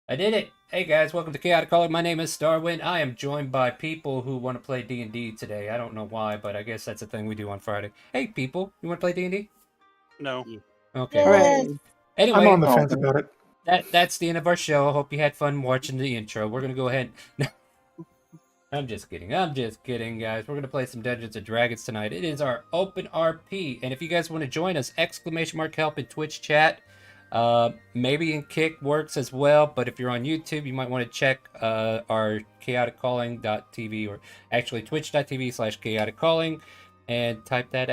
I did it! Hey guys, welcome to Chaotic Calling. My name is Starwind. I am joined by people who want to play D&D today. I don't know why, but I guess that's a thing we do on Friday. Hey people, you want to play D&D? No. Okay. Yes. Anyway, I'm on the fence about it. that's the end of our show. I hope you had fun watching the intro. We're gonna go ahead. I'm just kidding. I'm just kidding, guys. We're gonna play some Dungeons and Dragons tonight. It is our open RP, and if you guys want to join us, !help in Twitch chat. Maybe in Kick works as well, but if you're on YouTube, you might want to check our chaoticcalling.tv or actually twitch.tv/chaoticcalling and type that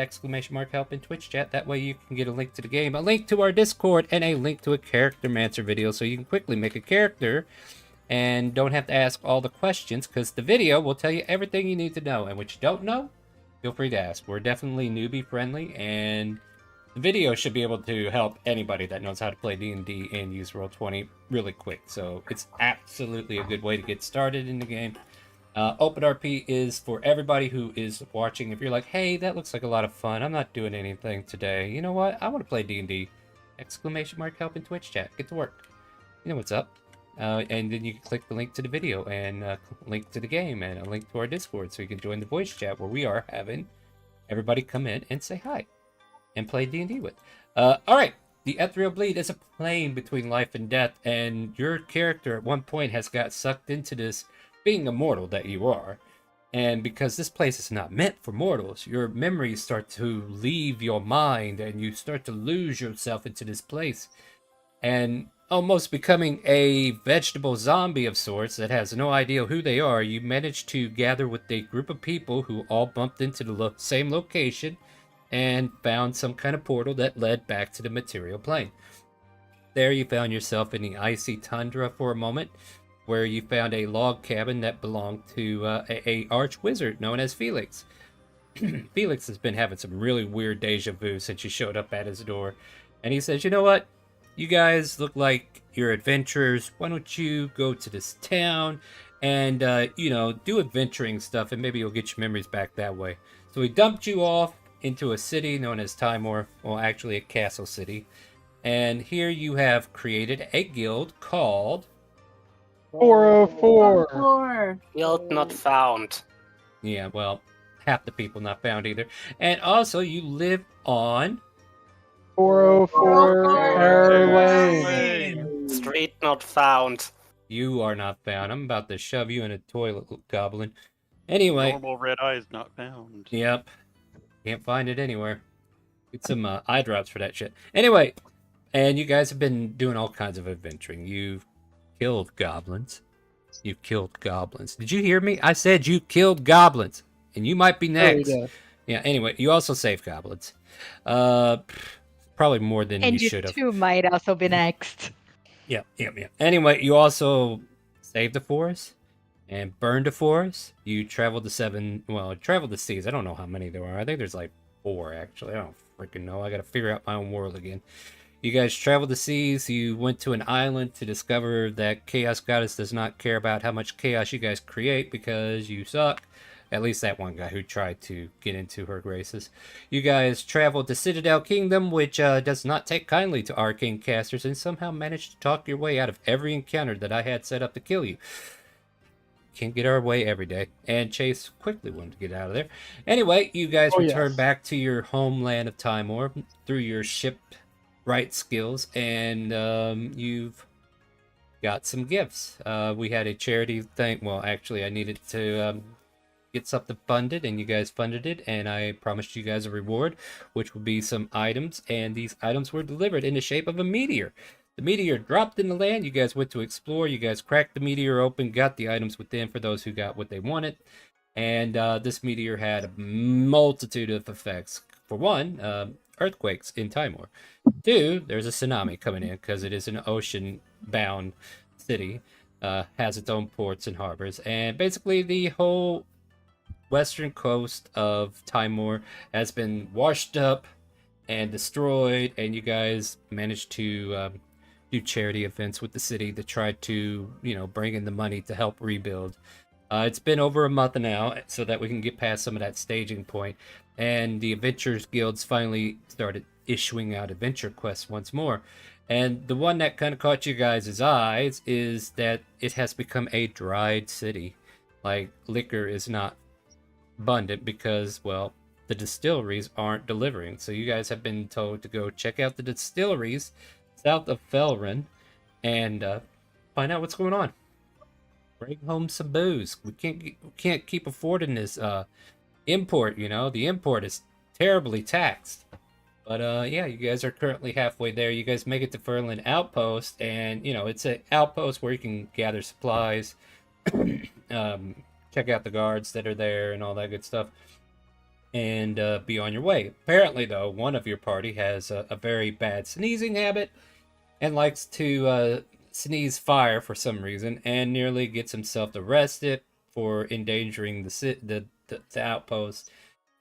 !help in Twitch chat. That way you can get a link to the game, a link to our Discord, and a link to a Character Mancer video so you can quickly make a character and don't have to ask all the questions because the video will tell you everything you need to know. And what you don't know, feel free to ask. We're definitely newbie friendly, and the video should be able to help anybody that knows how to play D&D and use Roll20 really quick. So it's absolutely a good way to get started in the game. OpenRP is for everybody who is watching. If you're like, hey, that looks like a lot of fun. I'm not doing anything today. You know what? I want to play D&D. !help in Twitch chat. Get to work. You know what's up. And then you can click the link to the video and link to the game and a link to our Discord so you can join the voice chat where we are having everybody come in and say hi and play D&D with. Alright, the Ethereal Bleed is a plane between life and death, and your character at one point has got sucked into this being immortal that you are. And because this place is not meant for mortals, your memories start to leave your mind and you start to lose yourself into this place. And almost becoming a vegetable zombie of sorts that has no idea who they are, you manage to gather with a group of people who all bumped into the same location and found some kind of portal that led back to the material plane. There you found yourself in the icy tundra for a moment, where you found a log cabin that belonged to a arch wizard known as Felix. Felix has been having some really weird deja vu since you showed up at his door, and he says, you know what? You guys look like you're adventurers. Why don't you go to this town and, do adventuring stuff, and maybe you'll get your memories back that way. So he dumped you off into a city known as Timor, well, actually a castle city. And here you have created a guild called 404. Guild not found. Yeah, well, half the people not found either. And also, you live on 404 Air Lane. Street not found. You are not found. I'm about to shove you in a toilet, goblin. Anyway. Normal red eye is not found. Yep. Can't find it anywhere. Get some eye drops for that shit. Anyway, and you guys have been doing all kinds of adventuring. You've killed goblins. You've killed goblins. Did you hear me? I said you killed goblins. And you might be next. Yeah, anyway, you also saved goblins. Probably more than you should have. And you too might also be next. Yeah. Anyway, you also saved the forest and burned the forest. You traveled the seas. I don't know how many there are. I think there's like 4, actually. I don't freaking know. I gotta figure out my own world again. You guys traveled the seas. You went to an island to discover that Chaos Goddess does not care about how much chaos you guys create because you suck. At least that one guy who tried to get into her graces. You guys traveled to Citadel Kingdom, which does not take kindly to arcane casters, and somehow managed to talk your way out of every encounter that I had set up to kill you. can't get our way every day. And Chase quickly wanted to get out of there. Anyway, you guys return back to your homeland of Timor through your shipwright skills, and you've got some gifts. We had a charity thing. Well, actually, I needed to get something funded, and you guys funded it, and I promised you guys a reward, which would be some items, and these items were delivered in the shape of a meteor. The meteor dropped in the land. You guys went to explore. You guys cracked the meteor open, got the items within for those who got what they wanted. And this meteor had a multitude of effects. For one, earthquakes in Timor. Two, there's a tsunami coming in because it is an ocean-bound city. Has its own ports and harbors. And basically the whole western coast of Timor has been washed up and destroyed. And you guys managed to do charity events with the city to try to, bring in the money to help rebuild. It's been over a month now, so that we can get past some of that staging point, and the Adventurers Guilds finally started issuing out adventure quests once more. And the one that kind of caught you guys' eyes is that it has become a dried city. Like, liquor is not abundant because, well, the distilleries aren't delivering. So you guys have been told to go check out the distilleries south of Felrin and find out what's going on. Bring home some booze. We can't keep affording this import. The import is terribly taxed. But yeah, you guys are currently halfway there. You guys make it to Ferlin Outpost, and it's an outpost where you can gather supplies, check out the guards that are there, and all that good stuff, and be on your way. Apparently, though, one of your party has a very bad sneezing habit and likes to sneeze fire for some reason, and nearly gets himself arrested for endangering the outpost.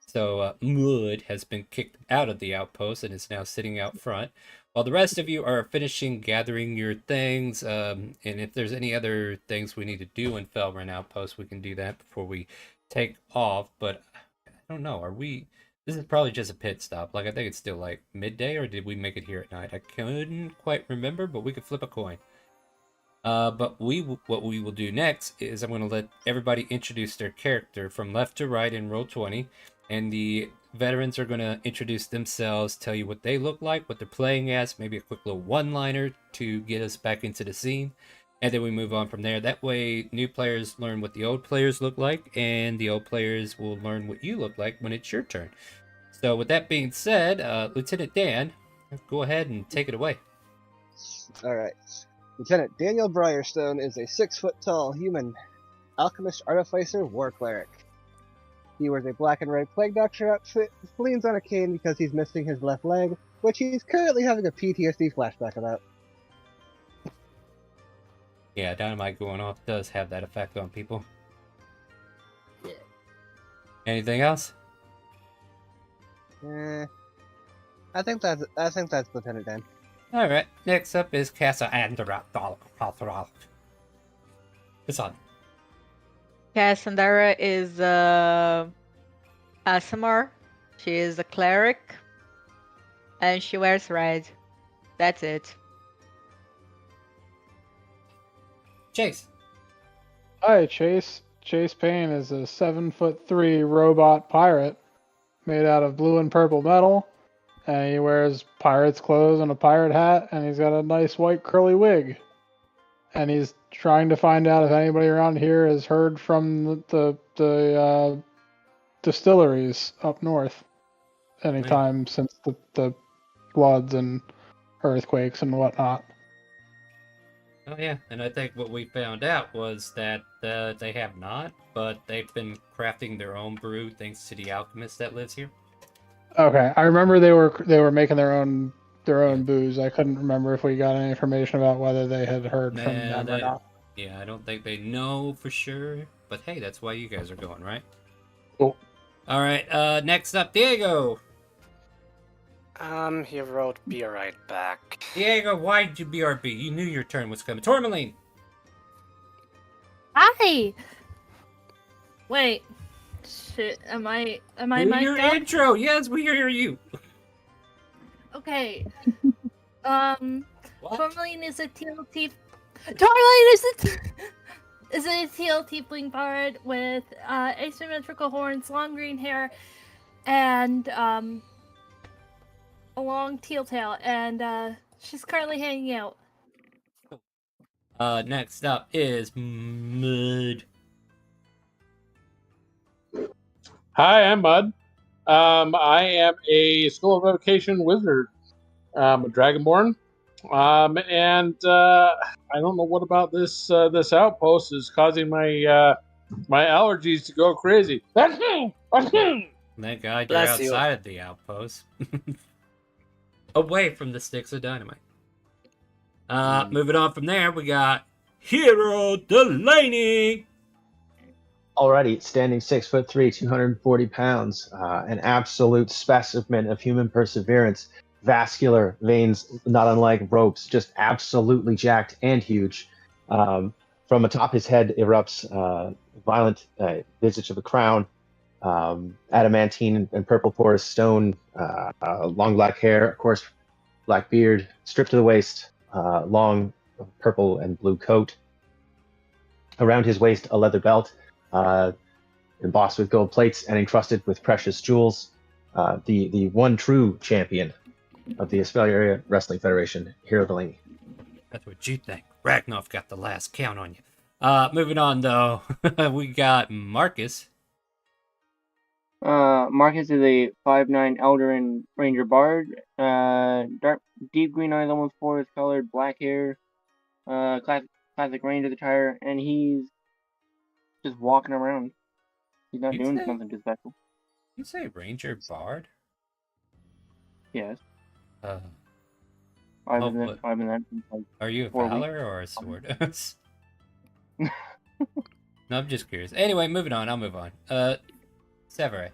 So Mud has been kicked out of the outpost and is now sitting out front, while the rest of you are finishing gathering your things. And if there's any other things we need to do in Felrin Outpost, we can do that before we take off. But I don't know. This is probably just a pit stop. Like, I think it's still like midday, or did we make it here at night? I couldn't quite remember, but we could flip a coin. But what we will do next is I'm going to let everybody introduce their character from left to right in Roll20, and the veterans are going to introduce themselves, tell you what they look like, what they're playing as, maybe a quick little one-liner to get us back into the scene, and then we move on from there. That way, new players learn what the old players look like, and the old players will learn what you look like when it's your turn. So with that being said, Lieutenant Dan, go ahead and take it away. All right. Lieutenant Daniel Briarstone is a 6-foot-tall human alchemist, artificer, war cleric. He wears a black and red plague doctor outfit, leans on a cane because he's missing his left leg, which he's currently having a PTSD flashback about. Yeah, dynamite going off does have that effect on people. Yeah. Anything else? I think that's Lieutenant Dan. All right. Next up is Casa Andra. It's on. Cassandra is Asimar. She is a cleric, and she wears red. That's it. Chase. Hi, Chase. Chase Payne is a 7'3" robot pirate made out of blue and purple metal, and he wears pirate's clothes and a pirate hat, and he's got a nice white curly wig. And he's trying to find out if anybody around here has heard from the distilleries up north anytime since the floods and earthquakes and whatnot. Oh yeah, and I think what we found out was that they have not, but they've been crafting their own brew thanks to the alchemist that lives here. Okay, I remember they were making their own booze. I couldn't remember if we got any information about whether they had heard from them or not. Yeah, I don't think they know for sure, but hey, that's why you guys are going, right? Cool. All right, next up, Diego. He wrote, "Be right back." Diego, why did you BRB? You knew your turn was coming. Tourmaline. Hi. Wait. Shit. Am I mic'd Your up? intro. Yes, we hear you. Okay. What? Tourmaline is a TLT. Tourmaline is a teal tiefling bard with asymmetrical horns, long green hair, and a long teal tail, and she's currently hanging out. Next up is Mud. Hi, I'm Mud. I am a School of Evocation wizard, a Dragonborn, and I don't know what about this outpost is causing my allergies to go crazy. Thank God you're Bless you. outside of the outpost. Away from the sticks of dynamite. Moving on from there, we got Hero Delaney. Already standing 6'3", 240 pounds, an absolute specimen of human perseverance. Vascular veins, not unlike ropes, just absolutely jacked and huge. From atop his head erupts violent visage of a crown, adamantine and purple porous stone, long black hair, of course, black beard, stripped to the waist, long purple and blue coat. Around his waist, a leather belt, embossed with gold plates and encrusted with precious jewels. The one true champion of the Australia Wrestling Federation, Hero Delaney. That's what you think. Ragnoff got the last count on you. Moving on, though, we got Marcus. Marcus is a 5'9" Eldarin Ranger Bard. Dark, deep green eyes, almost forest colored, black hair. Classic Ranger attire, and he's just walking around. He's not doing something too special. You say Ranger Bard? Yes. Oh, I've been that since like are you a 4 weeks. Valor or a Sword? No, I'm just curious. Anyway, moving on. I'll move on. Severay.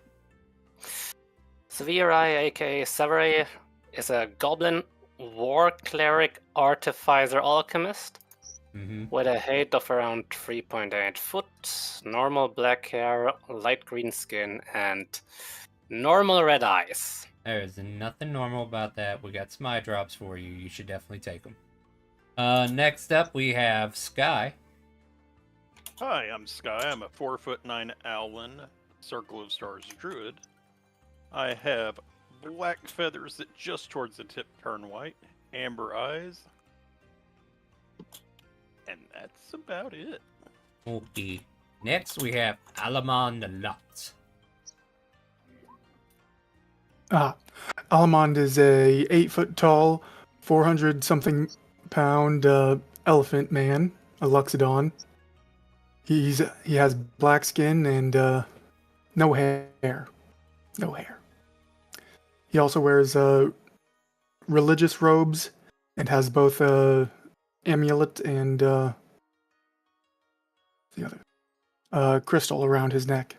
Severai, aka Severai, is a goblin war cleric artificer alchemist with a height of around 3.8 foot, normal black hair, light green skin, and normal red eyes. There's nothing normal about that. We got some eye drops for you. You should definitely take them. Next up, we have Sky. Hi, I'm Sky. I'm a 4'9" Owlin, Circle of Stars druid. I have black feathers that just towards the tip turn white, amber eyes, and that's about it. Okay. Next, we have Alamond Lutz. Alamond is a 8 foot tall, 400-something pound elephant man, a Luxodon. He has black skin and no hair. No hair. He also wears religious robes and has both a amulet and the other crystal around his neck.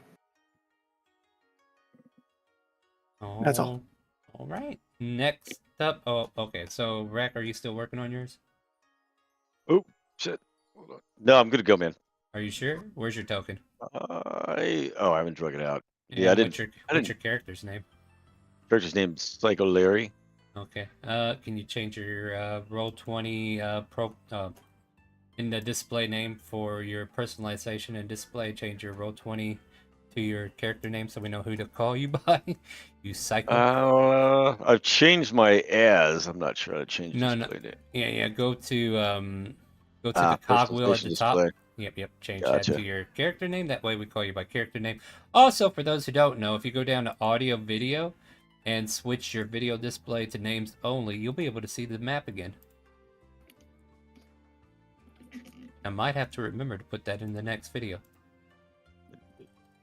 That's all. All right. Next up. Oh, okay. So, Rack, are you still working on yours? Oh, shit. Hold on. No, I'm good to go, man. Are you sure? Where's your token? I haven't drug it out. Yeah, I didn't. What's your character's name? Character's name's Psycho Larry. Okay. Can you change your Roll20 in the display name for your personalization and display? Change your Roll20 to your character name so we know who to call you by. You psycho. I've changed my as. I'm not sure how to change display name. Yeah. Go to the cogwheel at the top. Display. Yep. Change Gotcha. that to your character name. That way we call you by character name. Also, for those who don't know, if you go down to audio video and switch your video display to names only, you'll be able to see the map again. I might have to remember to put that in the next video.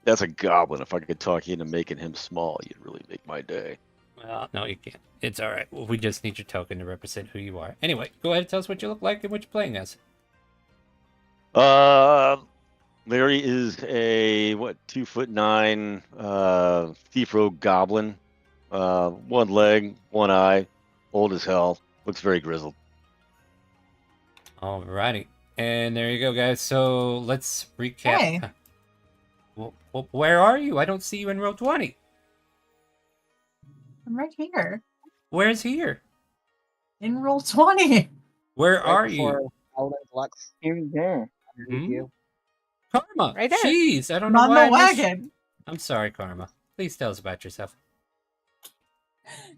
That's a goblin. If I could talk you into making him small, you'd really make my day. Well, no, you can't. It's all right. Well, we just need your token to represent who you are. Anyway, go ahead and tell us what you look like and what you're playing as. Larry is a 2'9" thief rogue goblin. One leg, one eye, old as hell. Looks very grizzled. Alrighty, and there you go, guys. So let's recap. Hey. Well, where are you? I don't see you in row 20. I'm right here. Where's here? In roll 20. Where Right are before you? Owlin's Lux Here and there. underneath you. Karma! Right there. Jeez, I don't I'm know on why the I missed- wagon. I'm sorry, Karma. Please tell us about yourself.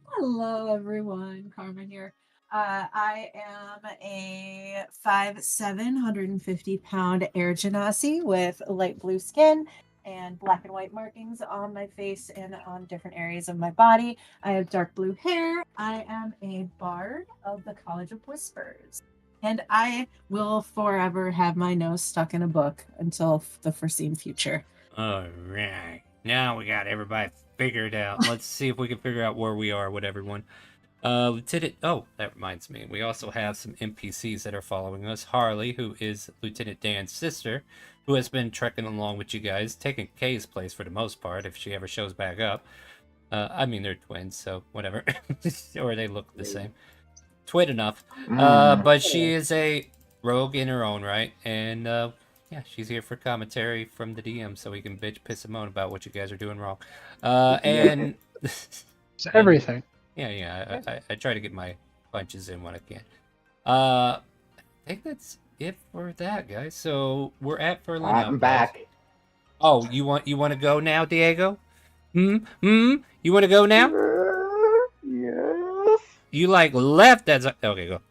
Hello, everyone. Carmen here. I am a 5'7", 150-pound air genasi with light blue skin and black and white markings on my face and on different areas of my body. I have dark blue hair. I am a bard of the College of Whispers. And I will forever have my nose stuck in a book until the foreseen future. All right. Now we got everybody figured out. Let's see if we can figure out where we are with everyone. Lieutenant... Oh, that reminds me. We also have some NPCs that are following us. Harley, who is Lieutenant Dan's sister, who has been trekking along with you guys, taking Kay's place for the most part, if she ever shows back up. I mean, they're twins, so whatever. Or they look the same. Twin enough. But she is a rogue in her own right, and yeah, she's here for commentary from the DM, so we can bitch, piss, and moan about what you guys are doing wrong. And It's everything. yeah, I try to get my punches in when I can. I think that's it for that, guys. So we're at Ferlin I'm Outpost. back. Oh, you want to go now, Diego? You want to go now? Yes. You like left as okay, go.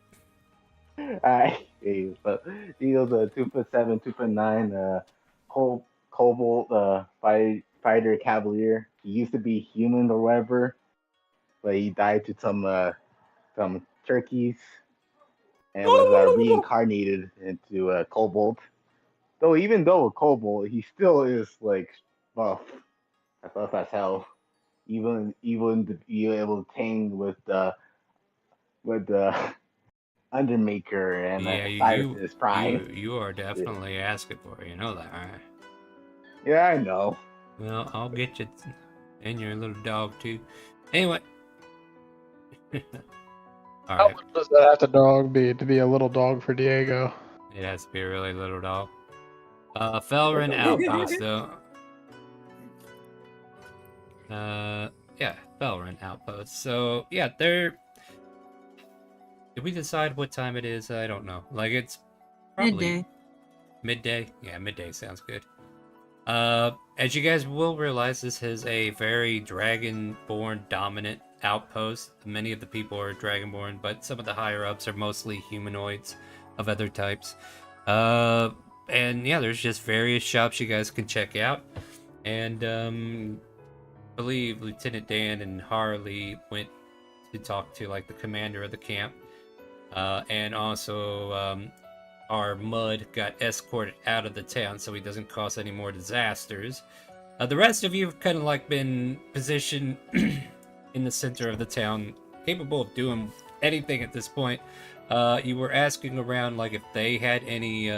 Alright, so he's a 2'7", 2'9", Cobalt fighter cavalier. He used to be human or whatever, but he died to some turkeys and was reincarnated into a Cobalt. Though even though a Cobalt, he still is like buff. That's buff as hell. Even to be able to tame with the Undermaker and Cyrus Prime. You are definitely asking for it. You know that, right? Yeah, I know. Well, I'll get you and your little dog too. Anyway. All How right. much does that have to dog be to be a little dog for Diego? It has to be a really little dog. Felrin Outpost though. Yeah, Felrin Outpost. So yeah, they're. Did we decide what time it is? I don't know. Like it's probably Midday. Midday? Yeah, midday sounds good. As you guys will realize, this is a very dragonborn dominant outpost. Many of the people are dragonborn, but some of the higher ups are mostly humanoids of other types. And yeah, there's just various shops you guys can check out. And I believe Lieutenant Dan and Harley went to talk to like the commander of the camp. And also our Mud got escorted out of the town so he doesn't cause any more disasters. The rest of you have kind of like been positioned in the center of the town, capable of doing anything at this point. You were asking around like if they had any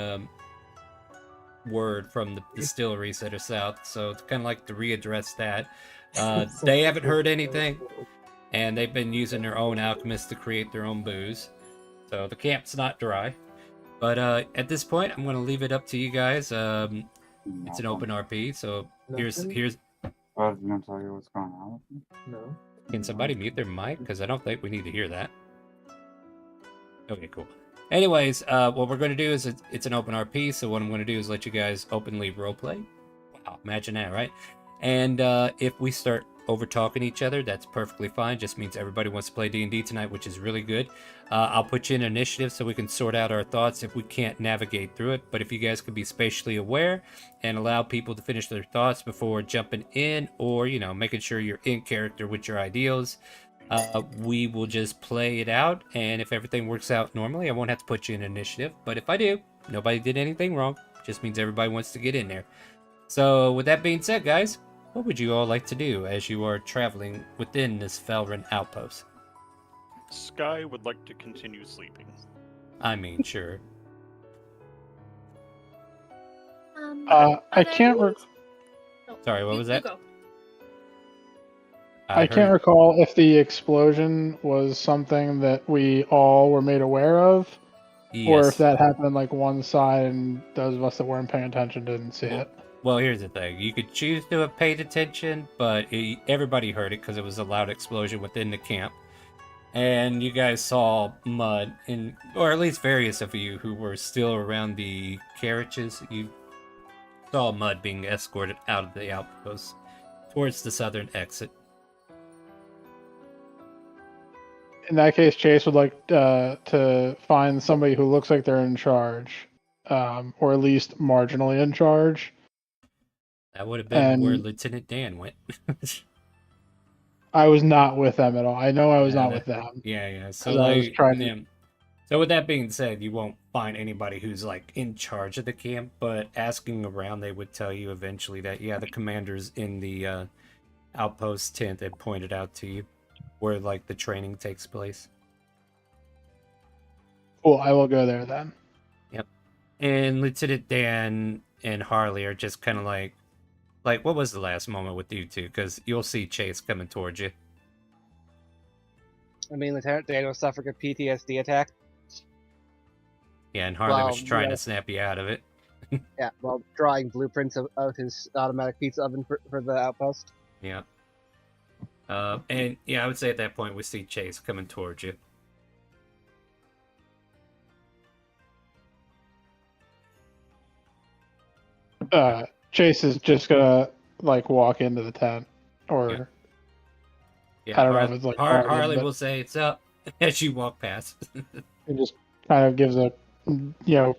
word from the distilleries that are south, so it's kind of like to readdress that. They haven't heard anything, and they've been using their own alchemists to create their own booze. So the camp's not dry. But at this point, I'm going to leave it up to you guys. It's an open RP, so here's. I was gonna tell you what's going on. No. Can somebody mute their mic? Because I don't think we need to hear that. Okay, cool. Anyways, what we're going to do is it's an open RP, so what I'm going to do is let you guys openly roleplay. Wow, imagine that, right? And if we start over talking each other, that's perfectly fine. Just means everybody wants to play D&D tonight, which is really good. I'll put you in initiative so we can sort out our thoughts if we can't navigate through it. But if you guys could be spatially aware and allow people to finish their thoughts before jumping in, or making sure you're in character with your ideals, we will just play it out. And if everything works out normally, I won't have to put you in initiative. But if I do, nobody did anything wrong. Just means everybody wants to get in there. So with that being said, guys, what would you all like to do as you are traveling within this Felrin outpost? Sky would like to continue sleeping. I mean, sure. I can't. Sorry, what was that? Go. I can't recall if the explosion was something that we all were made aware of, or if Yes. that happened like one side and those of us that weren't paying attention didn't see it. Well, here's the thing. You could choose to have paid attention, but everybody heard it because it was a loud explosion within the camp. And you guys saw Mud, or at least various of you who were still around the carriages. saw Mud being escorted out of the outpost towards the southern exit. In that case, Chase would like to find somebody who looks like they're in charge, or at least marginally in charge. That would have been where And Lieutenant Dan went. I was not with them at all. I know I was Yeah, not that- with them. Yeah. So 'Cause I was like, trying to- yeah. So with that being said, you won't find anybody who's like in charge of the camp, but asking around, they would tell you eventually that yeah, the commanders in the outpost tent had pointed out to you where like the training takes place. Cool, I will go there then. Yep. And Lieutenant Dan and Harley are just kind of like what was the last moment with you two? Because you'll see Chase coming towards you. I mean, Lieutenant Daniel suffered a PTSD attack. Yeah, and Harley was Well, trying yeah. to snap you out of it. Yeah, while drawing blueprints of his automatic pizza oven for the outpost. Yeah. And yeah, I would say at that point we see Chase coming towards you. Chase is just gonna like walk into the tent, or Yeah, I don't know Harley, if it's like Harley but will say it's up as you walk past. it just kind of gives a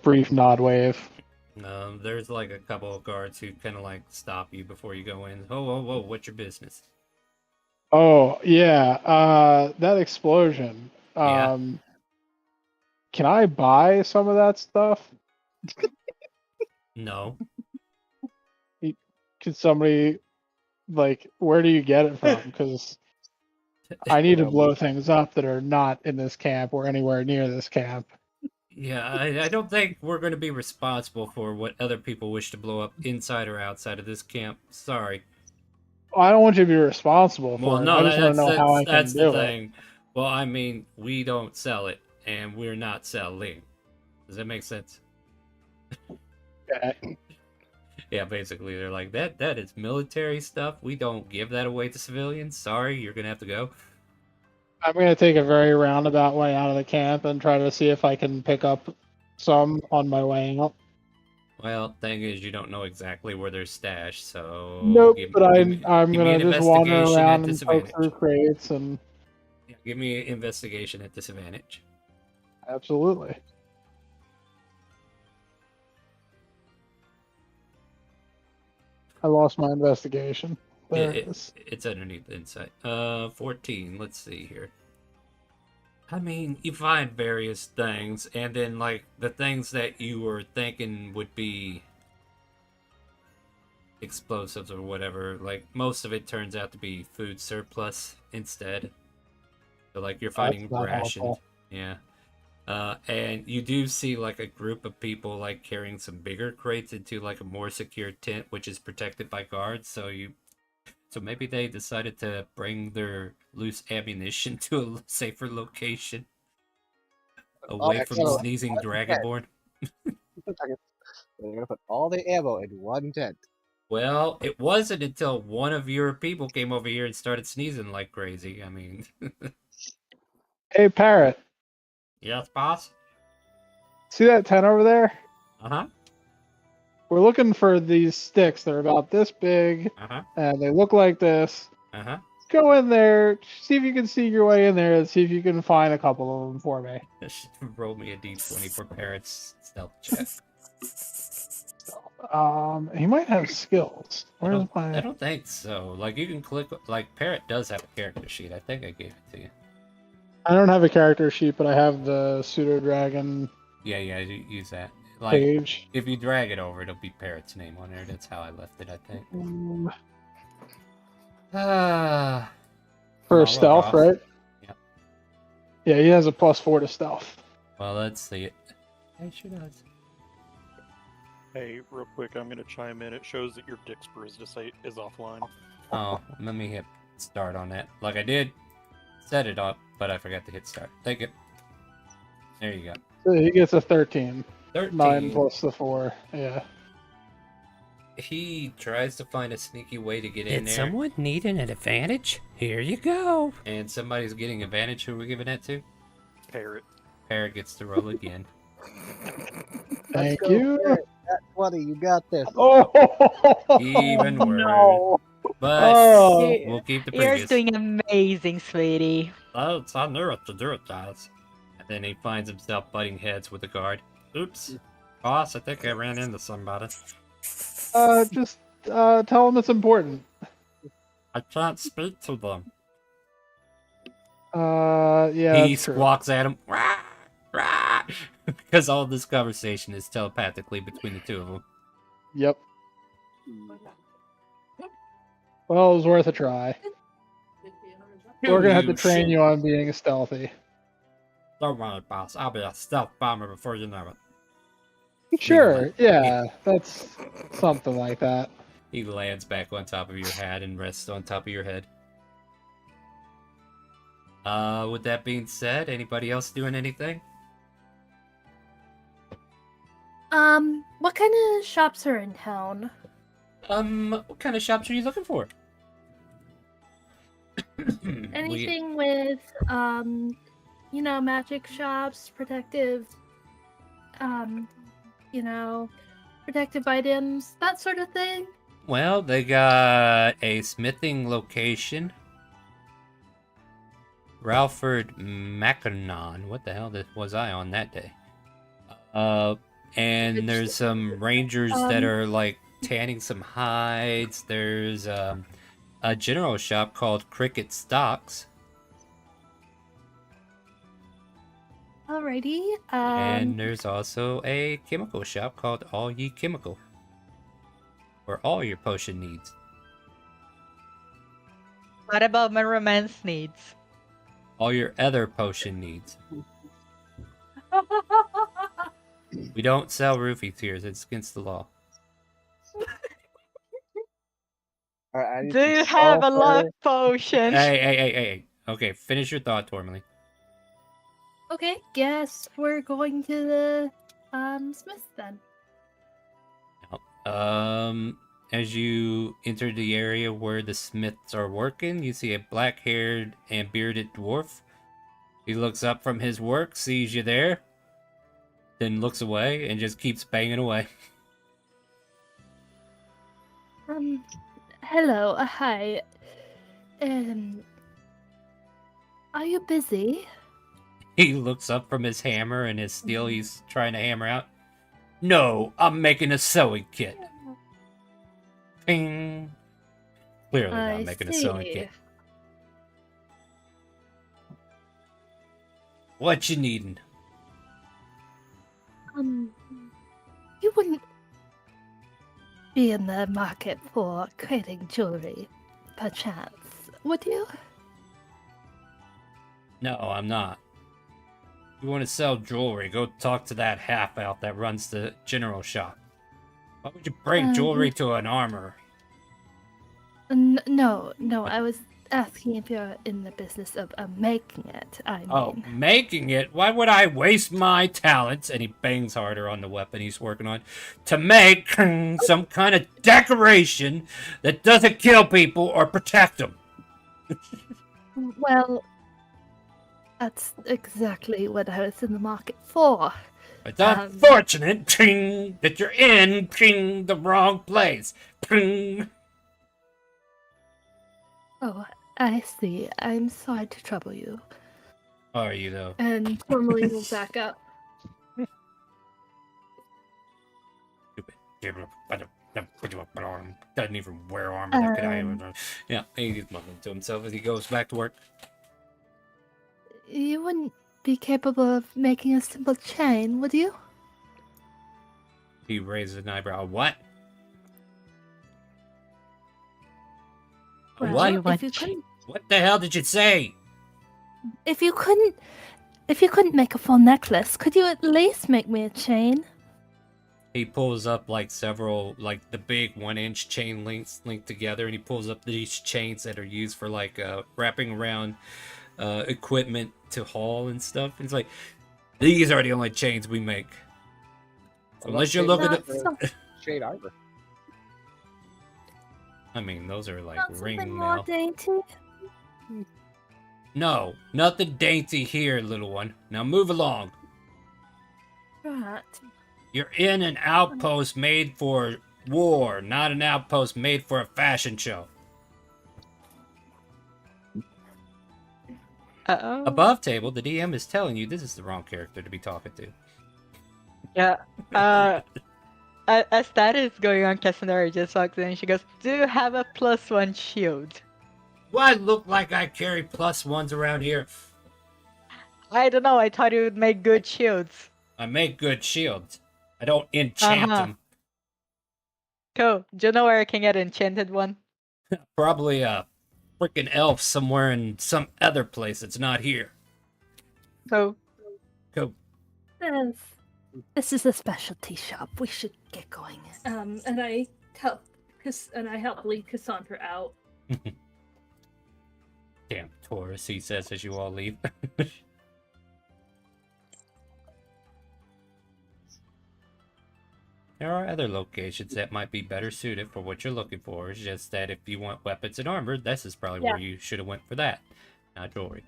brief nod wave. There's like a couple of guards who kind of like stop you before you go in. Oh, whoa, what's your business? Oh yeah, that explosion. Yeah. Can I buy some of that stuff? No. Could somebody where do you get it from? Because I need to blow things up that are not in this camp or anywhere near this camp. Yeah, I don't think we're going to be responsible for what other people wish to blow up inside or outside of this camp. Sorry. I don't want you to be responsible for Well, it. no, I just want to know how I can that's do the it. thing. Well, I mean, we don't sell it, and we're not selling. Does that make sense? Okay. Yeah, basically, they're like, that is military stuff. We don't give that away to civilians. Sorry, you're going to have to go. I'm going to take a very roundabout way out of the camp and try to see if I can pick up some on my way out. Well, thing is, you don't know exactly where they're stashed, so... Nope, give- but give me- I'm give me going an to just wander investigation at around and poke disadvantage. through crates and... Yeah, give me an investigation at disadvantage. Absolutely. I lost my investigation. There it is. It's underneath insight. 14. Let's see here. I mean, you find various things, and then, like, the things that you were thinking would be explosives or whatever, like, most of it turns out to be food surplus instead. So, like, you're finding not rationed. helpful. Yeah. And you do see, like, a group of people, like, carrying some bigger crates into, like, a more secure tent, which is protected by guards, so maybe they decided to bring their loose ammunition to a safer location. Away from so, sneezing okay. dragonborn. They're gonna put all the ammo in one tent. Well, it wasn't until one of your people came over here and started sneezing like crazy. I mean... Hey, Parrot. Yes, boss? See that tent over there? Uh-huh. We're looking for these sticks. They're about this big, Uh-huh. and they look like this. Uh-huh. Go in there, see if you can see your way in there, and see if you can find a couple of them for me. Roll me a d20 for Parrot's stealth check. He might have skills. Where's I my... don't think so. Like, you can click... Like, Parrot does have a character sheet. I think I gave it to you. I don't have a character sheet, but I have the pseudo dragon Yeah, use that. Like, page. if you drag it over, it'll be Parrot's name on there. That's how I left it, I think. For I'll stealth, roll, boss. right? Yeah. Yeah, he has a +4 to stealth. Well, let's see it. Hey, sure does. Hey, real quick, I'm gonna chime in. It shows that your Dixper is offline. Oh, let me hit start on that. Like I did set it up, but I forgot to hit start. Take it. There you go. So he gets a 13. 13. 9 plus the 4. Yeah. He tries to find a sneaky way to get in Did there. someone need an advantage? Here you go. And somebody's getting advantage. Who are we giving that to? Parrot. Parrot gets to roll again. Thank go, you. Parrot. That's 20. You got this. Oh, Even worse. No. But Oh. we'll keep the You're previous. doing amazing, sweetie. That's I knew what to do with that. And then he finds himself butting heads with the guard. Oops. Boss, I think I ran into somebody. Just tell them it's important. I can't speak to them. Yeah, He that's true. squawks at him. Rah, rah, because all this conversation is telepathically between the two of them. Yep. Well, it was worth a try. We're gonna have to train you on being stealthy. Don't worry, boss. I'll be a stealth bomber before you know it. Sure, yeah, that's something like that. He lands back on top of your hat and rests on top of your head. With that being said, anybody else doing anything? What kind of shops are in town? What kind of shops are you looking for? Anything with, magic shops, protective, protective items, that sort of thing? Well, they got a smithing location. Ralford Mackinac. What the hell was I on that day? And there's some rangers that are like tanning some hides. There's a general shop called Cricket Stocks. Alrighty. And there's also a chemical shop called All Ye Chemical, for all your potion needs. What about my romance needs? All your other potion needs. We don't sell roofie tears. It's against the law. Do you have a luck potion? Hey. Okay, finish your thought, Tormely. Okay, guess we're going to the Smith then. As you enter the area where the smiths are working, you see a black-haired and bearded dwarf. He looks up from his work, sees you there, then looks away and just keeps banging away. Hello, hi. Are you busy? He looks up from his hammer and his steel he's trying to hammer out. No, I'm making a sewing kit. Ping. Clearly not making a sewing kit. What you needin'? You wouldn't be in the market for creating jewelry, perchance, would you? No, I'm not. You want to sell jewelry, go talk to that half-elf that runs the general shop. Why would you bring jewelry to an armor? No, I was asking if you're in the business of making it, I mean. Oh, making it? Why would I waste my talents, and he bangs harder on the weapon he's working on, to make some kind of decoration that doesn't kill people or protect them? Well, that's exactly what I was in the market for. It's unfortunate that you're in the wrong place. Oh, I see. I'm sorry to trouble you. Are you, though? And formally will back up. Doesn't even wear armor. Yeah, he's mumbling to himself as he goes back to work. You wouldn't be capable of making a simple chain, would you? He raises an eyebrow. What? Well, What? if you couldn't, What the hell did you say? if you couldn't make a full necklace, could you at least make me a chain? He pulls up like several, like the big 1-inch chain links linked together, and he pulls up these chains that are used for like wrapping around equipment to haul and stuff. And it's like, these are the only chains we make. Unless you're looking at shade armor. I mean, those are like Not ring something more mail. dainty. No, nothing dainty here, little one. Now move along. Right. You're in an outpost made for war, not an outpost made for a fashion show. Uh-oh. Above table, the DM is telling you this is the wrong character to be talking to. Yeah. As that is going on, Cassandra just walks in and she goes, "Do you have a +1 shield?" Do I look like I carry +1s around here? I don't know. I thought you would make good shields. I make good shields. I don't enchant them. Cool. Do you know where I can get an enchanted one? Probably a freaking elf somewhere in some other place that's not here. Cool. Cool. This is a specialty shop. We should get going. And I help lead Cassandra out. Damn Taurus, he says as you all leave. There are other locations that might be better suited for what you're looking for. It's just that if you want weapons and armor, this is probably where you should have went for that, not jewelry.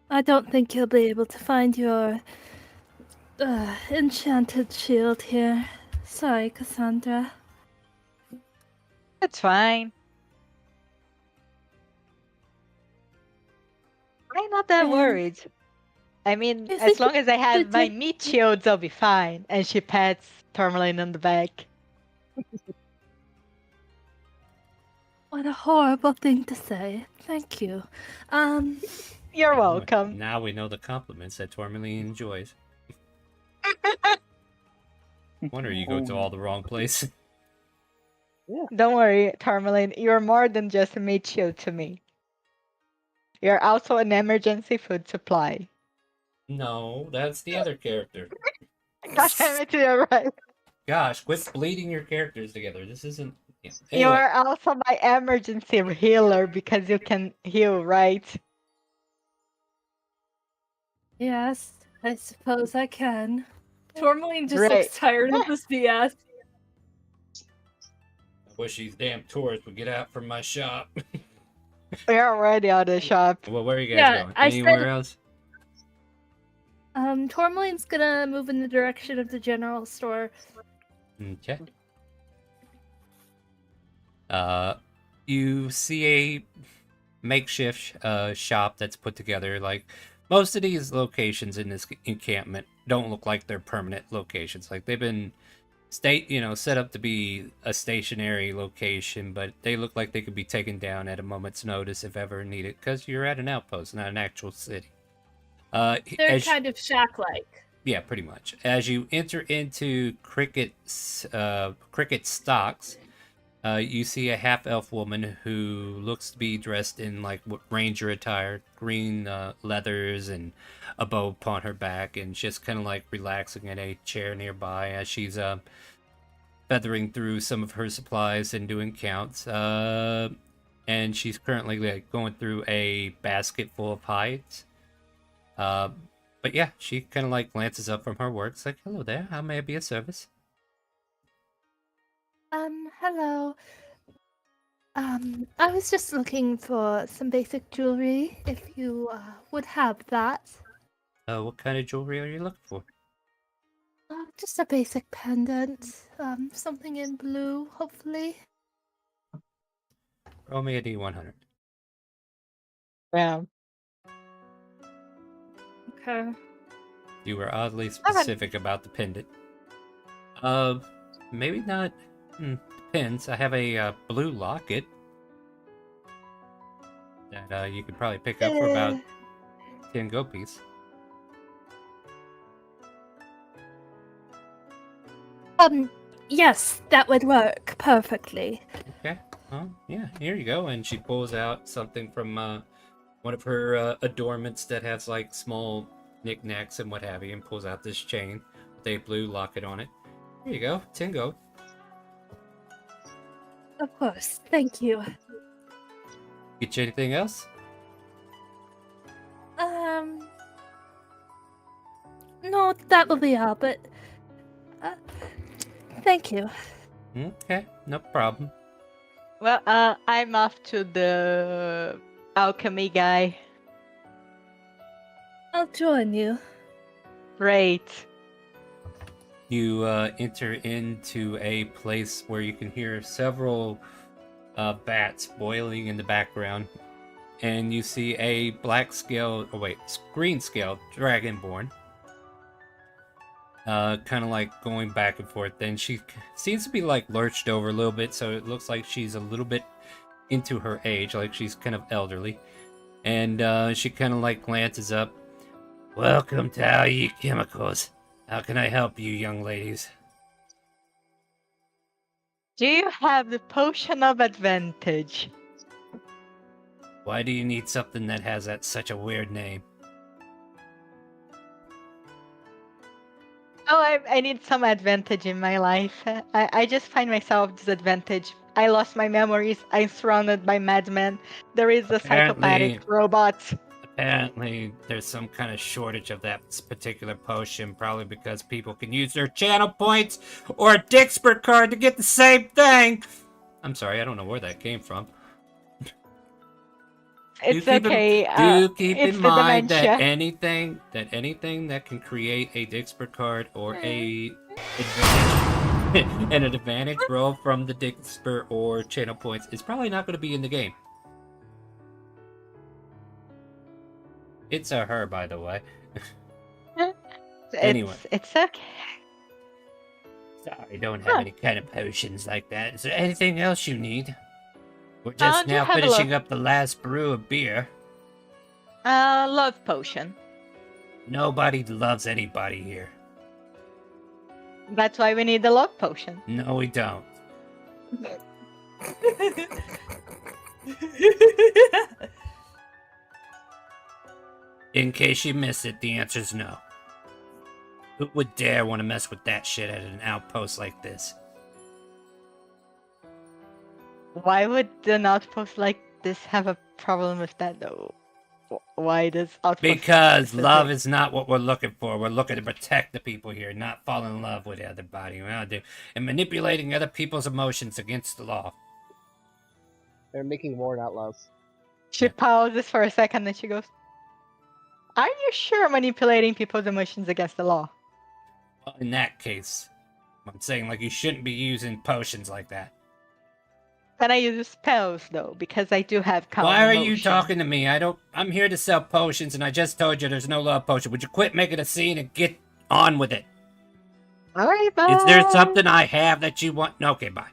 I don't think you'll be able to find your enchanted shield here. Sorry, Cassandra. It's fine. I'm not that worried. I mean, as long as I have my meat shields, I'll be fine. And she pats Tourmaline on the back. What a horrible thing to say. Thank you. You're welcome. Now we know the compliments that Tourmaline enjoys. Wonder you go to all the wrong places. Yeah. Don't worry, Tourmaline. You're more than just a meat shield to me. You're also an emergency food supply. No, that's the other character. God damn it, you're right. Gosh, quit bleeding your characters together. This isn't... Anyway. You are also my emergency healer because you can heal, right? Yes, I suppose I can. Tourmaline just looks tired of this BS. I wish these damn tourists would get out from my shop. We're already out of the shop. Well, where are you guys going? Anywhere else? Tourmaline's gonna move in the direction of the general store. Okay. You see a makeshift shop that's put together. Like most of these locations in this encampment don't look like they're permanent locations. Like they've been set up to be a stationary location, but they look like they could be taken down at a moment's notice if ever needed, because you're at an outpost, not an actual city. They're kind of shack-like. Yeah, pretty much. As you enter into Cricket Stocks, you see a half-elf woman who looks to be dressed in like ranger attire, green leathers and a bow upon her back, and just kind of like relaxing in a chair nearby as she's feathering through some of her supplies and doing counts. And she's currently like going through a basket full of hides. But yeah, she kind of like glances up from her work. It's like, hello there, how may I be of service? Hello. I was just looking for some basic jewelry, if you would have that. What kind of jewelry are you looking for? Just a basic pendant. Something in blue, hopefully. Roll me a D100. Yeah. Okay. You were oddly specific about the pendant. Maybe not pins. I have a blue locket that you could probably pick up for about 10 gold piece. Yes, that would work perfectly. Okay. Well, yeah, here you go. And she pulls out something from one of her adornments that has like small knickknacks and what have you, and pulls out this chain with a blue locket on it. Here you go, 10 gold. Of course, thank you. Get you anything else? No, that will be all, but thank you. Okay, no problem. Well, I'm off to the alchemy guy. I'll join you. Great. You enter into a place where you can hear several bats boiling in the background, and you see a green scale dragonborn, kind of like going back and forth. Then she seems to be like lurched over a little bit, so it looks like she's a little bit into her age, like she's kind of elderly. And she kind of like glances up. Welcome to IE Chemicals. How can I help you, young ladies? Do you have the potion of advantage? Why do you need something that has such a weird name? Oh, I need some advantage in my life. I just find myself disadvantaged. I lost my memories. I'm surrounded by madmen. There is a psychopathic robot. Apparently, there's some kind of shortage of that particular potion, probably because people can use their channel points or a Dixper card to get the same thing. I'm sorry, I don't know where that came from. It's okay. Do keep it's in the mind that dementia. anything that can create a Dixper card or an advantage roll from the Dixper or channel points is probably not going to be in the game. It's a her, by the way. Anyway. It's okay. Sorry, I don't have any kind of potions like that. Is there anything else you need? We're just now finishing up the last brew of beer. Love potion. Nobody loves anybody here. That's why we need the love potion. No, we don't. In case you missed it, the answer's no. Who would dare want to mess with that shit at an outpost like this? Why would an outpost like this have a problem with that, though? Why does outpost... Because love is not what we're looking for. We're looking to protect the people here, not fall in love with everybody around there, and manipulating other people's emotions against the law. They're making war, not love. She pauses for a second, then she goes, "Are you sure manipulating people's emotions against the law?" Well, in that case, I'm saying like you shouldn't be using potions like that. Can I use spells though? Because I do have calm Why are emotion. you talking to me? I'm here to sell potions, and I just told you there's no love potion. Would you quit making a scene and get on with it? All right, bye. Is there something I have that you want? No, okay, bye.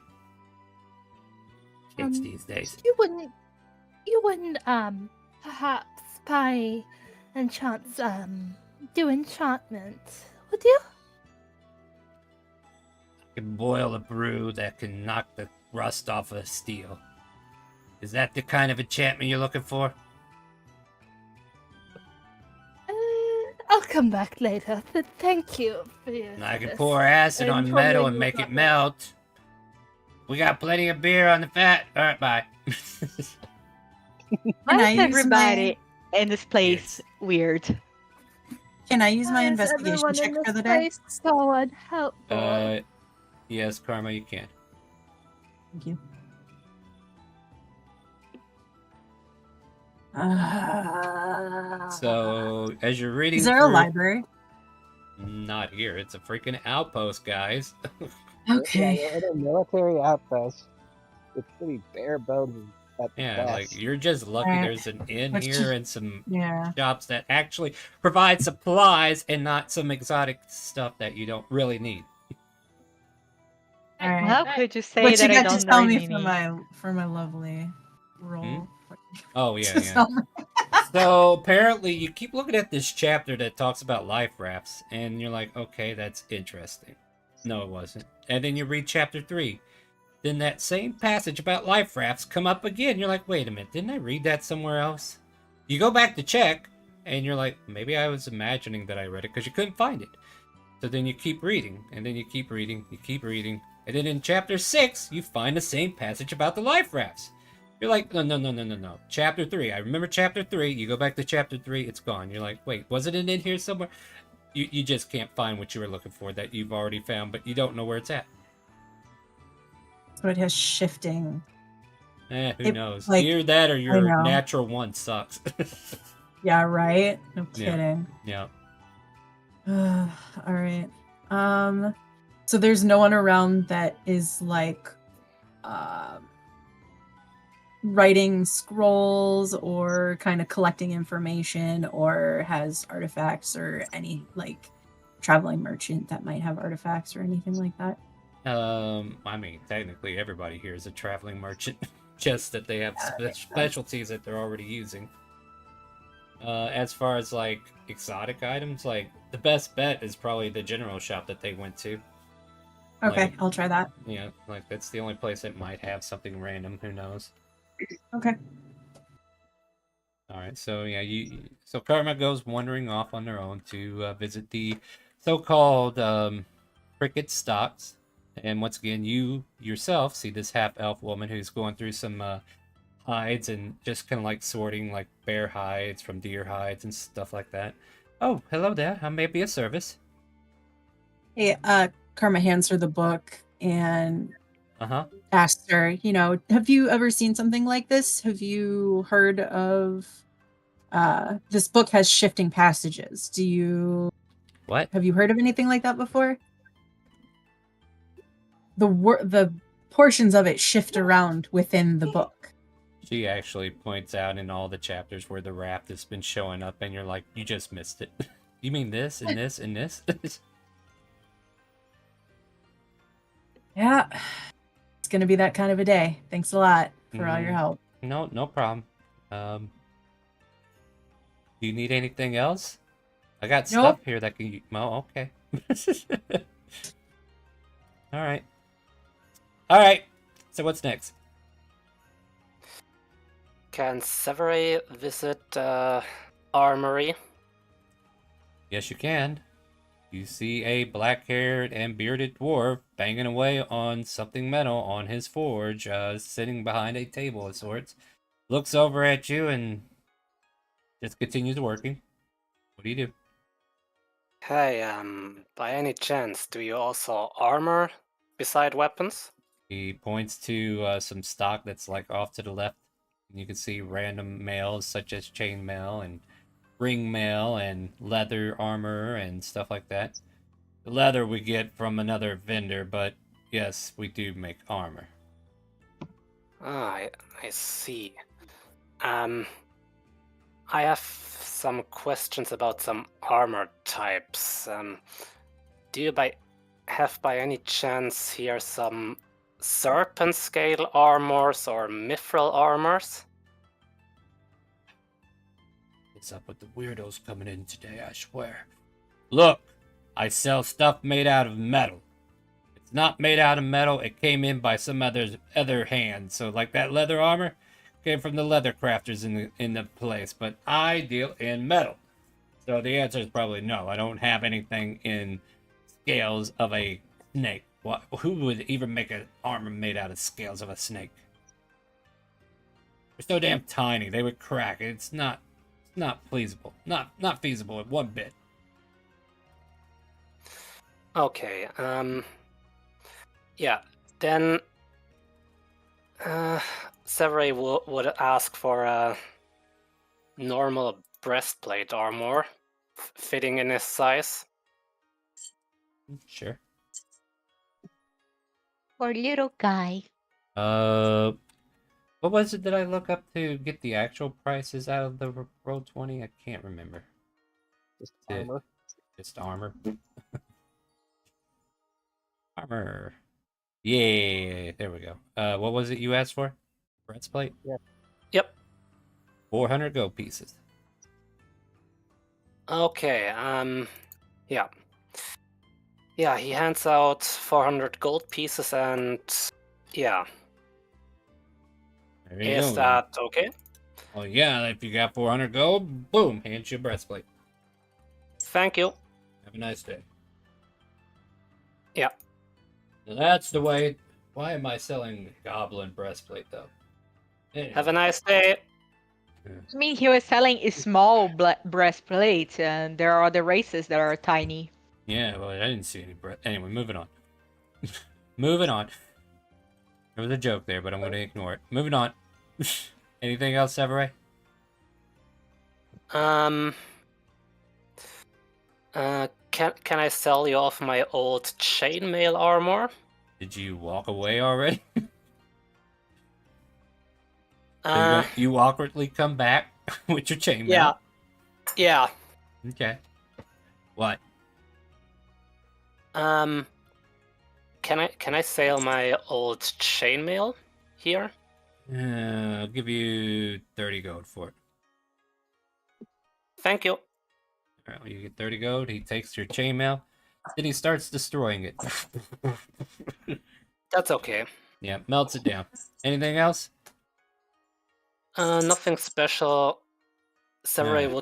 Kids these days. You wouldn't perhaps by enchant do enchantment, would you? I can boil a brew that can knock the rust off of steel. Is that the kind of enchantment you're looking for? I'll come back later, but thank you for your I can service. pour acid on And metal probably and make will it come melt. We got plenty of beer on the fat. Alright, bye. Why is everybody in this place weird? Can I use my Why is investigation everyone check in for this the day? place so unhelpful? Yes, Karma, you can. Thank you. So, as you're reading Is there a library? Not here. It's a freaking outpost, guys. Okay. Yeah, we're in a military outpost. It's pretty bare bones. Yeah, like you're just lucky there's an inn Let's here just- and some yeah. shops that actually provide supplies and not some exotic stuff that you don't really need. All right. How could you say What that you I got don't to tell me really for need? my lovely roll? Oh yeah, Just yeah. tell me. So apparently you keep looking at this chapter that talks about life rafts, and you're like, okay, that's interesting. No, it wasn't. And then you read chapter 3. Then that same passage about life rafts come up again. You're like, wait a minute, didn't I read that somewhere else? You go back to check, and you're like, maybe I was imagining that I read it because you couldn't find it. So then you keep reading, and then you keep reading, you keep reading, and then in chapter 6, you find the same passage about the life rafts. You're like, no. Chapter 3. I remember chapter 3. You go back to chapter 3, it's gone. You're like, wait, wasn't it in here somewhere? You just can't find what you were looking for that you've already found, but you don't know where it's at. So it has shifting. Who It- knows? like, Either that or I your know. natural one sucks. Yeah, right? No Yeah. kidding. Yeah. All right. So there's no one around that is like writing scrolls or kind of collecting information or has artifacts or any like traveling merchant that might have artifacts or anything like that. I mean, technically everybody here is a traveling merchant, just that they have specialties that they're already using. As far as like exotic items, like the best bet is probably the general shop that they went to. Okay, Like, I'll try that. Yeah, like that's the only place that might have something random. Who knows? Okay. All right, so yeah, so Karma goes wandering off on their own to visit the so-called cricket stocks, and once again, you yourself see this half-elf woman who's going through some hides and just kind of like sorting like bear hides from deer hides and stuff like that. Oh, hello there. How may I be of service? Hey, Karma hands her the book and Uh-huh. asks her, have you ever seen something like this? Have you heard of this book has shifting passages. Have you heard of anything like that before? The portions of it shift around within the book. She actually points out in all the chapters where the raft has been showing up, and you're like, you just missed it. You mean this and this and this? Yeah. It's going to be that kind of a day. Thanks a lot for all your help. No problem. Do you need anything else? I got stuff here that can... Oh, okay. All right. So what's next? Can Severay visit Armory? Yes, you can. You see a black-haired and bearded dwarf banging away on something metal on his forge, sitting behind a table of sorts. Looks over at you and just continues working. What do you do? Hey, by any chance, do you also armor beside weapons? He points to some stock that's like off to the left. You can see random mails such as chainmail and ring mail and leather armor and stuff like that. The leather we get from another vendor, but yes, we do make armor. Ah, I see. I have some questions about some armor types. Do you have by any chance here some serpent scale armors or mithril armors? What's up with the weirdos coming in today, I swear. Look, I sell stuff made out of metal. It's not made out of metal, it came in by some other hand. So like that leather armor came from the leather crafters in the place, but I deal in metal. So the answer is probably no. I don't have anything in scales of a snake. Who would even make an armor made out of scales of a snake? They're so damn tiny, they would crack. It's not feasible. Not feasible one bit. Okay, yeah, then Severay would ask for a normal breastplate armor fitting in his size. Sure. For little guy. What was it that I look up to get the actual prices out of the Roll20? I can't remember. Just armor. Just armor. Armor. Yeah, there we go. What was it you asked for? Breastplate? Yeah. Yep. 400 gold pieces. Okay, yeah. Yeah, he hands out 400 gold pieces and yeah. There you Is go, that okay? Oh yeah, if you got 400 gold, boom, hands you a breastplate. Thank you. Have a nice day. Yeah. Now that's the way. Why am I selling goblin breastplate though? Anyway. Have a nice day. I mean, he was selling a small breastplate, and there are other races that are tiny. Yeah, well, I didn't see any Anyway, moving on. Moving on. There was a joke there, but I'm going to ignore it. Moving on. Anything else, Severay? Can I sell you off my old chainmail armor? Did you walk away already? So you awkwardly come back with your chainmail? Yeah. Okay. What? Can I sell my old chainmail here? I'll give you 30 gold for it. Thank you. All right, well, you get 30 gold. He takes your chainmail. Then he starts destroying it. That's okay. Yeah, melts it down. Anything else? Nothing special. Samurai Alright.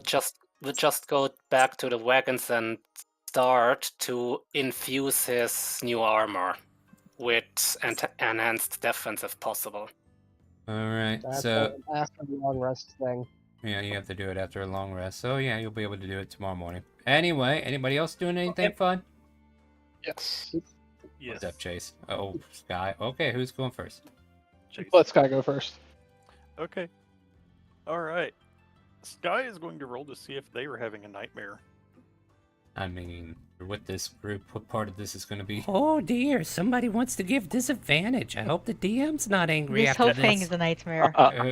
would just go back to the wagons and start to infuse his new armor with enhanced defense if possible. Alright, That's so... after the long rest thing. Yeah, you have to do it after a long rest. So yeah, you'll be able to do it tomorrow morning. Anyway, anybody else doing anything fun? Yes. What's up, Chase? Oh, Sky. Okay, who's going first? Chase. Let Sky go first. Okay. All right. Sky is going to roll to see if they were having a nightmare. I mean, with this group, what part of this is going to be? Oh dear, somebody wants to give disadvantage. I hope the DM's not angry This after whole this. thing is a nightmare.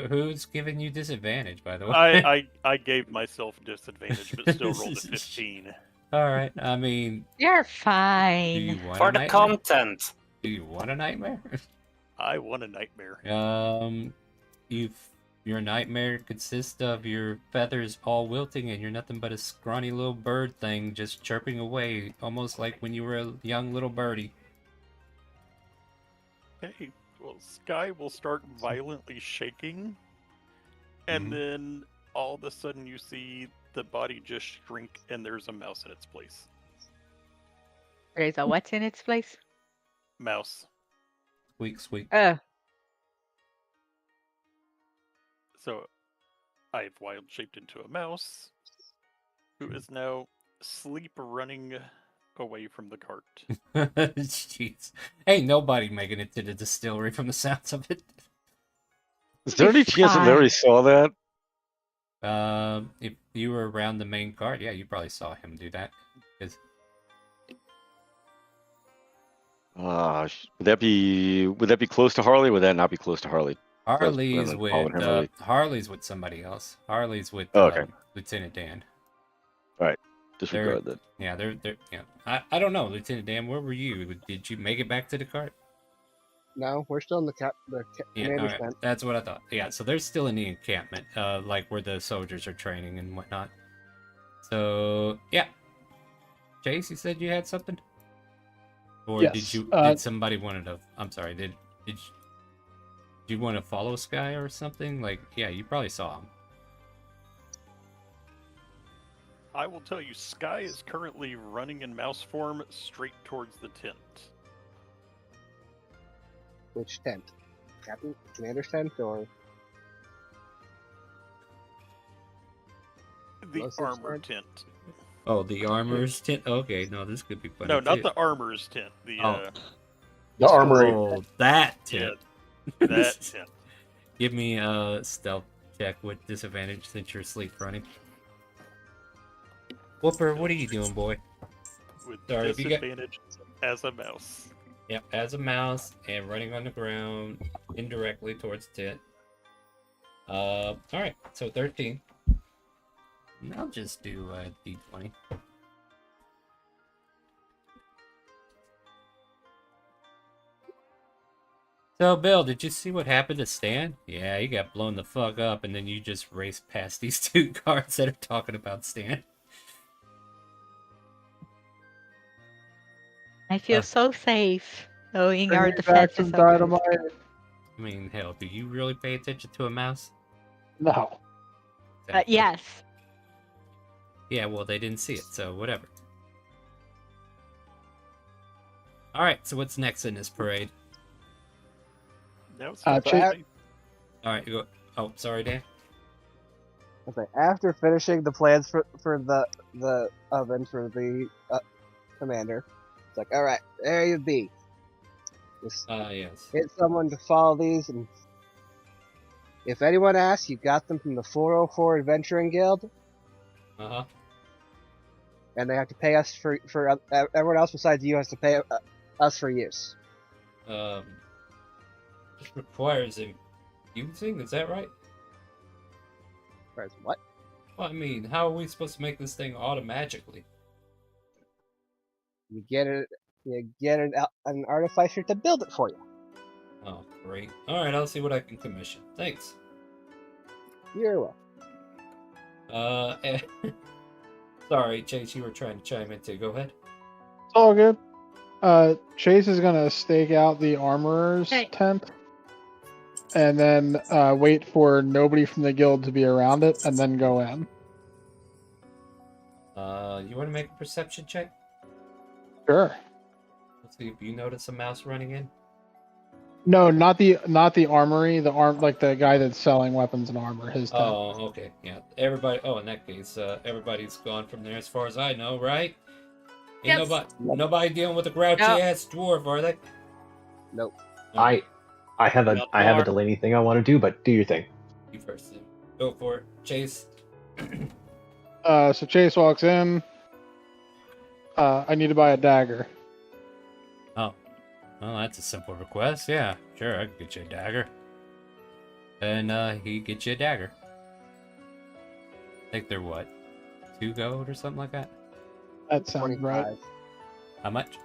Who's giving you disadvantage, by the way? I gave myself disadvantage, but still rolled a 15. Alright, I mean... You're Do fine. you want For a the nightmare? content. Do you want a nightmare? I want a nightmare. Your nightmare consists of your feathers all wilting and you're nothing but a scrawny little bird thing just chirping away, almost like when you were a young little birdie. Okay, well, Sky will start violently shaking, and then all of a sudden you see the body just shrink and there's a mouse in its place. There's a what's in its place? Mouse. Squeak, squeak. So, I've wild shaped into a mouse, who is now sleep running away from the cart. Jeez. Ain't nobody making it to the distillery from the sounds of it. Is there any chance that Larry saw that? If you were around the main cart, yeah, you probably saw him do that. 'Cause... would that be close to Harley? Or would that not be close to Harley? Harley's with Harley's with somebody else. Harley's with Lieutenant Dan. All right, disregard that. Yeah, they're yeah. I don't know, Lieutenant Dan. Where were you? Did you make it back to the cart? No, we're still in the commander's tent. That's what I thought. Yeah, so they're still in the encampment, like where the soldiers are training and whatnot. So yeah, Chase, you said you had something, or yes. did somebody wanted to? I'm sorry, did you want to follow Sky or something? Like, yeah, you probably saw him. I will tell you, Sky is currently running in mouse form straight towards the tent. Which tent? Captain? Commander's tent, or? The armor tent. Oh, the armor's tent? Okay, no, this could be funny. No, not too. the armor's tent. The armory. Oh, that tent. Yeah, that tent. Give me a stealth check with disadvantage since you're sleep running. Whooper, what are you doing, boy? With Sorry, disadvantage as a mouse. Yep, as a mouse and running on the ground indirectly towards the tent. Alright, so 13. I'll just do D20. So, Bill, did you see what happened to Stan? Yeah, he got blown the fuck up, and then you just raced past these two guards that are talking about Stan. I feel so safe knowing Bring our me back defense some is so good. dynamite. I mean, hell, do you really pay attention to a mouse? No. Yes. Yeah, well, they didn't see it, so whatever. Alright, so what's next in this parade? Now it's Alright, you go. Oh, sorry, Dan. Okay, after finishing the plans for the oven for the commander, it's like, all right, there you be. Just yes. get someone to follow these, and if anyone asks, you got them from the 404 Adventuring Guild. Uh-huh. And they have to pay us for everyone else besides you has to pay us for use. This requires a using, is that right? Requires what? Well, I mean, how are we supposed to make this thing automagically? You get an artificer to build it for you. Oh, great. Alright, I'll see what I can commission. Thanks. You're welcome. Sorry, Chase, you were trying to chime in too. Go ahead. It's all good. Chase is gonna stake out the armorer's tent, and then wait for nobody from the guild to be around it, and then go in. You want to make a perception check? Sure. Let's see if you notice a mouse running in. No, not the armory. Like the guy that's selling weapons and armor. His tent. Oh, okay, yeah. Everybody. Oh, in that case, everybody's gone from there, as far as I know, right? Ain't Yep. nobody dealing with a grouchy ass dwarf, are they? Nope. I have a Delaney thing I want to do, but do your thing. You first. Then. Go for it, Chase. So Chase walks in. I need to buy a dagger. Oh. Well, that's a simple request. Yeah, sure, I can get you a dagger. And he gets you a dagger. I think they're what? 2 gold or something like that? That sounds right. How much?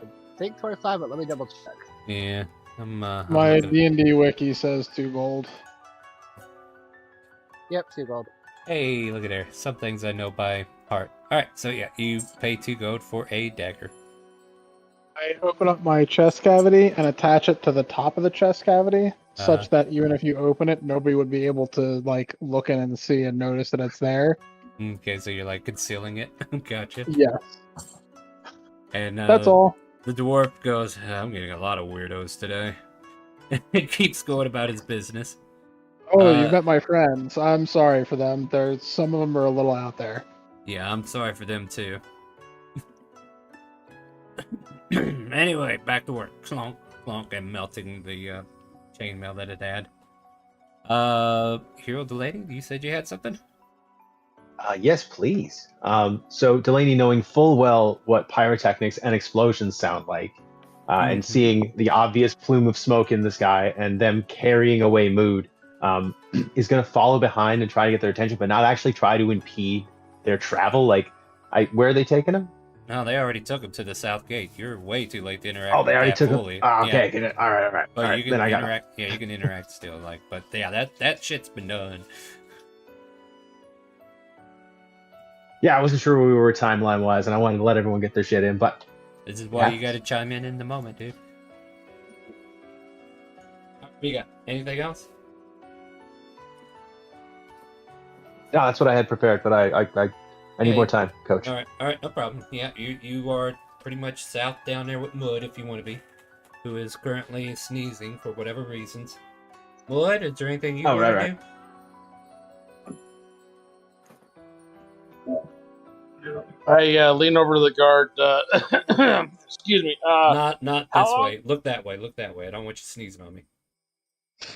I think 25, but let me double check. Yeah, My looking- D&D wiki says 2 gold. Yep, 2 gold. Hey, look at there. Some things I know by heart. Alright, so yeah, you pay 2 gold for a dagger. I open up my chest cavity and attach it to the top of the chest cavity, such that even if you open it, nobody would be able to like look in and see and notice that it's there. Okay, so you're like concealing it. Gotcha. Yes. And That's all. The dwarf goes, I'm getting a lot of weirdos today. It keeps going about his business. Oh, you met my friends. I'm sorry for them. There's some of them are a little out there. Yeah, I'm sorry for them too. Anyway, back to work. Clonk, clonk, and melting the chainmail that it had. Hero Delaney, you said you had something? Yes, please. So Delaney, knowing full well what pyrotechnics and explosions sound like, and seeing the obvious plume of smoke in the sky and them carrying away Mood, is going to follow behind and try to get their attention, but not actually try to impede their travel. Like, where are they taking him? No, they already took him to the south gate. You're way too late to interact. Oh, they already took fully. him. Oh, okay, Yeah. all right. But All right, you can then I got interact. Yeah, you can interact still. Like, but yeah, that shit's been done. Yeah, I wasn't sure where we were timeline wise, and I wanted to let everyone get their shit in, but This is why you got to chime in the moment, dude. What you got? Anything else? no, that's what I had prepared. But I need more time, Coach. All right, no problem. Yeah, you are pretty much south down there with Mud if you want to be, who is currently sneezing for whatever reasons. Mud, is there anything you want to do? I lean over to the guard. Excuse me. Not this how way. Look that way. Look that way. I don't want you sneezing on me.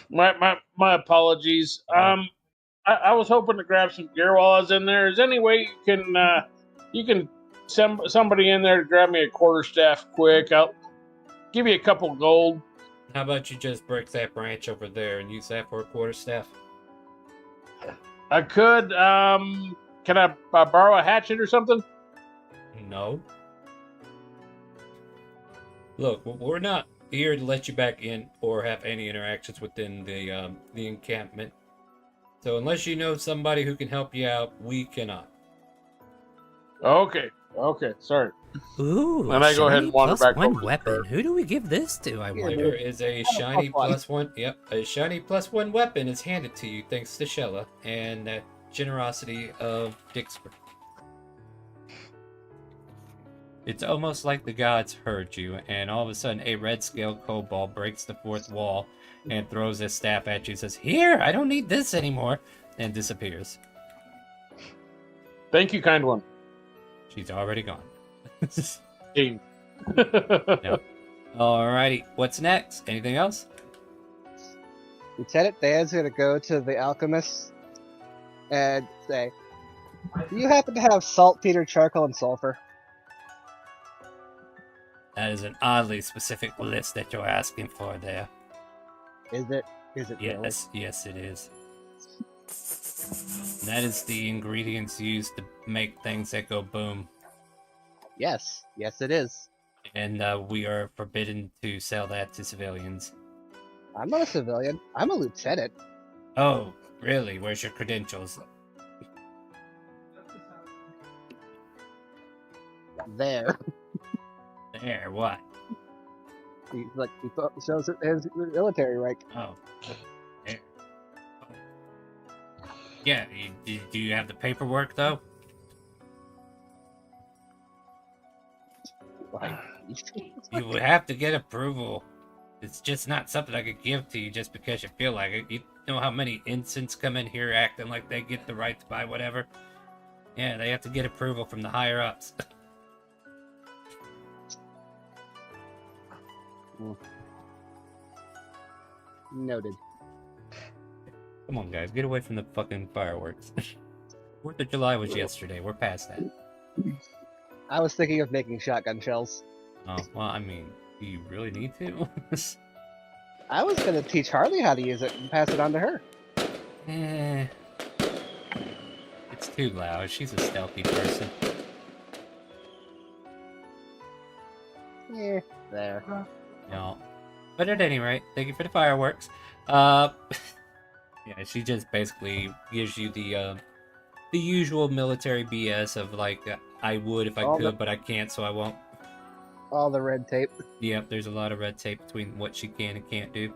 My apologies. I was hoping to grab some gear while I was in there. Is there any way you can send somebody in there to grab me a quarterstaff quick? I'll give you a couple gold. How about you just break that branch over there and use that for a quarterstaff? I could. Can I borrow a hatchet or something? No. Look, we're not here to let you back in or have any interactions within the encampment. So unless you know somebody who can help you out, we cannot. Okay, sorry. Ooh, And I go ahead and wander back one over to the weapon. guard. Who do we give this to? I wonder. There is a shiny +1. Yep, a shiny +1 weapon is handed to you thanks to Shella and that generosity of Dixper. It's almost like the gods heard you, and all of a sudden a red scale kobold breaks the fourth wall and throws his staff at you, says, "Here, I don't need this anymore," and disappears. Thank you, kind one. She's already gone. Team. Yep. Alrighty, what's next? Anything else? Lieutenant Dan's gonna go to the alchemist and say, Do you happen to have saltpeter, charcoal, and sulfur? That is an oddly specific list that you're asking for there. Is it? Is it really? Yes, it is. And that is the ingredients used to make things that go boom. Yes, it is. And we are forbidden to sell that to civilians. I'm not a civilian. I'm a lieutenant. Oh, really? Where's your credentials? There. There, what? He shows his military rank. Oh. There. Yeah, do you have the paperwork, though? You would have to get approval. It's just not something I could give to you just because you feel like it. You know how many infants come in here acting like they get the right to buy whatever? Yeah, they have to get approval from the higher-ups. Noted. Come on, guys, get away from the fucking fireworks. 4th of July was yesterday. We're past that. I was thinking of making shotgun shells. Oh, well, I mean, do you really need to? I was gonna teach Harley how to use it and pass it on to her. It's too loud. She's a stealthy person. There. No. But at any rate, thank you for the fireworks. Yeah, she just basically gives you the usual military BS of like, I would if I could, but I can't, so I won't. All the red tape. Yep, there's a lot of red tape between what she can and can't do.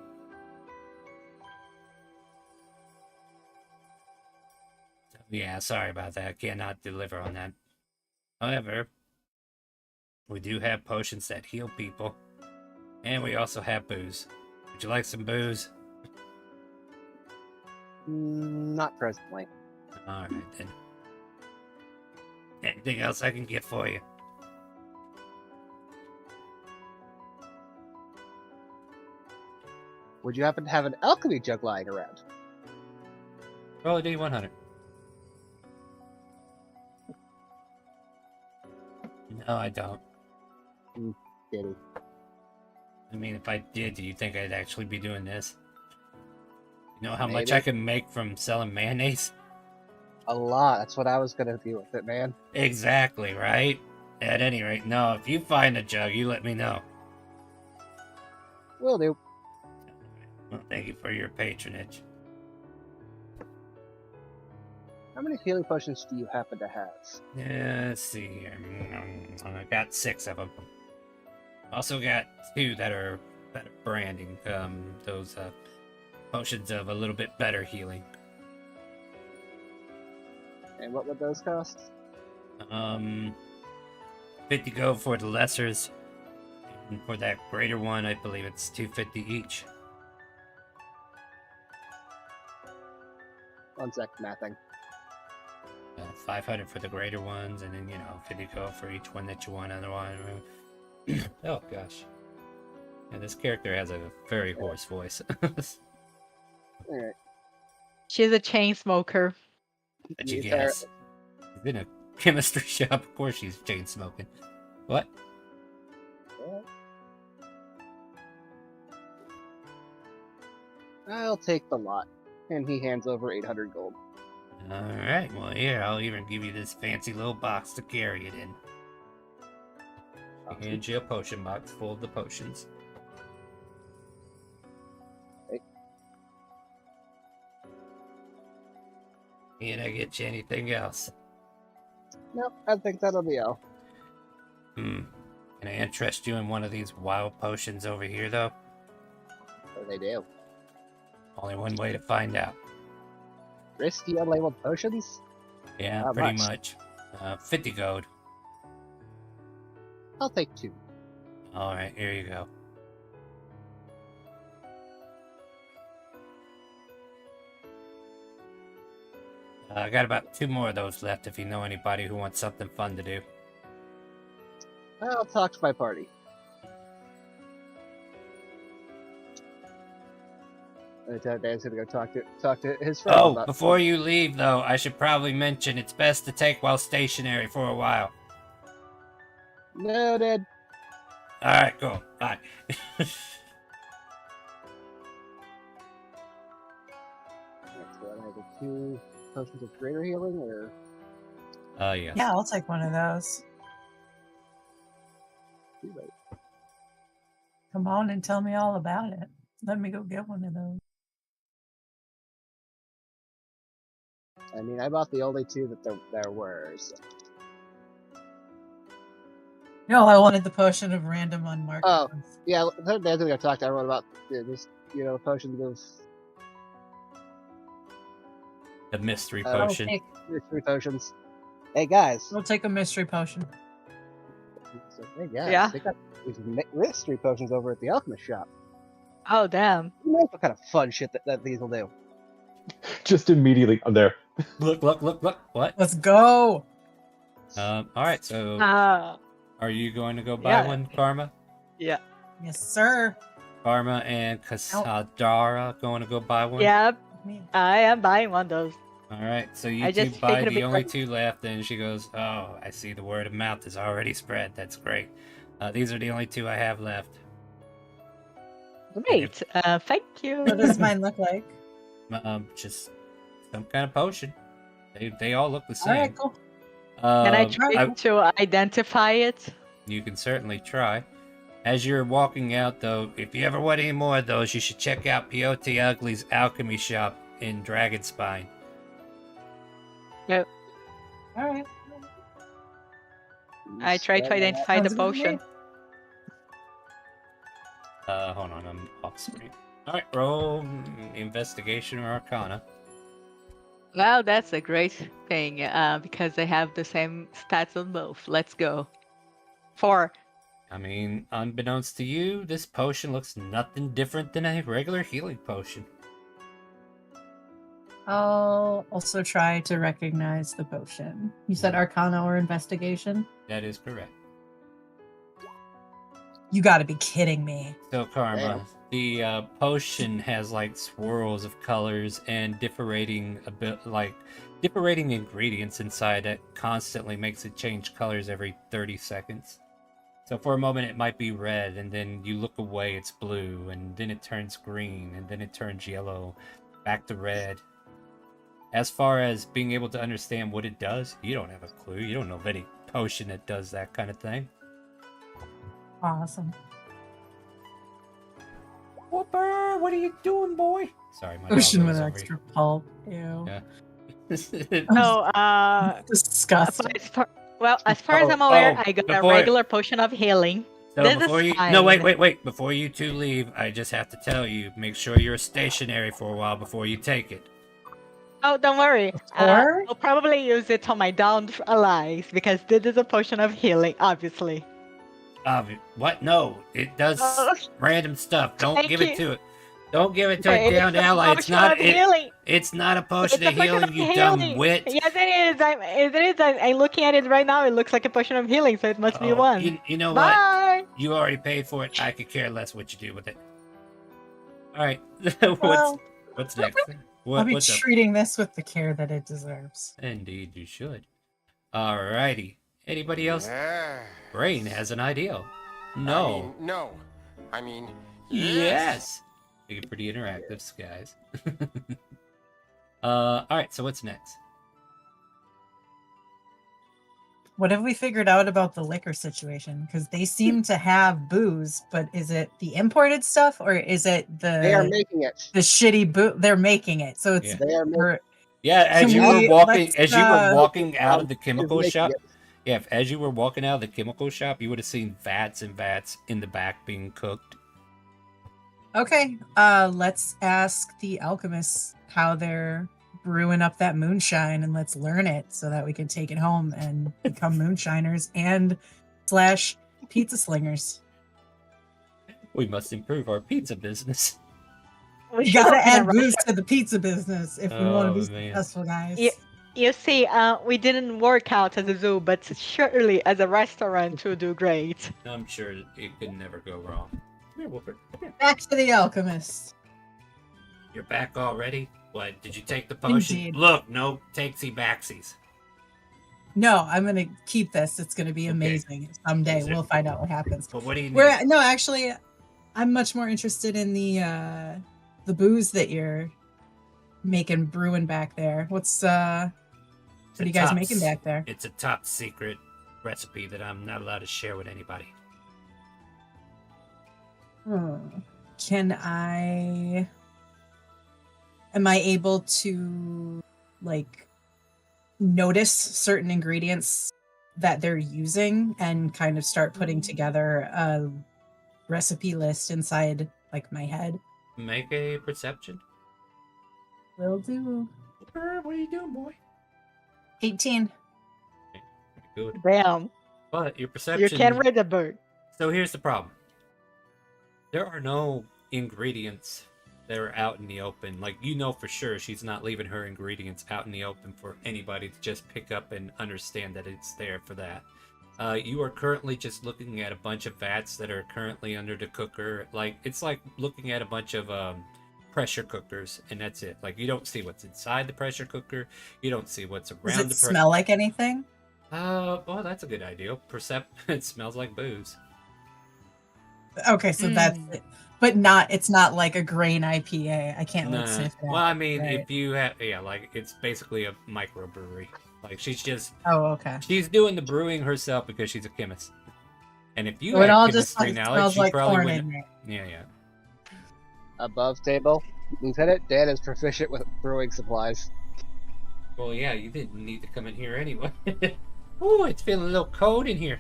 So, yeah, sorry about that. I cannot deliver on that. However, we do have potions that heal people. And we also have booze. Would you like some booze? Not presently. Alright then. Anything else I can get for you? Would you happen to have an alchemy jug lying around? Roll a D100. No, I don't. Diddy. I mean, if I did, do you think I'd actually be doing this? You know how much Maybe. I can make from selling mayonnaise? A lot. That's what I was gonna do with it, man. Exactly, right? At any rate, no, if you find a jug, you let me know. Will do. Well, thank you for your patronage. How many healing potions do you happen to have? Yeah, let's see here. I got 6 of them. Also got 2 that are better branding. Those potions of a little bit better healing. And what would those cost? 50 gold for the lessers. And for that greater one, I believe it's 250 each. 1 sec, mathing. 500 for the greater ones, and then, 50 gold for each one that you want. Otherwise, oh gosh. Yeah, this character has a very hoarse voice. Alright. She's a chain smoker. But you guess. She's in a chemistry shop. Of course she's chain smoking. What? I'll take the lot. And he hands over 800 gold. Alright, well here, I'll even give you this fancy little box to carry it in. Hand you a potion box full of the potions. Okay. Can I get you anything else? Nope, I think that'll be all. Can I interest you in one of these wild potions over here, though? What do they do? Only one way to find out. Risky unlabeled potions? Yeah, How pretty much? 50 gold. I'll take 2. Alright, here you go. I got about 2 more of those left if you know anybody who wants something fun to do. I'll talk to my party. Lieutenant Dan's gonna go talk to his friends Oh, about. before you leave, though, I should probably mention it's best to take while stationary for a while. Noted. All right, cool. Bye. So I have the 2 potions of greater healing, or Yes. Yeah, I'll take one of those. Come on and tell me all about it. Let me go get one of those. I mean, I bought the only 2 that there were. So. No, I wanted the potion of random unmarked. Oh, yeah. Lieutenant Dan's gonna talk to everyone about this. Potions of The mystery potion. mystery potions. Hey guys. We'll take a mystery potion. So, hey guys, Yeah? they got these mystery potions over at the alchemist shop. Oh, damn. Who knows what kind of fun shit that these will do? Just immediately, I'm there. Look! What? Let's go. All right. So, are you going to go buy one, Karma? Yeah. Yes, sir. Karma and Kasadara going to go buy one? Yep. I am buying one of those. All right, so you I two just buy figured it'd the be only great. 2 left, and she goes, "Oh, I see the word of mouth is already spread. That's great. These are the only 2 I have left." Great. Thank you. What does mine look like? Just some kind of potion. They all look the All same. right, cool. Can I try to identify it? You can certainly try. As you're walking out, though, if you ever want any more of those, you should check out Peyote Ugly's alchemy shop in Dragonspine. Yep. All right. I try to identify the Sounds good to me. potion. Hold on, I'm off screen. All right, roll investigation or arcana. Well, that's a great thing because they have the same stats on both. Let's go. 4. I mean, unbeknownst to you, this potion looks nothing different than a regular healing potion. I'll also try to recognize the potion. You said Arcana or Investigation? That is correct. You gotta be kidding me. So, Karma, the potion has like swirls of colors and differing ingredients inside that constantly makes it change colors every 30 seconds. So for a moment it might be red, and then you look away, it's blue, and then it turns green, and then it turns yellow, back to red. As far as being able to understand what it does, you don't have a clue. You don't know of any potion that does that kind of thing. Awesome. Whooper, what are you doing, boy? Sorry, my Potion dog with was over extra pulp. Ew. Yeah. So, disgusting. As far as I'm aware, oh, I got before- a regular potion of healing. So This before is you, fine. no, wait. Before you 2 leave, I just have to tell you, make sure you're stationary for a while before you take it. Oh, don't worry. Or? I'll probably use it on my downed allies because this is a potion of healing, obviously. What? No, it does random stuff. Don't Thank give it you. to it. Don't give it to Okay, a downed it's a ally. It's potion not. of healing. It's not a potion It's of a potion healing. of You dumb healing. wit. Yes, it is. I'm looking at it right now. It looks like a potion of healing, so it must be one. You know Bye. what? You already paid for it. I could care less what you do with it. All right. Well, what's next? I'll be What's up? treating this with the care that it deserves. Indeed, you should. Alrighty. Anybody else? Brain has an idea. No. No. I mean, Yes. You're pretty interactive, guys. Alright, so what's next? What have we figured out about the liquor situation? Because they seem to have booze, but is it the imported stuff or is it the They are making it. the shitty boo? They're making it, so it's Yeah. They are making Yeah, as Can you we- were walking, let's, as you were walking out of the Is chemical making shop. it. Yeah, as you were walking out of the chemical shop, you would have seen vats and vats in the back being cooked. Okay, let's ask the alchemists how they're brewing up that moonshine, and let's learn it so that we can take it home and become moonshiners and / pizza slingers. We must improve our pizza business. We gotta add booze to the pizza business if we want Oh, to be man. successful, guys. You see, we didn't work out as a zoo, but surely as a restaurant to do great. I'm sure it could never go wrong. Come here, Wilfred. Come here. Back to the alchemist. You're back already? What, did you take the potion? Indeed. Look, no takesy backsies. No, I'm gonna keep this. It's gonna be amazing. Someday Is it- we'll find out what happens. But what do you need? No, actually, I'm much more interested in the booze that you're making brewing back there. What are you guys making back there? It's a top secret recipe that I'm not allowed to share with anybody. Am I able to like notice certain ingredients that they're using and kind of start putting together a recipe list inside like my head? Make a perception. Will do. What are you doing, boy? 18. Good. Damn. But your perception... You can't read a bird. So here's the problem. There are no ingredients that are out in the open. Like, you know for sure she's not leaving her ingredients out in the open for anybody to just pick up and understand that it's there for that. You are currently just looking at a bunch of vats that are currently under the cooker. Like, it's like looking at a bunch of pressure cookers, and that's it. Like, you don't see what's inside the pressure cooker. You don't see what's around Does it smell like anything? Well, that's a good idea. It smells like booze. Okay, so that's it. But it's not like a grain IPA. I can't like sniff it. Well, I mean, right? if you have, like, it's basically a microbrewery. Like, she's just... Oh, okay. She's doing the brewing herself because she's a chemist. And if you So it all had just chemistry knowledge, smells you like probably corn in wouldn't... there. Yeah. Above table, Lieutenant Dan is proficient with brewing supplies. Well, yeah, you didn't need to come in here anyway. Ooh, it's feeling a little cold in here.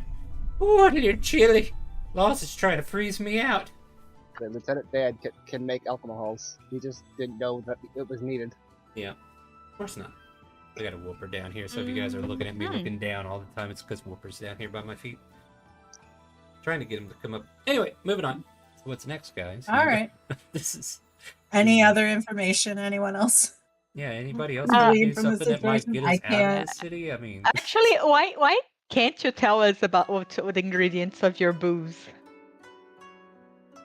Ooh, a little chilly. Loss is trying to freeze me out. The Lieutenant Dan can make alcohols. He just didn't know that it was needed. Yeah, of course not. I got a whooper down here, so if you guys are looking at me looking down all the time, it's because whooper's down here by my feet. Trying to get him to come up. Anyway, moving on. So what's next, guys? All right. This is... Any other information? Anyone else? Yeah, anybody else Glean do from the something that might situation? get us I out of can't. this city? I mean... Actually, why can't you tell us about what the ingredients of your booze?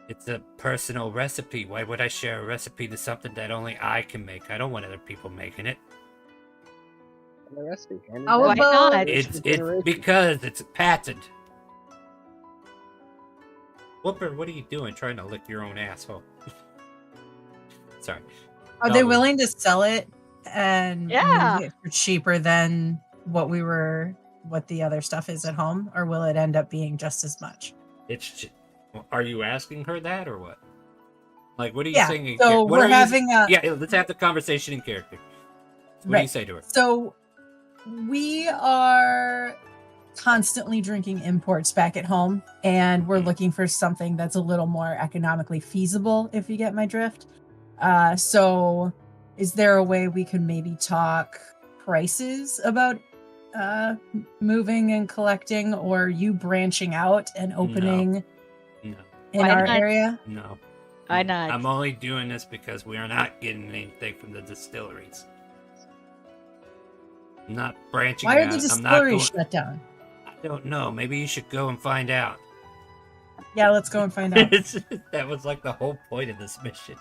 It's a personal recipe. Why would I share a recipe to something that only I can make? I don't want other people making it. The recipe. Why not? It's because it's patented. Whooper, what are you doing? Trying to lick your own asshole. Sorry. Are they willing to sell it and Yeah. move it for cheaper than what the other stuff is at home, or will it end up being just as much? Are you asking her that or what? Like, what are you Yeah, saying? so What we're are you- having a- Yeah, let's have the conversation in character. What do you say to her? So we are constantly drinking imports back at home, and we're looking for something that's a little more economically feasible, if you get my drift. So is there a way we could maybe talk prices about moving and collecting, or you branching out and opening No. in Why our not? area? No. Why not? I'm only doing this because we are not getting anything from the distilleries. I'm not branching Why are out. the I'm not distilleries going... shut down? I don't know. Maybe you should go and find out. Yeah, let's go and find out. That was like the whole point of this mission.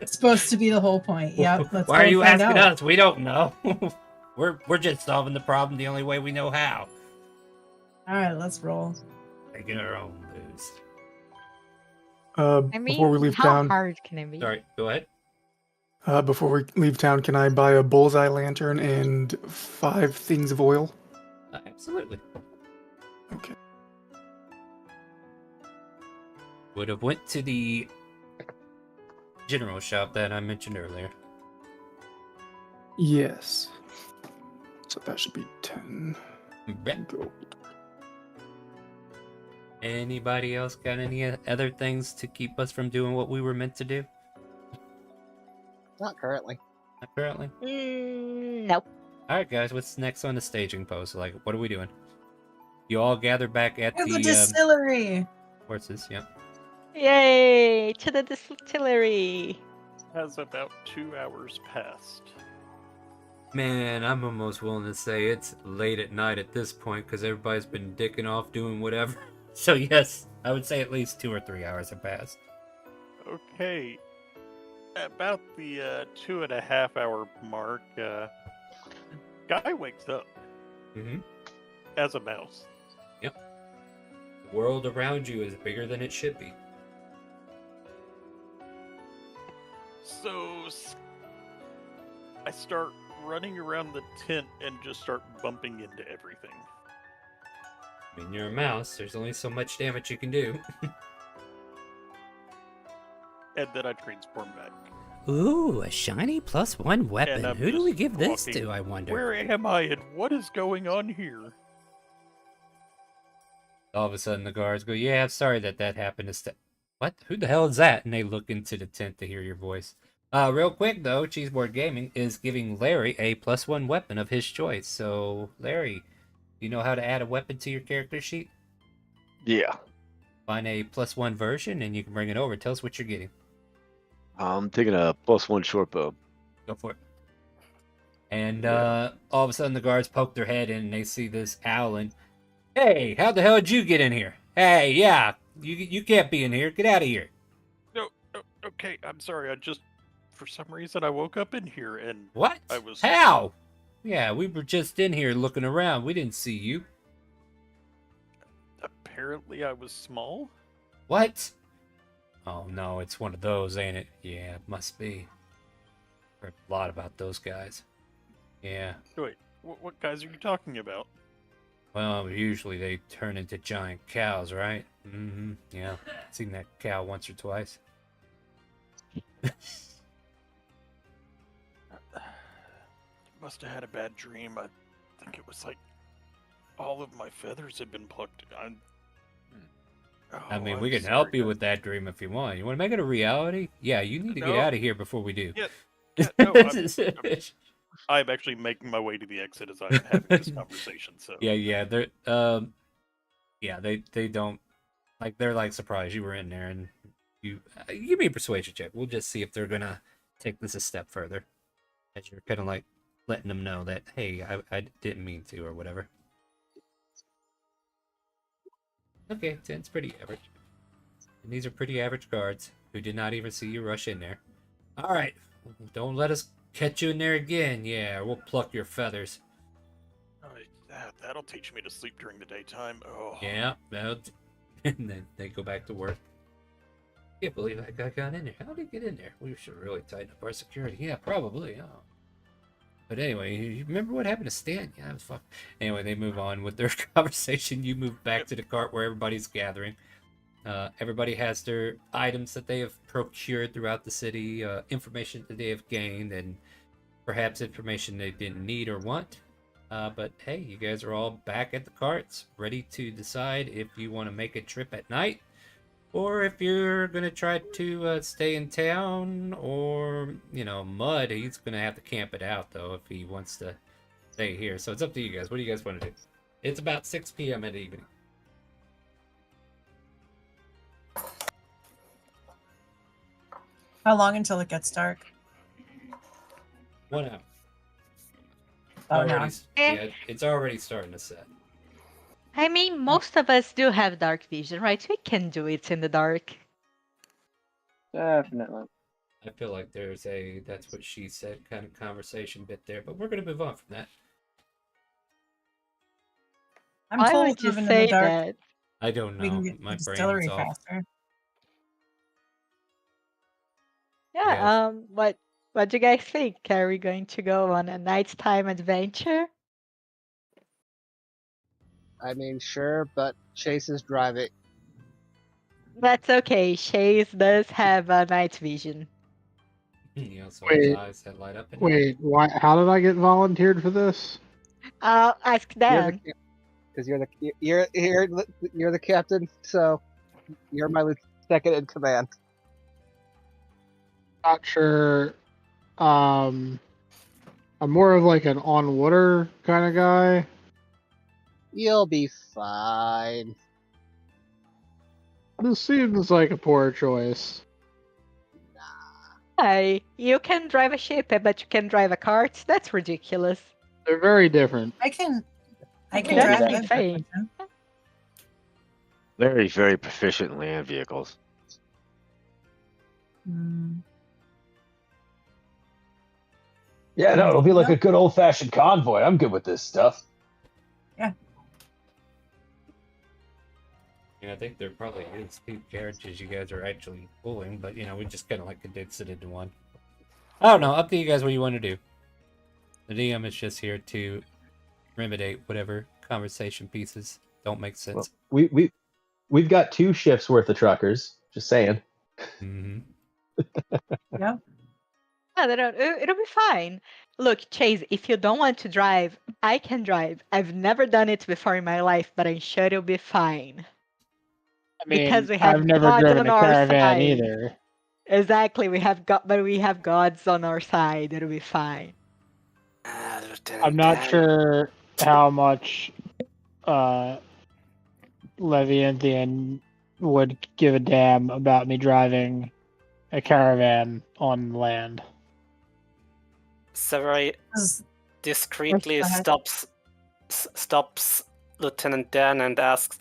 It's supposed to be the whole point. Yep. Let's Why go are you find asking out. us? We don't know. We're just solving the problem the only way we know how. All right, let's roll. Making our own booze. Before we leave how town, hard can it be? Sorry, go ahead. before we leave town, can I buy a bullseye lantern and 5 things of oil? Absolutely. Okay. Would have went to the general shop that I mentioned earlier. Yes. So that should be 10 gold. Anybody else got any other things to keep us from doing what we were meant to do? Not currently. Not currently? Nope. Alright guys, what's next on the staging post? Like, what are we doing? You all gather back at The distillery. horses, yeah. Yay! To the distillery. Has about 2 hours passed. Man, I'm almost willing to say it's late at night at this point because everybody's been dicking off doing whatever. So yes, I would say at least 2 or 3 hours have passed. Okay. about the 2.5 hour mark, guy wakes up Mm-hmm. as a mouse. Yep. The world around you is bigger than it should be. So I start running around the tent and just start bumping into everything. I mean, you're a mouse. There's only so much damage you can do. And then I transform back. Ooh, a shiny +1 weapon. And I'm Who do we just give this walking, to, I wonder? Where am I and what is going on here? All of a sudden, the guards go, "Yeah, I'm sorry that happened." What? Who the hell is that? And they look into the tent to hear your voice. Real quick though, Cheeseboard Gaming is giving Larry a +1 weapon of his choice. So, Larry, you know how to add a weapon to your character sheet? Yeah. Find a +1 version, and you can bring it over. Tell us what you're getting. I'm taking a +1 short bow. Go for it. And all of a sudden, the guards poke their head in, and they see this Alan. Hey, how the hell did you get in here? Hey, yeah, you can't be in here. Get out of here. No, okay, I'm sorry. For some reason, I woke up in here and What? I was How? Yeah, we were just in here looking around. We didn't see you. Apparently, I was small. What? Oh no, it's one of those, ain't it? Yeah, it must be. Heard a lot about those guys. Yeah. Wait, what guys are you talking about? Well, usually they turn into giant cows, right? Mm-hmm. Yeah. Seen that cow once or twice. Must have had a bad dream. I think it was like all of my feathers had been plucked. I mean, I'm we can sorry, help you guys. with that dream if you want. You want to make it a reality? Yeah, you need to get No. out of here before we do. Yeah, no, I'm actually making my way to the exit as I'm having this conversation. So Yeah, they're yeah, they don't like they're like surprised you were in there, and you give me a persuasion check. We'll just see if they're gonna take this a step further, as you're kind of like letting them know that hey, I didn't mean to or whatever. Okay, 10's pretty average. And these are pretty average guards who did not even see you rush in there. All right, don't let us catch you in there again. Yeah, we'll pluck your feathers. that'll teach me to sleep during the daytime. Oh. Yeah, and then they go back to work. Can't believe that guy got in there. How did he get in there? We should really tighten up our security. Yeah, probably. Oh. But anyway, you remember what happened to Stan? Yeah, it was fun. Anyway, they move on with their conversation. You move back to the cart where everybody's gathering. Everybody has their items that they have procured throughout the city, information that they have gained, and perhaps information they didn't need or want. But hey, you guys are all back at the carts, ready to decide if you want to make a trip at night, or if you're going to try to stay in town, or, you know, Mud, he's going to have to camp it out, though, if he wants to stay here. So it's up to you guys. What do you guys want to do? It's about 6 p.m. in the evening. How long until it gets dark? 1 hour. Oh, no. Yeah, it's already starting to set. I mean, most of us do have dark vision, right? We can do it in the dark. Definitely. I feel like there's a that's what she said kind of conversation bit there, but we're going to move on from that. I'm Why told would you moving in say the dark, that? I don't we know. can get to My the brain distillery is off. faster. Yeah, what do you guys think? Are we going to go on a nighttime adventure? I mean, sure, but Chase is driving. That's okay. Chase does have a night vision. He also has Wait, eyes that light up. wait, why? How did I get volunteered for this? I'll ask Dan. Because you're the captain, so you're my second in command. Not sure. I'm more of like an on water kind of guy. You'll be fine. This seems like a poor choice. Hey, you can drive a ship, but you can drive a cart? That's ridiculous. They're very different. I can That's drive what I'm it. saying. Very, very proficient in land vehicles. Yeah, no, it'll be like a good old-fashioned convoy. I'm good with this stuff. Yeah. I think there probably is 2 carriages you guys are actually pulling, but we just kind of like condensed it into one. I don't know. Up to you guys what you want to do. The DM is just here to remediate whatever conversation pieces don't make sense. Well, we've got 2 shifts worth of truckers. Just saying. Mm-hmm. Yeah. Yeah, it'll be fine. Look, Chase, if you don't want to drive, I can drive. I've never done it before in my life, but I'm sure it'll be fine. I mean, Because we have I've never gods driven on a our caravan side. either. Exactly, we have gods on our side. It'll be fine. I'm not sure how much Leviathan would give a damn about me driving a caravan on land. Severay discreetly Go ahead. stops Lieutenant Dan and asks,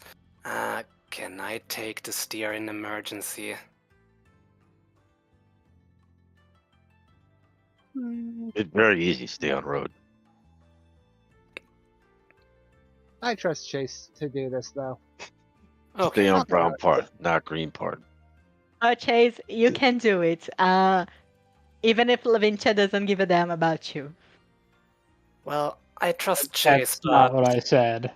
"Can I take the steer in emergency?" It's very easy to stay on road. I trust Chase to do this, though. Stay on brown part, not green part. Chase, you can do it. Even if Lavintia doesn't give a damn about you. Well, I trust Chase, That's not what I said.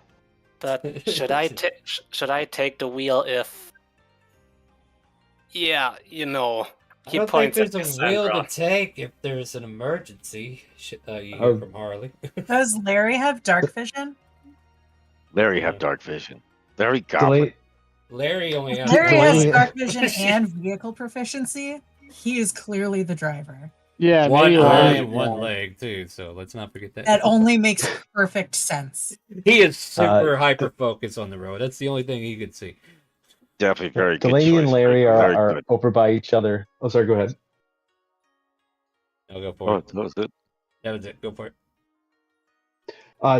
but should I take the wheel if? Yeah, I don't think points at there's a wheel to Cassandra. take if there's an emergency. You hear from Harley. Does Larry have dark vision? Larry have dark vision. Larry goblin. Larry only has Larry has Delaney- dark vision and vehicle proficiency. He is clearly the driver. Yeah, one maybe eye Larry- and one leg too, so let's not forget that. That only makes perfect sense. He is super hyper focused on the road. That's the only thing he could see. Definitely very good Delaney and choice. Larry Very are good. over by each other. Oh, sorry, go ahead. I'll go for it. That was it. That was it. Go for it.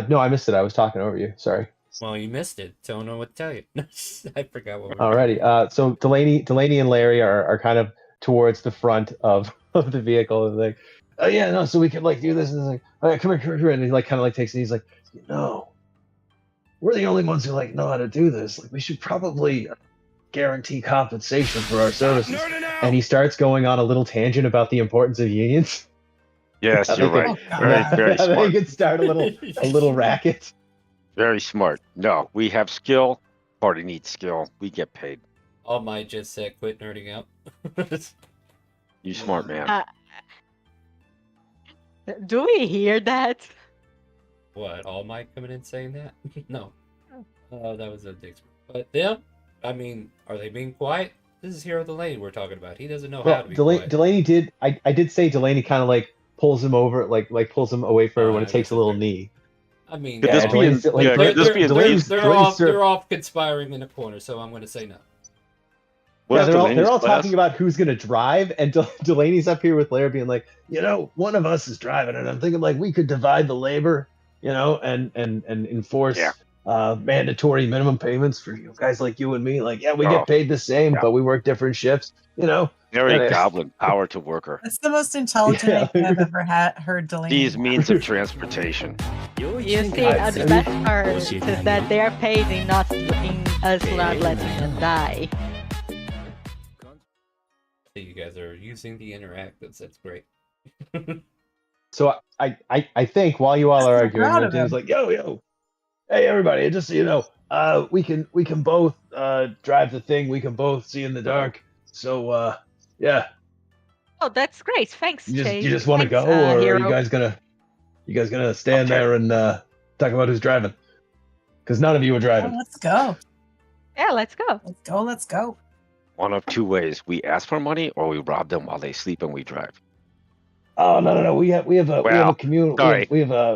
No, I missed it. I was talking over you. Sorry. Well, you missed it. Don't know what to tell you. I forgot what. Alrighty. So Delaney and Larry are kind of towards the front of the vehicle, and like, oh yeah, no, so we can like do this, and it's like, all right, come here, and he like kind of like takes it. He's like, we're the only ones who like know how to do this. Like, we should probably guarantee compensation for our services. And he starts going on a little tangent about the importance of unions. Yes, How you're they right. could- Very how they smart. could start a little racket. Very smart. No, we have skill. Party needs skill. We get paid. All Might just said, "Quit nerding out." You smart man. Do we hear that? What? All Might coming in saying that? No. Oh, that was a dick. But them, I mean, are they being quiet? This is Hero Delaney we're talking about. He doesn't know how to be quiet. Delaney did. I did say Delaney kind of like pulls him over, like pulls him away from everyone. It takes a little knee. I mean, Could this be in- yeah, could this be in Delaney's- they're off conspiring in a corner, so I'm going to say no. Yeah, they're all talking about who's gonna drive, and Delaney's up here with Larry being like, one of us is driving, and I'm thinking like we could divide the labor, and enforce mandatory minimum payments for guys like you and me. Like, yeah, we get paid the same, but we work different shifts. Very goblin power to worker. That's the most intelligent idea I've ever heard Delaney. These means of transportation. You see, the best part is that they are paid in us not letting them die. You guys are using the interactives. That's great. So I think while you all are arguing, proud of Martina's him. like, yo, hey everybody, just so you know, we can both drive the thing. We can both see in the dark. So yeah. Oh, that's great. Thanks, Chase. You just want to Thanks, go, or Hero. are you guys gonna stand there and talk about who's driving? Because none of you are driving. Oh, let's go. Yeah, let's go. Let's go. One of two ways: we ask for money, or we rob them while they sleep and we drive. Oh no! We have a community. Sorry. We have a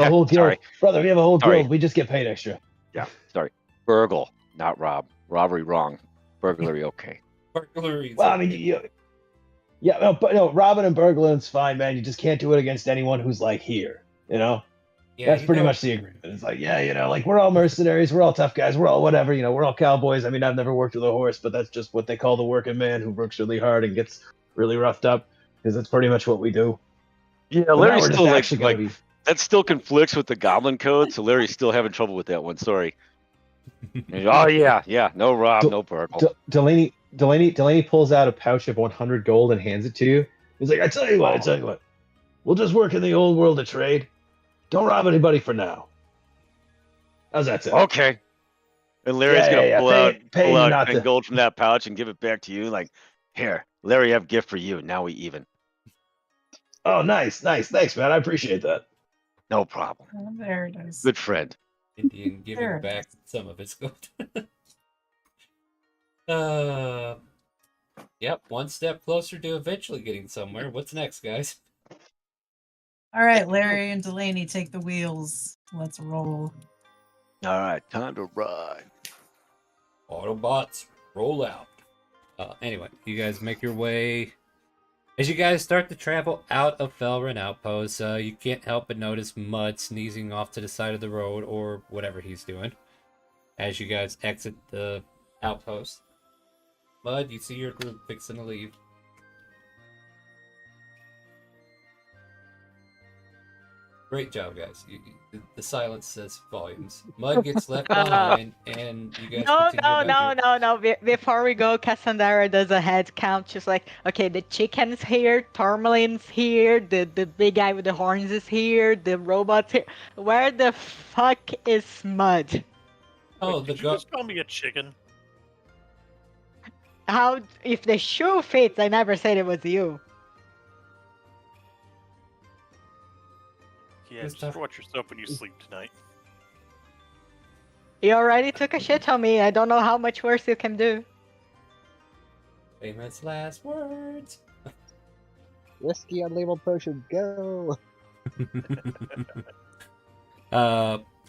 whole guild, Sorry. brother. We have a whole Sorry. guild. We just get paid extra. Yeah, sorry. Burgle, not rob. Robbery wrong. Burglary okay. Burglary. Well, I mean, robbing and burglaring's fine, man. You just can't do it against anyone who's like here. Yeah, That's pretty much the agreement. It's like, like we're all mercenaries, we're all tough guys, we're all whatever. We're all cowboys. I mean, I've never worked with a horse, but that's just what they call the working man who works really hard and gets really roughed up, because that's pretty much what we do. Yeah, But now Larry's we're just still actually like going to be. that still conflicts with the goblin code, so Larry's still having trouble with that one. Sorry. Oh yeah, no Rob, no Purple. Delaney pulls out a pouch of 100 gold and hands it to you. He's like, I tell you what. We'll just work in the old world of trade. Don't rob anybody for now. How's that sound? Okay. And Larry's gonna Yeah. Pay pull me out not 10 to. gold from that pouch and give it back to you. Like, here, Larry, I have a gift for you. Now we even. Oh, nice. Thanks, man. I appreciate that. No problem. Oh, there it is. Good friend. Indian giving There it back some of his gold. Yep, one step closer to eventually getting somewhere. What's next, guys? All right, Larry and Delaney take the wheels. Let's roll. All right, time to ride. Autobots, roll out. Anyway, you guys make your way. As you guys start to travel out of Felrin Outpost, you can't help but notice Mud sneezing off to the side of the road, or whatever he's doing, as you guys exit the outpost. Mud, you see your group fixing to leave. Great job, guys. The silence says volumes. Mud gets left behind, and you guys continue about your- No. Before we go, Cassandra does a head count. She's like, okay, the chicken's here, Tourmaline's here, the big guy with the horns is here, the robot's here. Where the fuck is Mud? Oh, Did you just call me a chicken? How, if the shoe fits, I never said it was you. Yeah, just watch yourself when you sleep tonight. You already took a shit on me. I don't know how much worse you can do. Famous last words. Whiskey unlabeled potion, go!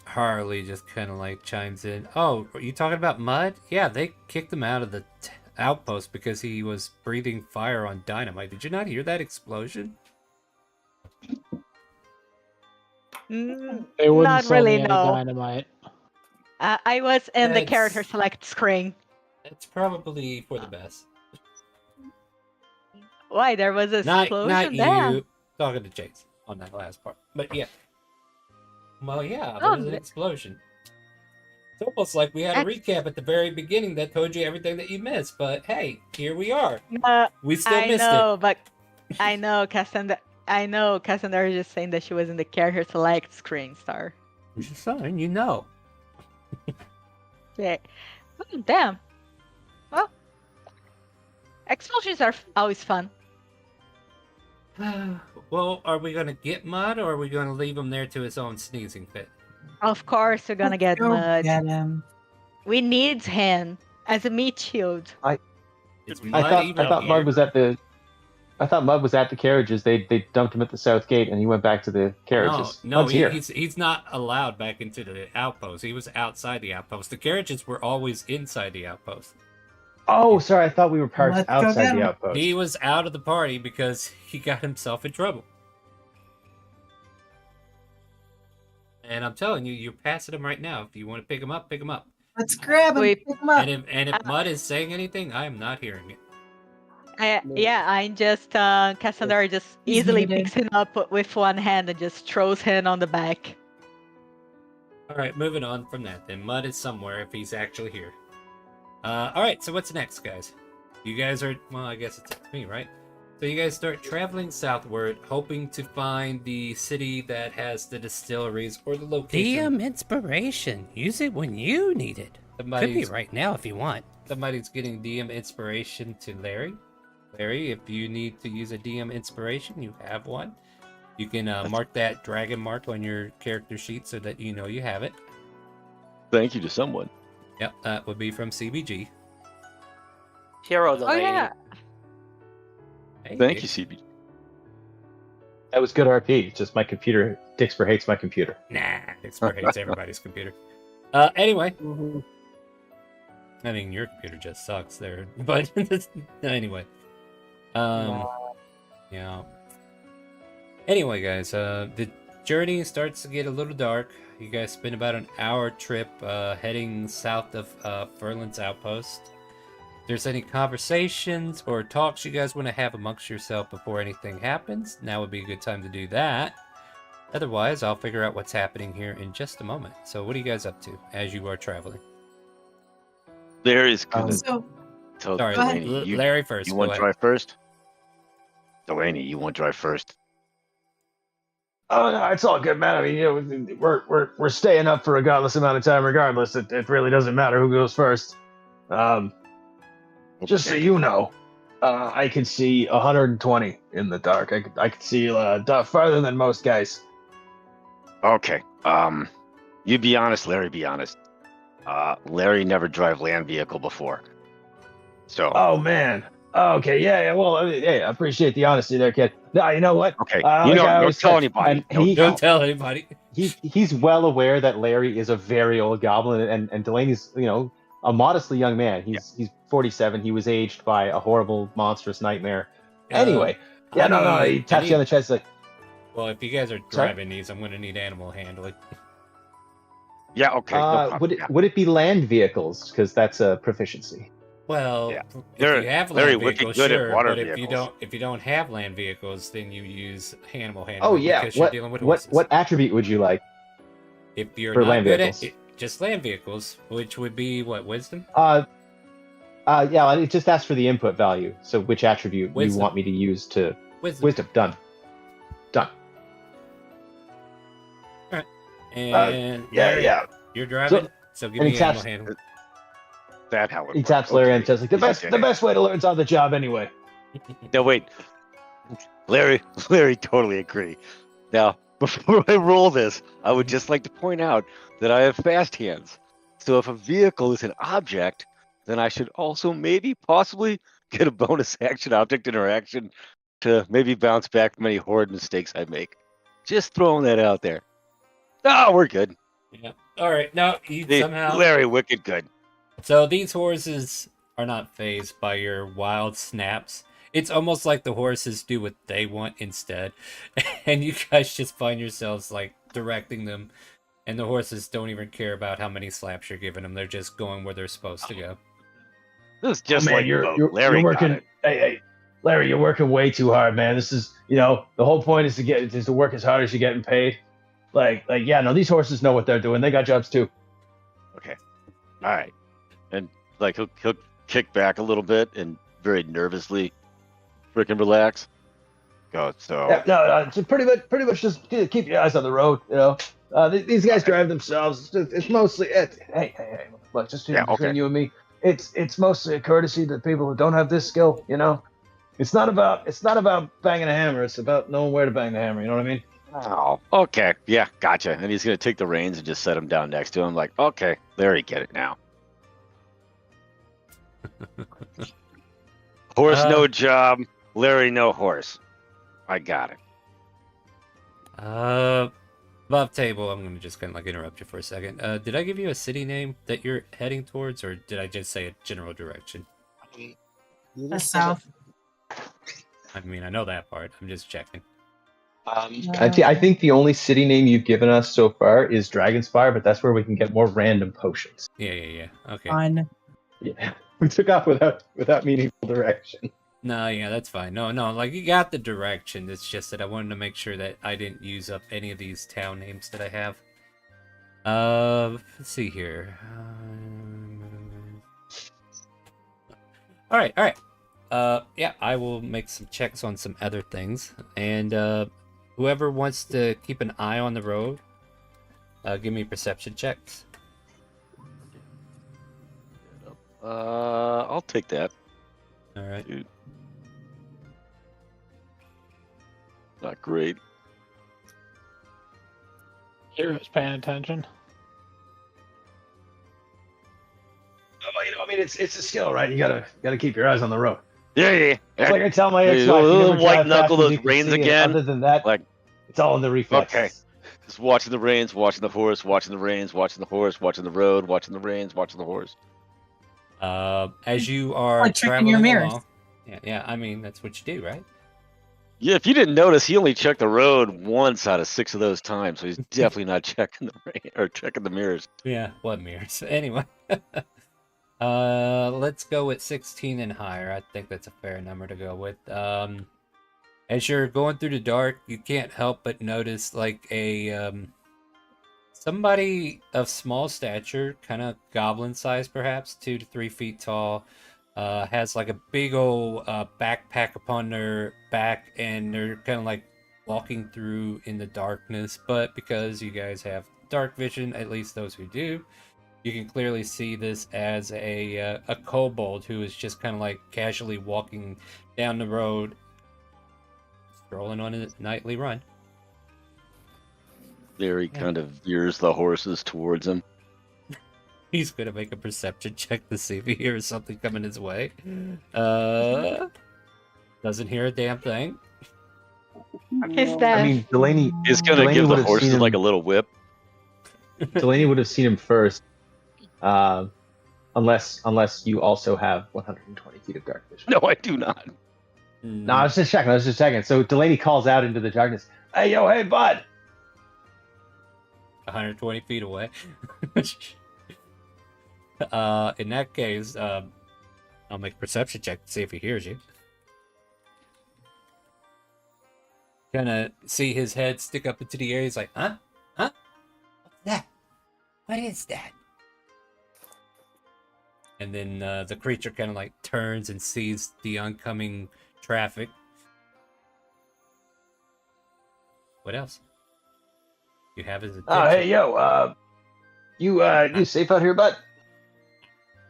Harley just kind of like chimes in. Oh, are you talking about Mud? Yeah, they kicked him out of the outpost because he was breathing fire on dynamite. Did you not hear that explosion? They wouldn't Not sell really, me any no. dynamite. I was in the That's- character select screen. It's probably for the best. Why? There was an Not explosion you. there. Talking to Chase on that last part. But yeah. Well, yeah, Oh, there was an explosion. It's almost like we had a recap at the very beginning that told you everything that you missed. But hey, here we are. We still I missed know, but I know Cassandra. I know Cassandra is just saying that she was in the character select screen, Star. I'm just saying, you know. Yeah. Oh, damn. Well, explosions are always fun. Well, are we gonna get Mud, or are we gonna leave him there to his own sneezing fit? Of course, we're gonna get Go Mud. get him. We need him as a meat shield. It's I Mud thought even Mud here? was at the. I thought Mud was at the carriages. They dumped him at the south gate, and he went back to the carriages. No, Mud's here. he's not allowed back into the outpost. He was outside the outpost. The carriages were always inside the outpost. Oh, sorry. I thought we were parked Let's go outside get the him. outpost. He was out of the party because he got himself in trouble. And I'm telling you, you're passing him right now. If you want to pick him up, pick him up. Let's grab him. Pick him up. And if Mud is saying anything, I am not hearing it. Yeah, I just Cassandra just He's easily muted. picks him up with one hand and just throws him on the back. All right, moving on from that. Then Mud is somewhere if he's actually here. All right, so what's next, guys? You guys are, well, I guess it's up to me, right? So you guys start traveling southward, hoping to find the city that has the distilleries or the location. DM inspiration. Use it when you need it. Could be Somebody's- right now if you want. Somebody's getting DM inspiration to Larry. Larry, if you need to use a DM inspiration, you have one. You can mark that dragon mark on your character sheet so that you know you have it. Thank you to someone. Yep, that would be from CBG. Hero the Oh yeah. Hey, Thank you, CB. That was good RP. Just my computer. Dixper hates my computer. Nah, Expert hates everybody's computer. Anyway. I mean, your computer just sucks there. But anyway. Yeah. Anyway, guys, the journey starts to get a little dark. You guys spend about an hour trip heading south of Furlan's outpost. there's any conversations or talks you guys want to have amongst yourself before anything happens, now would be a good time to do that. Otherwise, I'll figure out what's happening here in just a moment. So what are you guys up to as you are traveling? There is gonna So, tell Sorry, Go ahead. Delaney, Larry first. you go want to ahead. drive first? Delaney, you want to drive first? Oh no, it's all good, man. I mean, you know, we're staying up for a godless amount of time, regardless. It really doesn't matter who goes first. Just so Okay. you know, I can see 120 in the dark. I could see farther than most guys. Okay. You be honest, Larry. Be honest. Larry never drive land vehicle before. So. Oh man. Okay. Yeah. Well, I mean, hey, I appreciate the honesty there, kid. No, you know what? Okay. Like I don't always tell said, anybody. and Don't tell anybody. he's well aware that Larry is a very old goblin, and Delaney's, you know, a modestly young man. He's 47. He was aged by a horrible, monstrous nightmare. Anyway, no. He taps you on the chest like, well, if you guys are Sorry? driving these, I'm going to need animal handling. Yeah. Okay. No problem. would it be land vehicles? Because that's a proficiency. Well, Yeah. if you have Larry land wicked vehicles, good at sure, water but vehicles. if you don't have land vehicles, then you use animal handling. Oh yeah. because you're dealing with What horses. attribute would you like? If you're for not land good vehicles? at just land vehicles, which would be what, wisdom? Yeah. I just asked for the input value. So which attribute you Wisdom. want me to use to Wisdom. Done. And yeah, Larry, yeah. you're driving, so give and me he animal taps- handling. That how it He works. taps Larry Okay. and says like the best way to learn's on the job anyway. No, wait. Larry totally agree. Now, before I roll this, I would just like to point out that I have fast hands. So if a vehicle is an object, then I should also possibly get a bonus action object interaction to maybe bounce back from any horrid mistakes I make. Just throwing that out there. Oh, we're good. Yeah. All right. Now you somehow Larry, wicked good. So these horses are not fazed by your wild snaps. It's almost like the horses do what they want instead. And you guys just find yourselves like directing them, and the horses don't even care about how many slaps you're giving them. They're just going where they're supposed to go. This is just man, like you're Larry got working. it. Hey, Larry, you're working way too hard, man. This is, you know, the whole point is to work as hard as you're getting paid. Yeah, no, these horses know what they're doing. They got jobs too. Okay. All right. And like he'll kick back a little bit and very nervously freaking relax. Go. So Yeah, no, just pretty much just keep your eyes on the road. You know, these guys drive themselves. It's mostly hey, look, just between you and me. It's mostly a courtesy to people who don't have this skill. You know, it's not about banging a hammer. It's about knowing where to bang the hammer. You know what I mean? Oh, okay. Yeah, gotcha. And he's gonna take the reins and just set him down next to him. Like, okay, Larry, get it now. Horse, no job. Larry, no horse. I got it. Above table, I'm gonna just kind of like interrupt you for a second. Did I give you a city name that you're heading towards, or did I just say a general direction? South. I mean, I know that part. I'm just checking. I think the only city name you've given us so far is Dragonspire, but that's where we can get more random potions. Yeah. Okay. Fun. Yeah, we took off without meaningful direction. No, yeah, that's fine. No, like you got the direction. It's just that I wanted to make sure that I didn't use up any of these town names that I have. Let's see here. All right. Yeah, I will make some checks on some other things, and whoever wants to keep an eye on the road, give me perception checks. I'll take that. All right. Dude. Not great. Hero's paying attention. Well, you know, I mean, it's a skill, right? You gotta keep your eyes on the road. Yeah. It's like I tell my ex-wife, A you little never white drive knuckle fast as those you can reins see, and again. Other than that, Like, it's all in the reflex. okay. Just watching the reins, watching the horse, watching the reins, watching the horse, watching the road, watching the reins, watching the horse. As you are Like checking traveling your mirrors. along, yeah. I mean, that's what you do, right? Yeah, if you didn't notice, he only checked the road once out of 6 of those times, so he's definitely not checking the rain or checking the mirrors. Yeah, what mirrors? Anyway. Let's go with 16 and higher. I think that's a fair number to go with. As you're going through the dark, you can't help but notice like a somebody of small stature, kind of goblin size, perhaps 2 to 3 feet tall. Has like a big old backpack upon their back, and they're kind of like walking through in the darkness. But because you guys have dark vision, at least those who do, you can clearly see this as a kobold who is just kind of like casually walking down the road, strolling on a nightly run. Larry kind of veers the horses towards him. He's gonna make a perception check to see if he hears something coming his way. Doesn't hear a damn thing. His death. I mean, Delaney is gonna Delaney give would the have seen horses him, like a little whip. Delaney would have seen him first, unless you also have 120 feet of dark vision. No, I do not. No, I was just checking. So Delaney calls out into the darkness. Hey, yo, hey, bud. 120 feet away. In that case, I'll make a perception check to see if he hears you. Kind of see his head stick up into the air. He's like, huh? Huh? What's that? What is that? And then the creature kind of like turns and sees the oncoming traffic. What else? You have his attention. Oh, hey, yo, you safe out here, bud?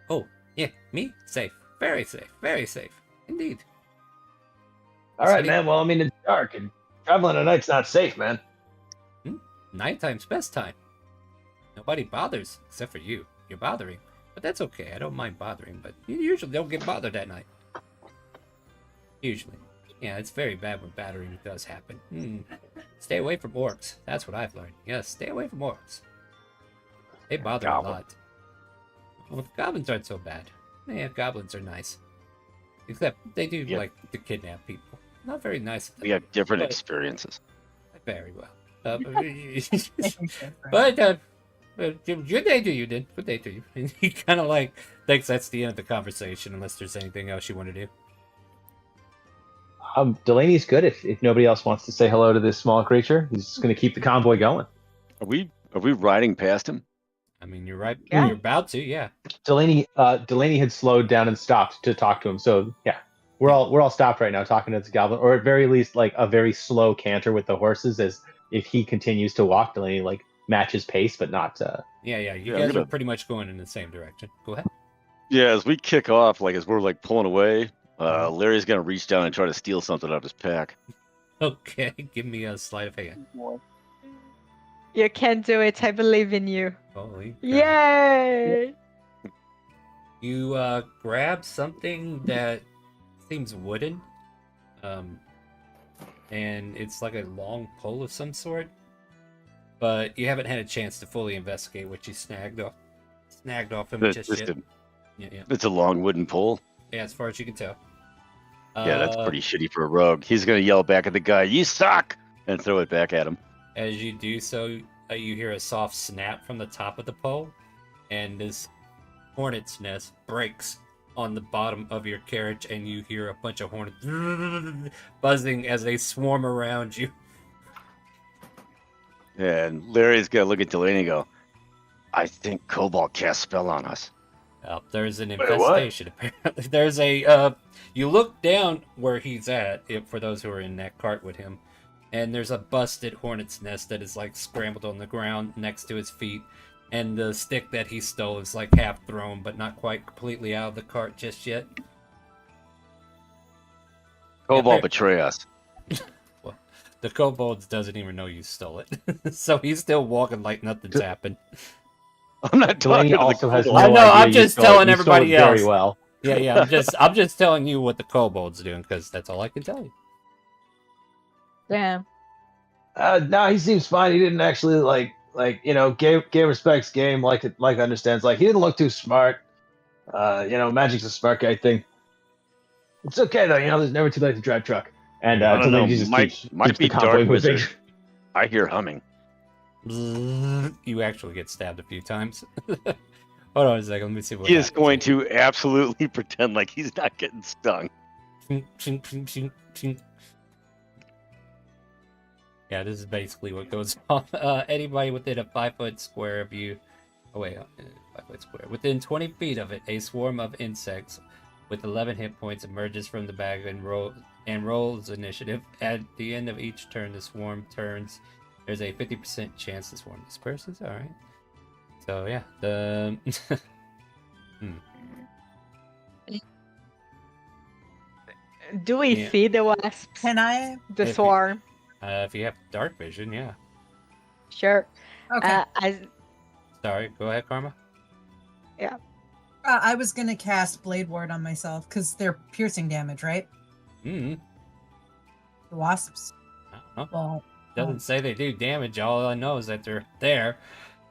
Oh, yeah, me? Safe. Very safe. Very safe. Indeed. All right, man. Well, I mean, it's dark, and traveling at night's not safe, man. Nighttime's best time. Nobody bothers, except for you. You're bothering. But that's okay. I don't mind bothering, but you usually don't get bothered at night. Usually. Yeah, it's very bad when battering does happen. Stay away from orcs. That's what I've learned. Yes, stay away from orcs. They bother a lot. Well, the goblins aren't so bad. Yeah, goblins are nice. Except they do like to kidnap people. Not very nice of them. We have different experiences. Very well. But good day to you, then. Good day to you. And he kind of like thinks that's the end of the conversation, unless there's anything else you want to do. Delaney's good. If nobody else wants to say hello to this small creature, he's just going to keep the convoy going. Are we riding past him? I mean, you're right. Yeah. You're about to, yeah. Delaney had slowed down and stopped to talk to him. So yeah, we're all stopped right now talking to this goblin, or at very least like a very slow canter with the horses. As if he continues to walk, Delaney like matches pace, but not. Yeah. You guys are pretty much going in the same direction. Go ahead. Yeah, as we kick off, like as we're like pulling away, Larry's gonna reach down and try to steal something out of his pack. Okay, give me a sleight of hand. You can do it. I believe in you. Holy cow. Yay! You grab something that seems wooden, and it's like a long pole of some sort, but you haven't had a chance to fully investigate what you snagged off him just yet. It's a long wooden pole. Yeah, as far as you can tell. Yeah, that's pretty shitty for a rogue. He's gonna yell back at the guy, "You suck!" and throw it back at him. As you do so, you hear a soft snap from the top of the pole, and this hornet's nest breaks on the bottom of your carriage, and you hear a bunch of hornets buzzing as they swarm around you. And Larry's gonna look at Delaney and go, "I think Cobalt cast spell on us." There's an infestation, apparently. There's a, you look down where he's at, for those who are in that cart with him, and there's a busted hornet's nest that is like scrambled on the ground next to his feet, and the stick that he stole is like half thrown, but not quite completely out of the cart just yet. Cobalt betray us. Well, the kobold doesn't even know you stole it, so he's still walking like nothing's happened. I'm not talking to also has no I know. idea I'm just telling everybody else. Very well. Yeah. I'm just telling you what the kobold's doing because that's all I can tell you. Damn. No, he seems fine. He didn't actually like gay respects game like understands. Like he didn't look too smart. Magic's a smart guy thing. It's okay though. There's never too late to drive truck. And I don't know. just Might be dark wizard. I hear humming. You actually get stabbed a few times. Hold on a second. Let me see what He is happens going here. to absolutely pretend like he's not getting stung. Yeah, this is basically what goes on. Anybody within a 5-foot square of you. Oh, wait. 5-foot square. Within 20 feet of it, a swarm of insects with 11 hit points emerges from the bag and rolls initiative. At the end of each turn, the swarm turns. There's a 50% chance the swarm disperses. Alright. So, yeah. The. Do we Yeah. see the wasps? Can I? The If you- swarm? If you have dark vision, yeah. Sure. Okay. Sorry, go ahead, Karma. Yeah. I was gonna cast Blade Ward on myself because they're piercing damage, right? Mm-hmm. The wasps. Well, Doesn't say they do damage. All I know is that they're there,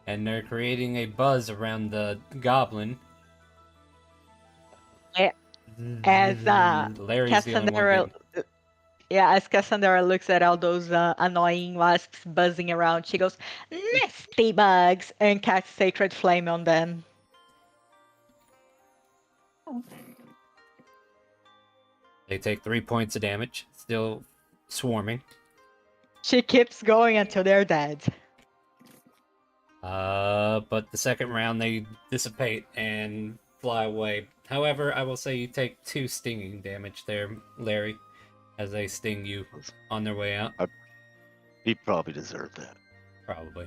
and they're creating a buzz around the goblin. As Larry's the only one Cassandra, getting... as Cassandra looks at all those annoying wasps buzzing around, she goes, "Nasty bugs," and casts Sacred Flame on them. They take 3 points of damage, still swarming. She keeps going until they're dead. But the second round they dissipate and fly away. However, I will say you take 2 stinging damage there, Larry, as they sting you on their way out. He probably deserved that. Probably.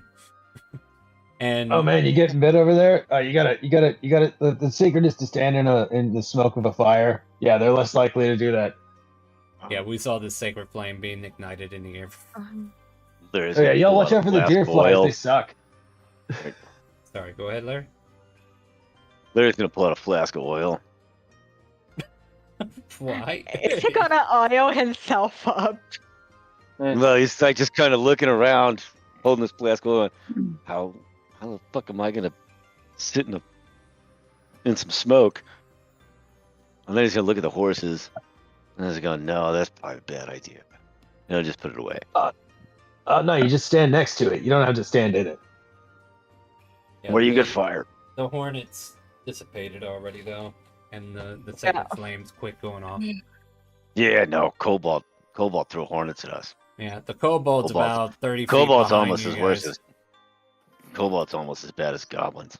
And oh man, you getting bit over there? You gotta. The secret is to stand in the smoke of a fire. Yeah, they're less likely to do that. yeah, we saw the sacred flame being ignited in the air. There is Oh yeah, y'all watch out for the deer flies. They suck. Sorry, go ahead, Larry. Larry's gonna pull out a flask of oil. Why? Is he gonna oil himself up? Well, he's like just kind of looking around, holding this flask of oil. How the fuck am I gonna sit in some smoke? And then he's gonna look at the horses, and he's going, "No, that's probably a bad idea." And I'll just put it away. No, you just stand next to it. You don't have to stand in it. Yeah, Where do you get fire? The hornets dissipated already, though, and the sacred flames quit going off. Yeah, no, Cobalt threw hornets at us. Yeah, the kobold's about 30 feet Cobalt's behind almost you as worse guys. as Cobalt's almost as bad as goblins.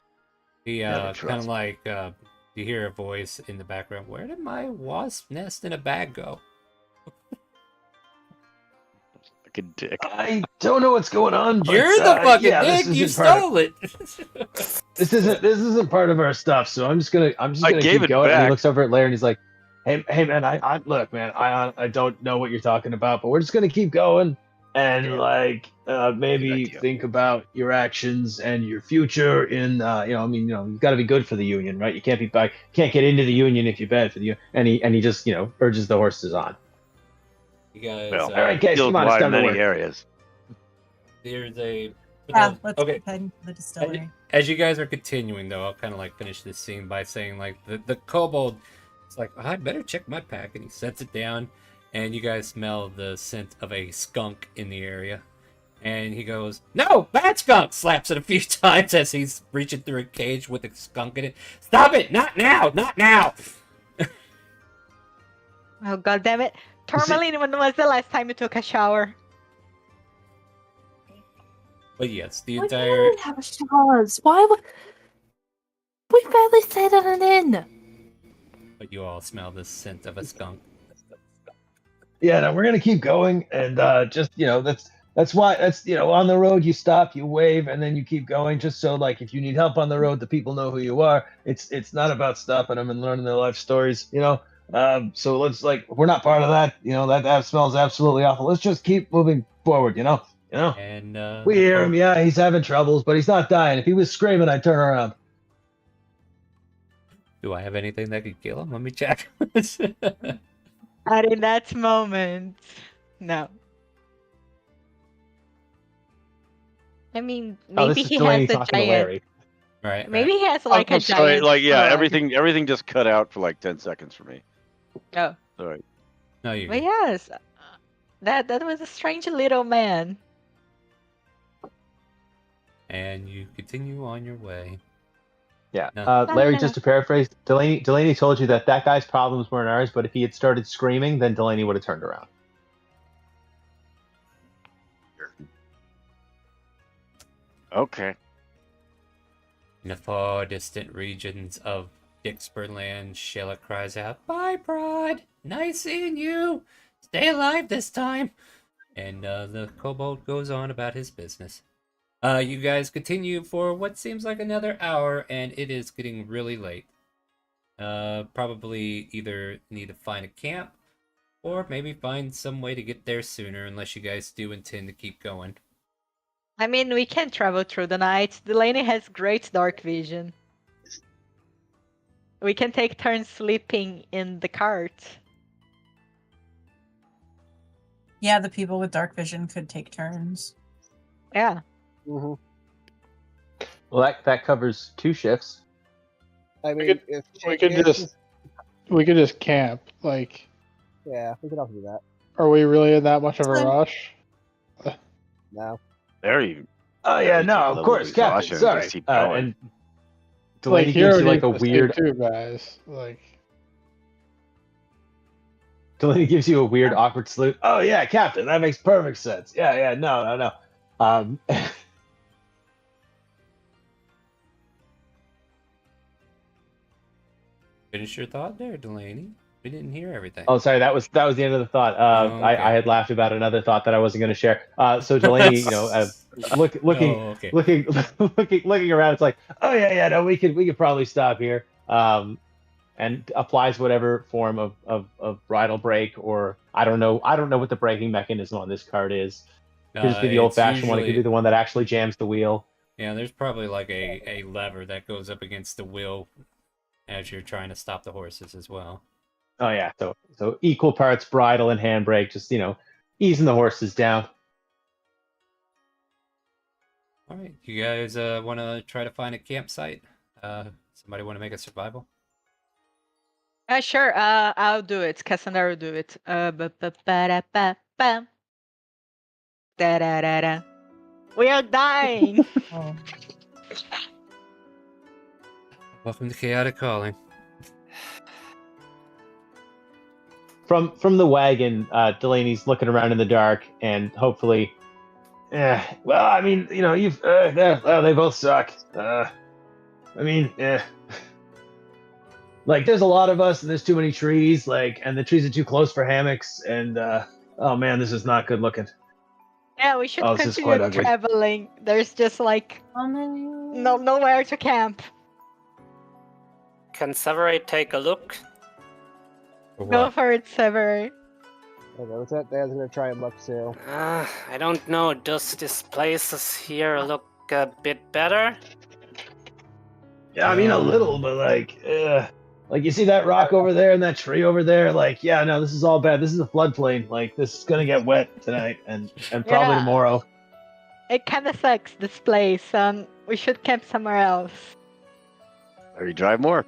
He Never kind of trust. like you hear a voice in the background. Where did my wasp nest in a bag go? Fucking dick. I don't know what's going on. But, You're the fucking yeah, dick. this You isn't part of- stole it. This isn't part of our stuff. So I'm just gonna gave keep it going. And he back. looks over at Larry and he's like, "Hey man, I look, man, I don't know what you're talking about, but we're just gonna keep going and maybe think about your actions and your future in you've got to be good for the union, right? You can't can't get into the union if you're bad for the union." And he just urges the horses on. You guys, Well, all right, guys, he'll come on, it's apply time to many work. areas. there's a Yeah, let's okay. keep heading to the distillery. As you guys are continuing, though, I'll kind of like finish this scene by saying like the kobold, it's like, I better check my pack, and he sets it down, and you guys smell the scent of a skunk in the area, and he goes, "No, bad skunk!" Slaps it a few times as he's reaching through a cage with a skunk in it. "Stop it! Not now! Not now!" Oh god damn it. Tourmaline, when was the last time you took a shower? But yes, the Why entire. do we have showers? Why would we barely stayed at an inn? But you all smell the scent of a skunk. Yeah, no, we're gonna keep going, and that's why on the road you stop, you wave, and then you keep going, just so like if you need help on the road, the people know who you are. It's not about stopping them and learning their life stories, So let's we're not part of that, that smells absolutely awful. Let's just keep moving forward, And we hear him, yeah, he's having troubles, but he's not dying. If he was screaming, I'd turn around. Do I have anything that could kill him? Let me check. Not in that moment. No. I mean, Oh, maybe this is he Delaney has a talking to giant. Larry. Right. Maybe he has like I'm a sorry, giant. everything just cut out for like 10 seconds for me. Oh. Sorry. No, you. But yes, that was a strange little man. And you continue on your way. Yeah. No. Larry, just to paraphrase, Delaney told you that guy's problems weren't ours, but if he had started screaming, then Delaney would have turned around. Okay. In the far distant regions of Dixperland, Sheila cries out, "Bye, Prod! Nice seeing you! Stay alive this time!" And the kobold goes on about his business. You guys continue for what seems like another hour, and it is getting really late. Probably either need to find a camp, or maybe find some way to get there sooner, unless you guys do intend to keep going. I mean, we can travel through the night. Delaney has great dark vision. We can take turns sleeping in the cart. Yeah, the people with dark vision could take turns. Yeah. Mm-hmm. Well, that covers 2 shifts. I mean, if We could just camp. Like, yeah, we could also do that. are we really in that much of a rush? No. Very. Oh yeah, no, of course, Captain. Sorry. And Delaney gives you like a weird. Too, guys. Like. Delaney gives you a weird, awkward salute. Oh yeah, Captain. That makes perfect sense. Yeah. No. Finish your thought there, Delaney. We didn't hear everything. Oh, sorry. That was the end of the thought. Okay. I had laughed about another thought that I wasn't going to share. So Delaney, looking around, it's like, oh yeah, no, we could probably stop here. And applies whatever form of bridle brake, or I don't know what the braking mechanism on this cart is. It could just be the old-fashioned one. It could be the one that actually jams the wheel. Yeah, there's probably like a lever that goes up against the wheel as you're trying to stop the horses as well. Oh yeah, so equal parts bridle and handbrake, just easing the horses down. All right, you guys want to try to find a campsite? Somebody want to make a survival? Sure. I'll do it. Cassandra will do it. Ba-ba-ba-da-ba-bam. Da-da-da-da. We are dying. Welcome to Chaotic Calling. From the wagon, Delaney's looking around in the dark, and hopefully, well, I mean, you've, well, they both suck. Like, there's a lot of us, and there's too many trees, and the trees are too close for hammocks, and, oh man, this is not good looking. Yeah, we should this is quite continue ugly. traveling. There's just nowhere to camp. Can Severate take a look? Go for it, Sever. Okay, what's that? Dad's gonna try and look too. I don't know. Does this place here look a bit better? Yeah, I mean, a little, but like you see that rock over there and that tree over there? Yeah, no, this is all bad. This is a floodplain. This is gonna get wet tonight and probably tomorrow. It kind of sucks, this place. We should camp somewhere else. Or you drive more.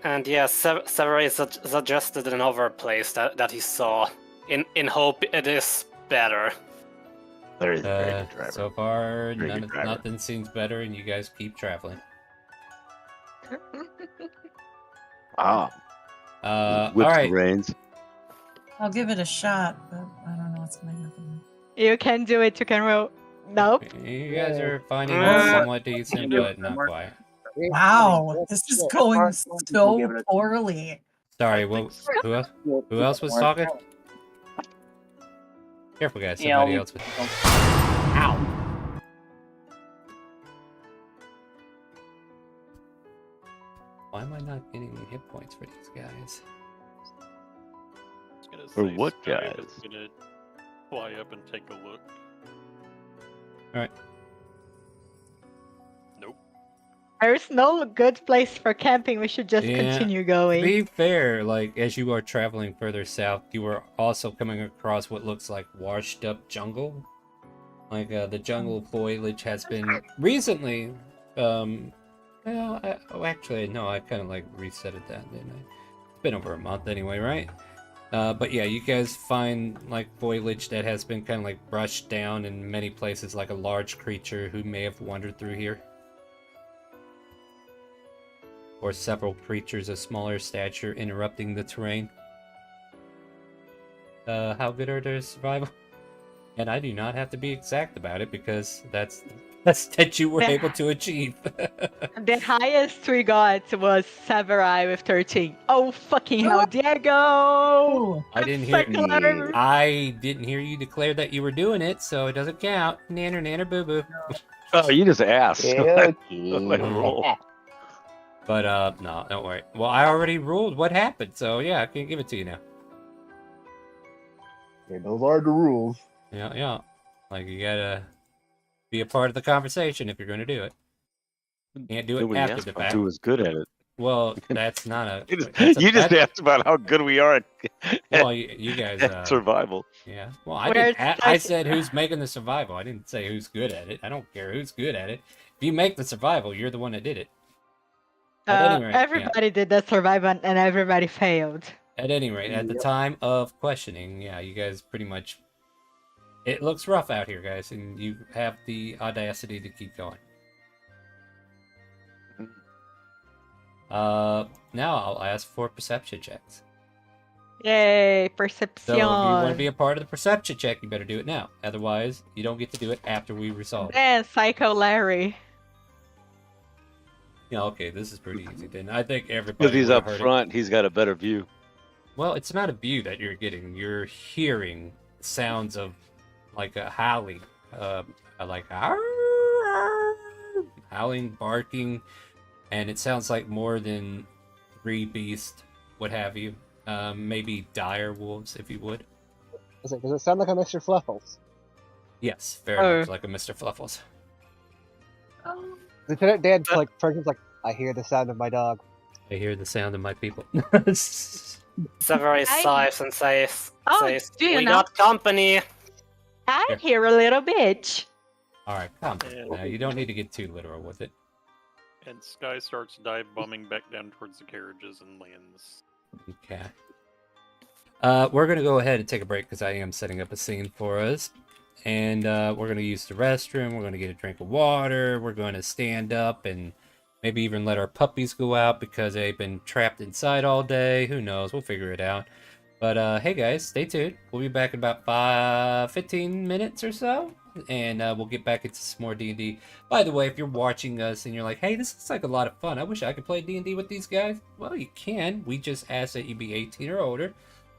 And yeah, Severate suggested another place that he saw, in hope it is better. Very good driver. So far, Very good driver. nothing seems better, and you guys keep traveling. All All right. Reins. I'll give it a shot, but I don't know what's gonna happen. You can do it. You can roll. Nope. You guys are finding it somewhat decent, but not quite. Wow, this is going so poorly. Sorry, who else was talking? Careful, guys. Somebody else was. Ow! Why am I not getting any hit points for these guys? For what Sky guys? is gonna fly up and take a look. All right. Nope. There's no good place for camping. We should just continue To going. be fair, as you are traveling further south, you are also coming across what looks like washed up jungle. The jungle foliage has been recently, actually, no, I kind of reset it that, didn't I? It's been over a month anyway, right? But yeah, you guys find foliage that has been kind of brushed down in many places, like a large creature who may have wandered through here. or several creatures of smaller stature interrupting the terrain. How good are their survival? And I do not have to be exact about it because that's the best that you were able to achieve. The highest we got was Samurai with 13. Oh fucking hell, Diego! I didn't hear you declare that you were doing it, so it doesn't count. Nanner boo boo. Oh, you just asked. Okay. Let it roll. But no, don't worry. Well, I already ruled what happened, so yeah, I can give it to you now. Okay, those are the rules. Yeah. Like you gotta be a part of the conversation if you're gonna do it. Can't do it Nobody after asked the about fact. who was good at it. Well, that's not a. You just asked about how good we are Well, you guys. at survival. Yeah. Well, I said who's making the survival. I didn't say who's good at it. I don't care who's good at it. If you make the survival, you're the one that did it. At any rate, Everybody did the survival and everybody failed. At any rate, at the time of questioning, yeah, you guys pretty much. It looks rough out here, guys, and you have the audacity to keep going. Now I'll ask for perception checks. Yay, perception. So if you want to be a part of the perception check, you better do it now. Otherwise, you don't get to do it after we resolve it. And Psycho Larry. Yeah, okay, this is pretty easy then. I think everybody. Because he's would up have heard front, he's got a better view. Well, it's not a view that you're getting. You're hearing sounds of like a howling, like howling, barking, and it sounds like more than 3 beasts, what have you. Maybe dire wolves, if you would. Does it sound like a Mr. Fluffles? Yes, very much like a Mr. Fluffles. Lieutenant Dan Perkins I hear the sound of my dog. I hear the sound of my people. Samurai sighs and says, do you "We know? got company." I hear a little bitch. All right, come on. Now, you don't need to get too literal with it. And Sky starts dive bombing back down towards the carriages and lands. Okay. We're going to go ahead and take a break because I am setting up a scene for us. And we're going to use the restroom. We're going to get a drink of water. We're going to stand up and maybe even let our puppies go out because they've been trapped inside all day. Who knows? We'll figure it out. But hey, guys, stay tuned. We'll be back in about 15 minutes or so. And we'll get back into some more D&D. By the way, if you're watching us and you're like, hey, this looks like a lot of fun. I wish I could play D&D with these guys. Well, you can. We just ask that you be 18 or older.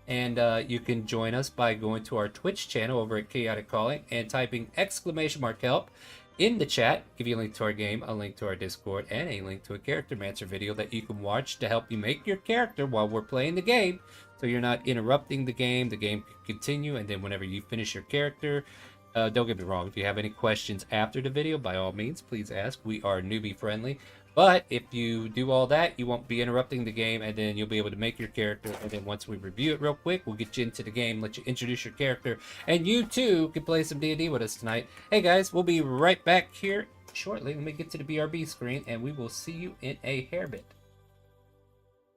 And you can join us by going to our Twitch channel over at Chaotic Calling and typing !help in the chat. Give you a link to our game, a link to our Discord, and a link to a Character Mancer video that you can watch to help you make your character while we're playing the game. So you're not interrupting the game can continue, and then whenever you finish your character, don't get me wrong, if you have any questions after the video, by all means, please ask. We are newbie friendly. But if you do all that, you won't be interrupting the game, and then you'll be able to make your character. And then once we review it real quick, we'll get you into the game, let you introduce your character, and you too can play some D&D with us tonight. Hey guys, we'll be right back here shortly. Let me get to the BRB screen, and we will see you in a hair bit.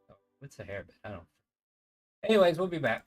Oh, what's a hair bit? I don't know. Anyways, we'll be back.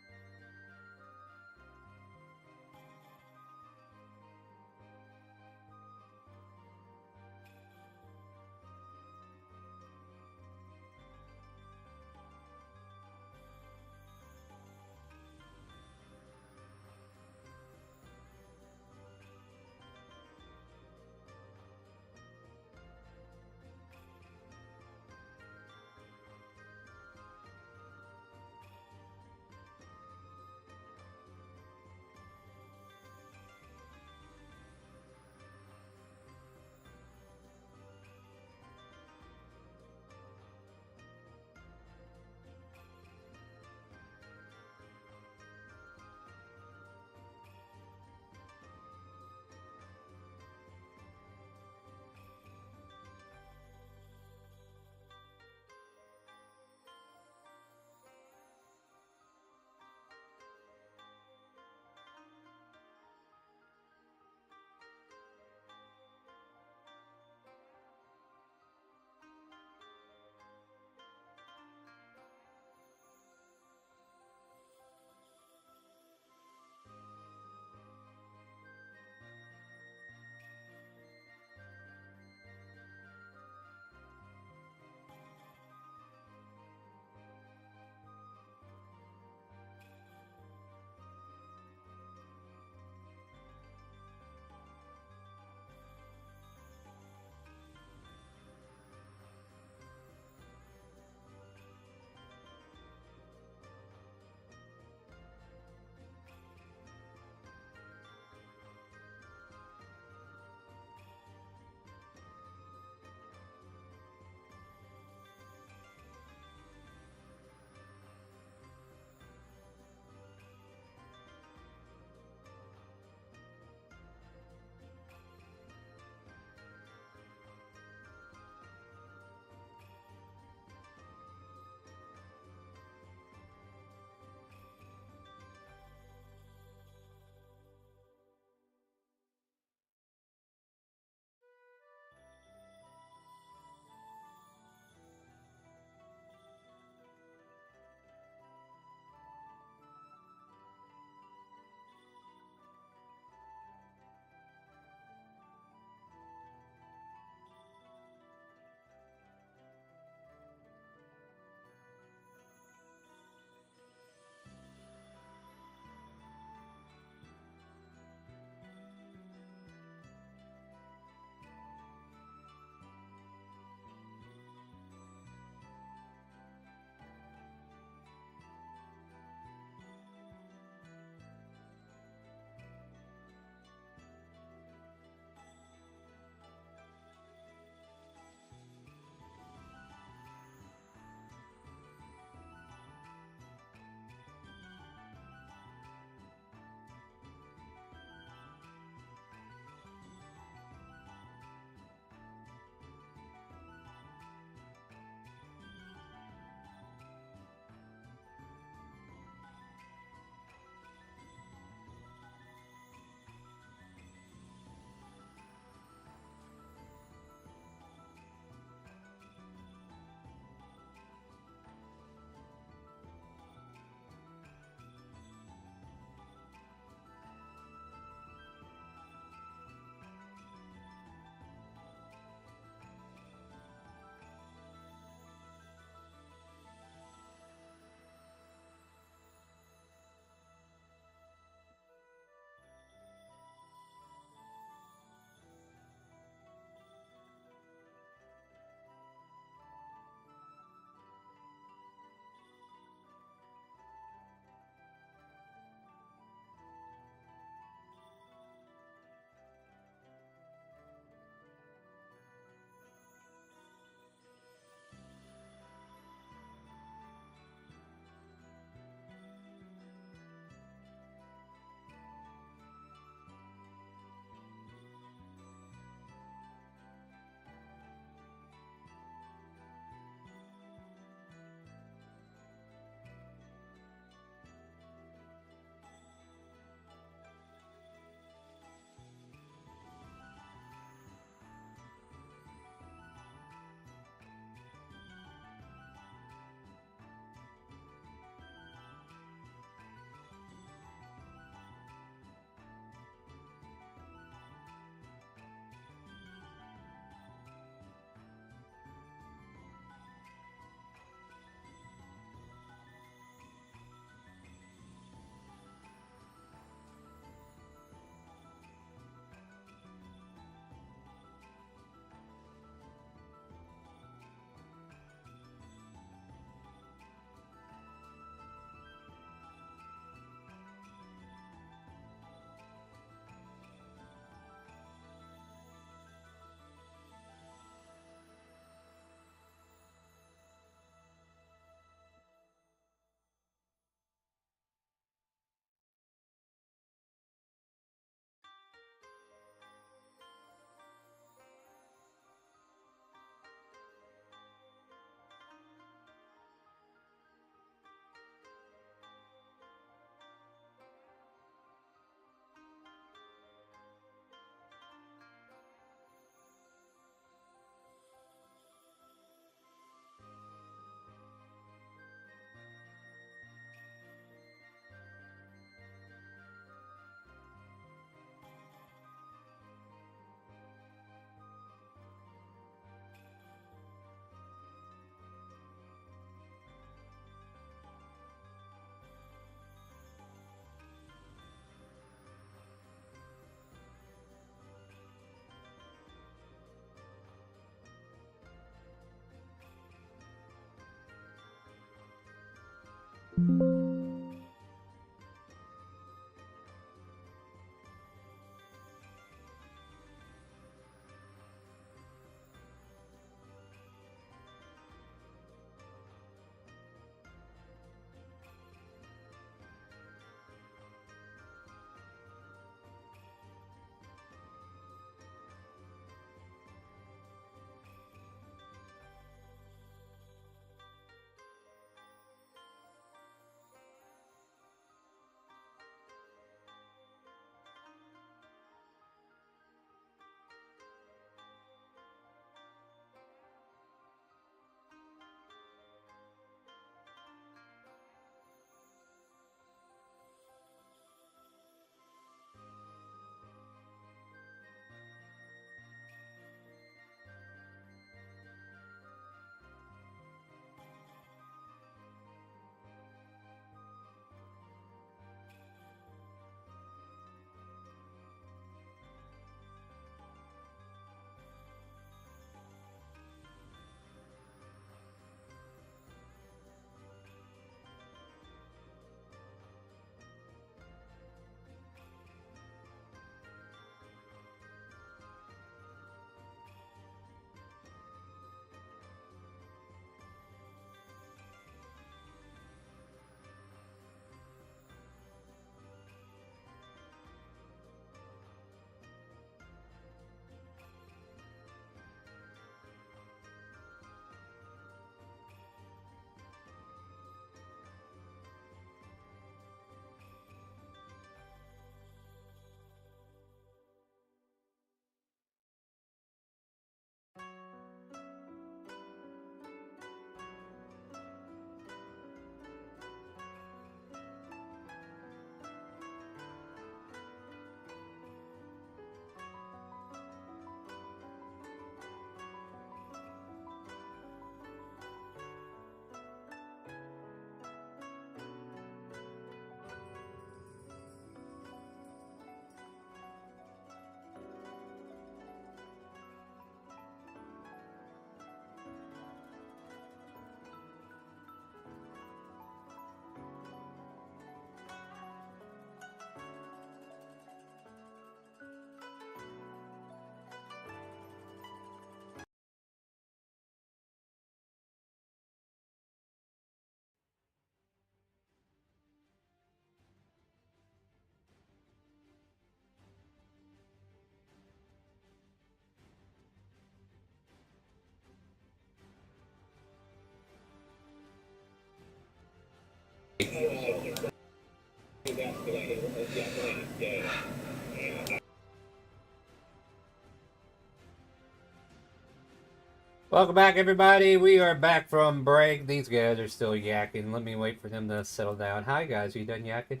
Welcome back, everybody. We are back from break. These guys are still yakking. Let me wait for them to settle down. Hi, guys. Are you done yakking?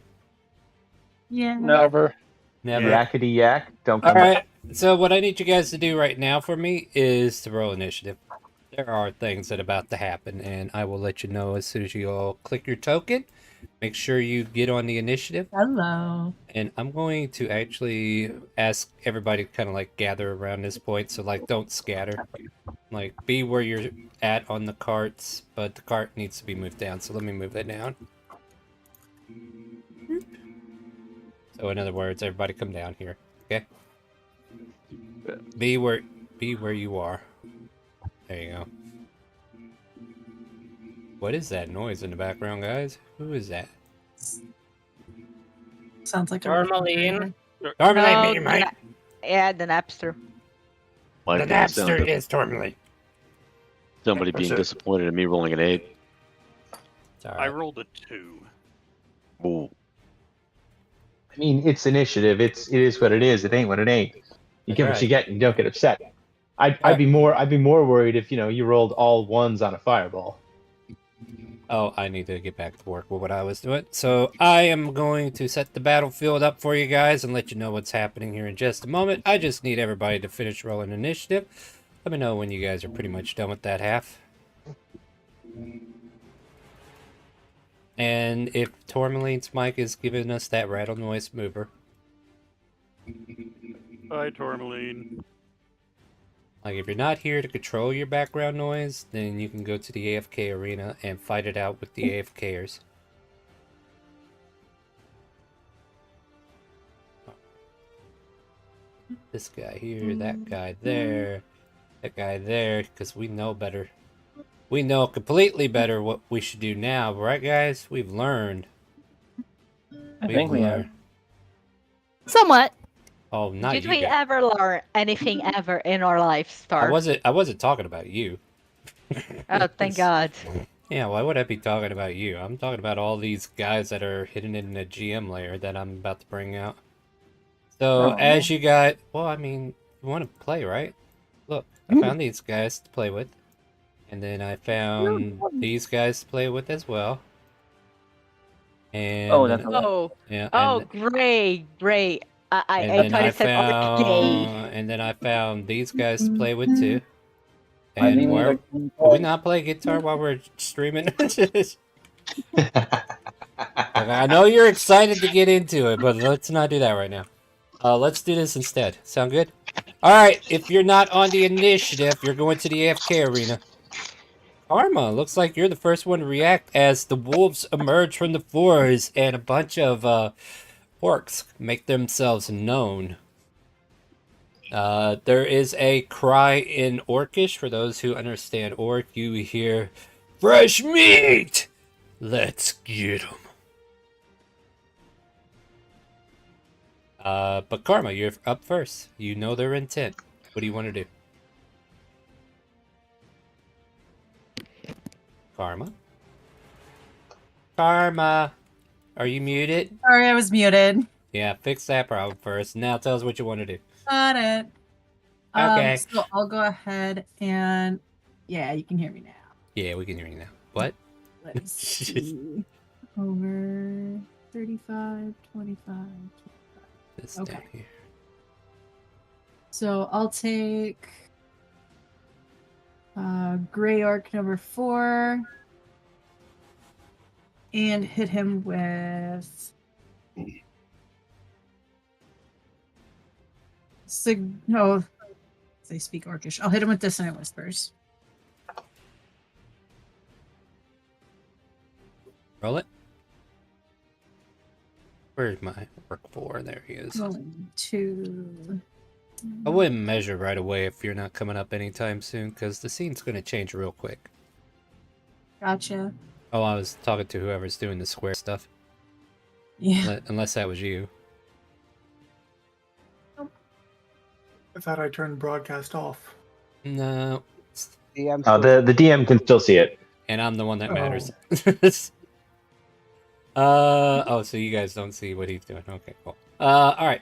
Yeah. Never. Never. Yakety yak. Don't All come right. back. So what I need you guys to do right now for me is to roll initiative. There are things that are about to happen, and I will let you know as soon as you all click your token. Make sure you get on the initiative. Hello. And I'm going to actually ask everybody to kind of like gather around this point. So like, don't scatter. Like, be where you're at on the carts, but the cart needs to be moved down. So let me move that down. So in other words, everybody come down here. Okay. Be where you are. There you go. What is that noise in the background, guys? Who is that? Sounds like Tourmaline. Tourmaline, No, meet your mate. Yeah, the Napster. Might The have been the sound Napster of is Tourmaline. somebody being disappointed in me rolling an 8. It's all I right. rolled a 2. Ooh. I mean, it's initiative. It is what it is. It ain't what it ain't. You That's get what right. you get, and you don't get upset. I'd be more worried if you rolled all ones on a fireball. Oh, I need to get back to work with what I was doing. So I am going to set the battlefield up for you guys and let you know what's happening here in just a moment. I just need everybody to finish rolling initiative. Let me know when you guys are pretty much done with that half. And if Tourmaline's mic is giving us that rattle noise, move her. Hi, Tourmaline. Like, if you're not here to control your background noise, then you can go to the AFK arena and fight it out with the AFKers. This guy here, that guy there, that guy there, because we know better. We know completely better what we should do now, right, guys? We've learned. I think we have. Somewhat. Oh, not Did you we guys. ever learn anything ever in our life, Star? I wasn't talking about you. Oh, thank God. Yeah, why would I be talking about you? I'm talking about all these guys that are hidden in the GM layer that I'm about to bring out. So, as you got... Well, I mean, you want to play, right? Look, I found these guys to play with. And then I found these guys to play with as well. And that's great. I then thought I it said gay. found... And then I found these guys to play with, too. I think And we where... need a- Can we not play guitar while we're streaming? I know you're excited to get into it, but let's not do that right now. Let's do this instead. Sound good? Alright, if you're not on the initiative, you're going to the AFK arena. Karma, looks like you're the first one to react as the wolves emerge from the floors and a bunch of orcs make themselves known. There is a cry in Orcish. For those who understand Orc, you hear, "Fresh meat! Let's get 'em." But Karma, you're up first. You know their intent. What do you want to do? Karma? Karma! Are you muted? Sorry, I was muted. Yeah, fix that problem first. Now tell us what you want to do. Got it. Okay. So I'll go ahead and yeah, you can hear me now. Yeah, we can hear you now. What? Let's see. Over 35, 25. This Okay. down here. So I'll take Gray Arc number 4 and hit him with they speak Orcish. I'll hit him with Dissonant Whispers. Roll it. Where's my work 4? There he is. Rolling 2. I wouldn't measure right away if you're not coming up anytime soon, because the scene's going to change real quick. Gotcha. Oh, I was talking to whoever's doing the square stuff. Yeah. Unless that was you. I thought I turned broadcast off. No. The DM can still see it. And I'm the one that Oh. matters. Oh, so you guys don't see what he's doing. Okay, cool. Alright.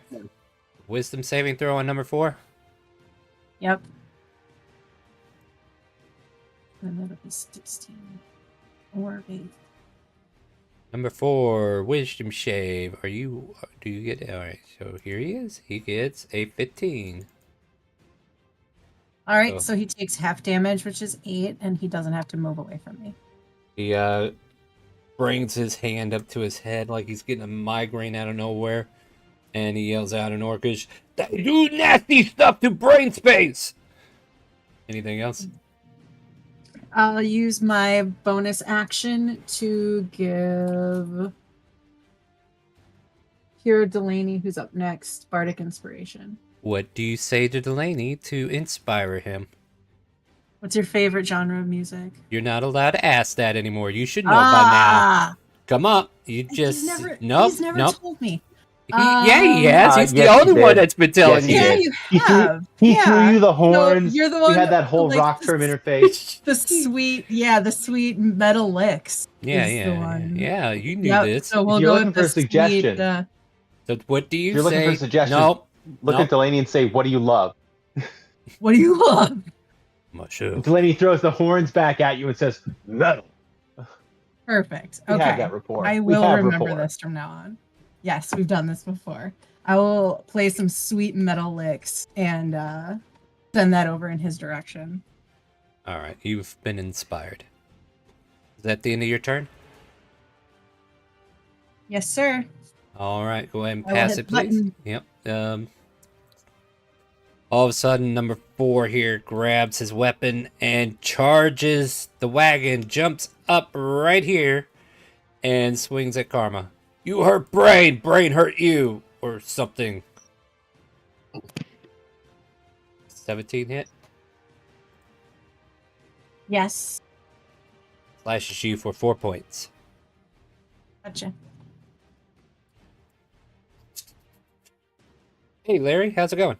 Wisdom saving throw on number 4. Yep. And that'll be 16. Or 8. Number 4, wisdom shave. Do you get it? Alright, so here he is. He gets a 15. Alright, so he takes half damage, which is 8, and he doesn't have to move away from me. He brings his hand up to his head like he's getting a migraine out of nowhere. And he yells out in Orcish, "They do nasty stuff to brain space!" Anything else? I'll use my bonus action to give Kira Delaney, who's up next, Bardic Inspiration. What do you say to Delaney to inspire him? What's your favorite genre of music? You're not allowed to ask that anymore. You should know by now. Come up. You just... He's never told me. Yeah, he has. He's the yes, he only one did. that's been telling Yes, you. he did. He threw you the horns. you're the We one had that whole like, rock term interface. The sweet metal licks. Yeah, is the one. yeah. You knew Yep, this. So we'll If you're go looking with for the a suggestion, So what do you if you're looking say? for a suggestion, Nope. look at Delaney and say, "What do you love?" What do you love? Mushroom. Delaney throws the horns back at you and says, "Metal." Perfect. We Okay. have that rapport. I We will have remember rapport. this from now on. Yes, we've done this before. I will play some sweet metal licks and send that over in his direction. Alright, you've been inspired. Is that the end of your turn? Yes, sir. Alright, go ahead and I will pass hit it, please. button. Yep. All of a sudden, number 4 here grabs his weapon and charges the wagon, jumps up right here, and swings at Karma. "You hurt Brain! Brain hurt you!" Or something. 17 hit. Yes. Slashes you for 4 points. Gotcha. Hey, Larry, how's it going?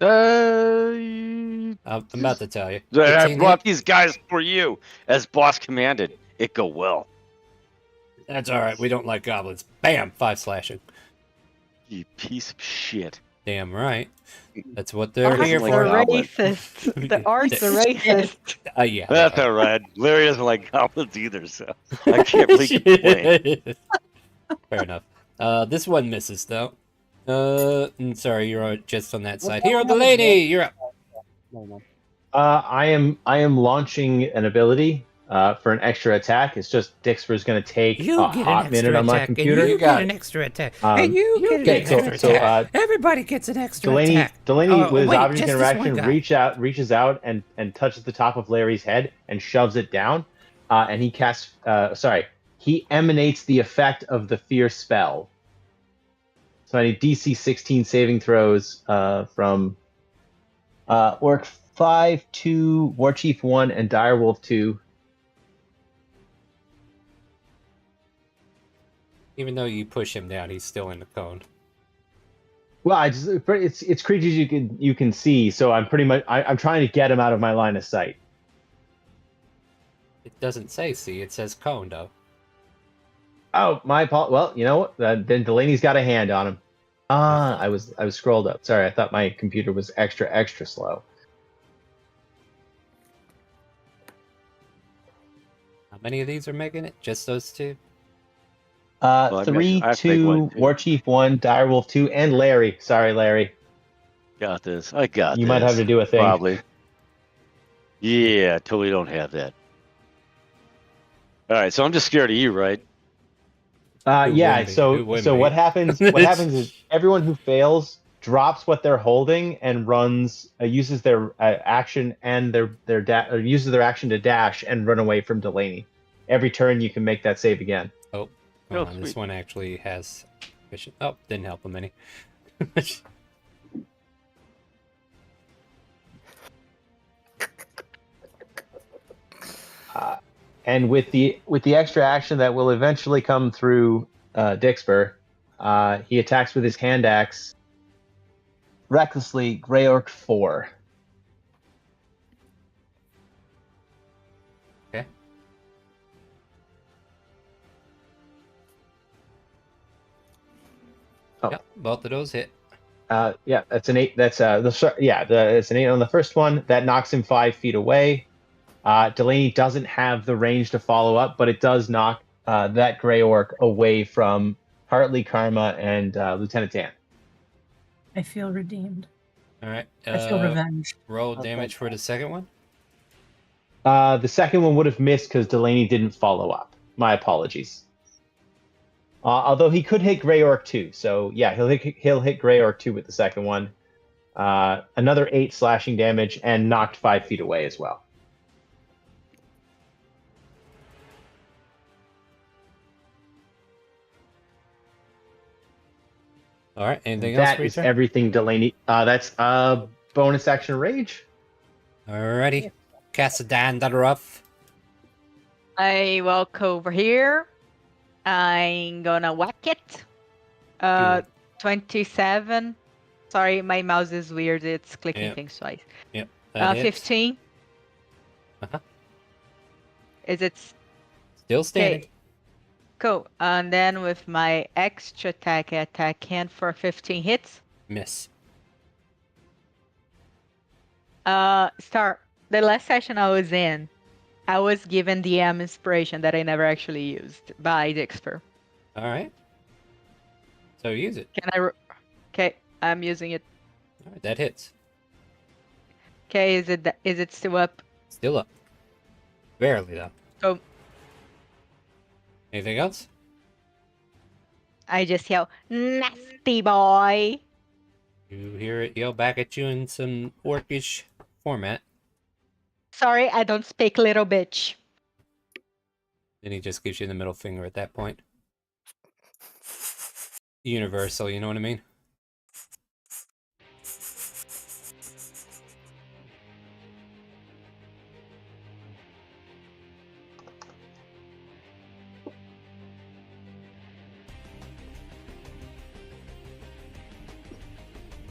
I'm about to tell you. I 18 brought hit. these guys for you, as boss commanded. It go well. That's all right. We don't like goblins. Bam! 5 slashing. You piece of shit. Damn right. That's what they're Arts here are for. racist. The arts are racist. Yeah. That's all right. Larry doesn't like goblins either, so I can't really complain. Fair enough. This one misses though. Sorry, you're just on that side. Hero Delaney, you're up. I am launching an ability for an extra attack. It's just Dixper's going to take You a get an hot extra minute on my attack, and computer. you get an extra attack, and you get an okay, extra so, attack. Everybody gets an extra Delaney, attack. Delaney Oh, with his wait, object just this one interaction guy. reaches out and touches the top of Larry's head and shoves it down. And he casts. He emanates the effect of the fear spell. So I need DC 16 saving throws from Orc 5, 2, Warchief 1, and Direwolf 2. Even though you push him down, he's still in the cone. Well, it's creatures you can see, so I'm pretty much I'm trying to get him out of my line of sight. It doesn't say see, it says cone though. Oh, well, you know what? Then Delaney's got a hand on him. I was scrolled up. Sorry, I thought my computer was extra slow. How many of these are making it? Just those two? 3, 2, Warchief 1, Direwolf 2, and Larry. Sorry, Larry. Got this. I got You this. might have to do a thing. Probably. Yeah, totally don't have that. All right, so I'm just scared of you, right? Yeah. So what happens? What happens is everyone who fails drops what they're holding and runs, uses their action and their uses their action to dash and run away from Delaney. Every turn you can make that save again. Oh, hold on. This one actually has. Oh, didn't help him any. And with the extra action that will eventually come through Dixper, he attacks with his hand axe. Recklessly, Grey Orc 4. Okay. Oh. Yep, both of those hit. Yeah, that's an 8. That's it's an 8 on the first one. That knocks him 5 feet away. Delaney doesn't have the range to follow up, but it does knock that Grey Orc away from Hartley, Karma, and Lieutenant Dan. I feel redeemed. All right. I feel revenge. Roll damage for the second one. The second one would have missed because Delaney didn't follow up. My apologies. Although he could hit Grey Orc 2, so yeah, he'll hit Grey Orc 2 with the second one. Another 8 slashing damage and knocked 5 feet away as well. All right. Anything else? That is everything, Delaney. That's bonus action rage. Alrighty. Cassadan the Rough. I walk over here. I'm gonna whack it. 27. Sorry, my mouse is weird. It's clicking things twice. Yep. 15. Uh-huh. Is it still standing? Okay. Cool. And then with my extra attack, I attack him for 15 hits. Miss. The last session I was in, I was given DM inspiration that I never actually used by Dixper. All right. So use it. Can I? Okay, I'm using it. All right, that hits. Okay, is it still up? Still up. Barely though. So anything else? I just yell, "Nasty boy!" You hear it yell back at you in some orcish format. Sorry, I don't speak, little bitch. Then he just gives you the middle finger at that point. Universal, you know what I mean?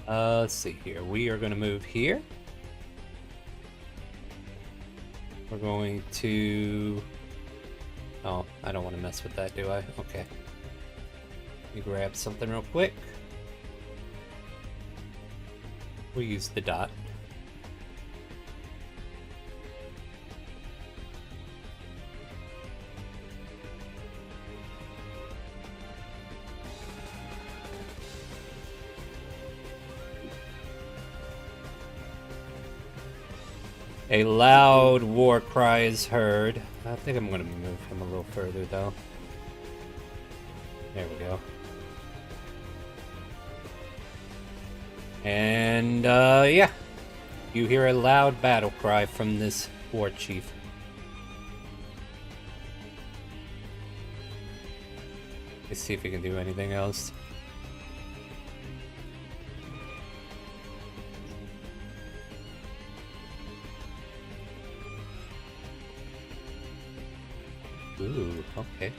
Let's see here. We are going to move here. We're going to... Oh, I don't want to mess with that, do I? Okay. Let me grab something real quick. We'll use the dot. A loud war cry is heard. I think I'm going to move him a little further, though. There we go. And, yeah. You hear a loud battle cry from this war chief. Let's see if we can do anything else. Ooh, okay.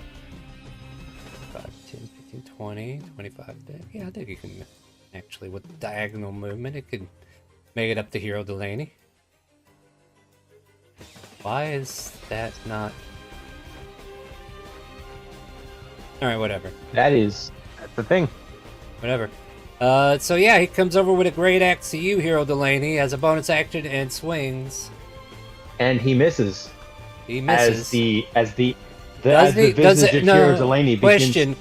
5, 10, 15, 20, 25. Yeah, I think you can actually, with diagonal movement, it could make it up to Hero Delaney. Why is that not... Alright, whatever. That's the thing. Whatever. So yeah, he comes over with a great axe to you, Hero Delaney, as a bonus action and swings. And he misses. He misses. As the visage of Hero Delaney question.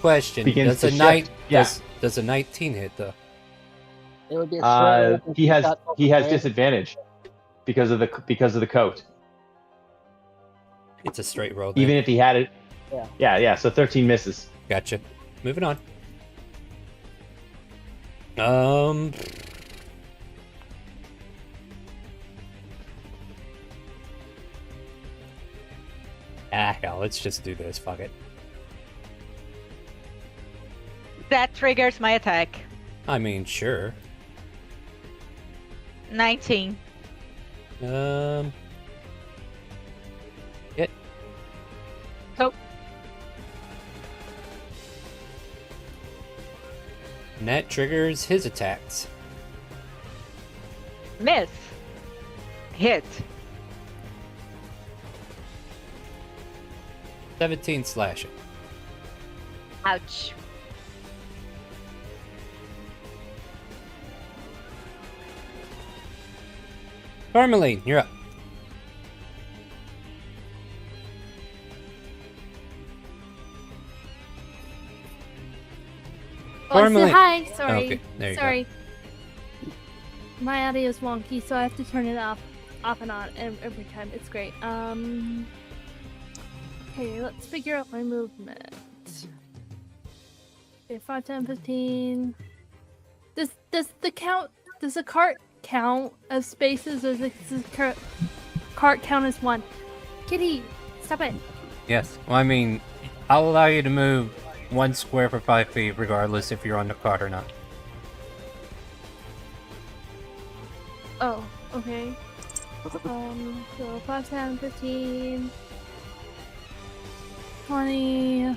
begins Does to a knight shift. does a 19 hit though? It would be a straight roll if he has got disadvantage because of the coat. It's a straight roll then. Even if he had it. Yeah. Yeah. So 13 misses. Gotcha. Moving on. Hell, let's just do this. Fuck it. That triggers my attack. I mean, sure. 19. Hit. So. And that triggers his attacks. Miss. Hit. 17 slashing. Ouch. Tourmaline, you're up. Oh, I said Tourmaline. hi. Sorry. Okay, there you Sorry. My audio is wonky, so I have to turn it off and on every time. It's great. Okay, let's figure out my movement. Okay, 5, 10, 15. Does the cart count as spaces, or does the cart count as one? Kitty, stop it. Yes. Well, I mean, I'll allow you to move 1 square for 5 feet, regardless if you're on the cart or not. Oh, okay. So 5, 10, 15, 20.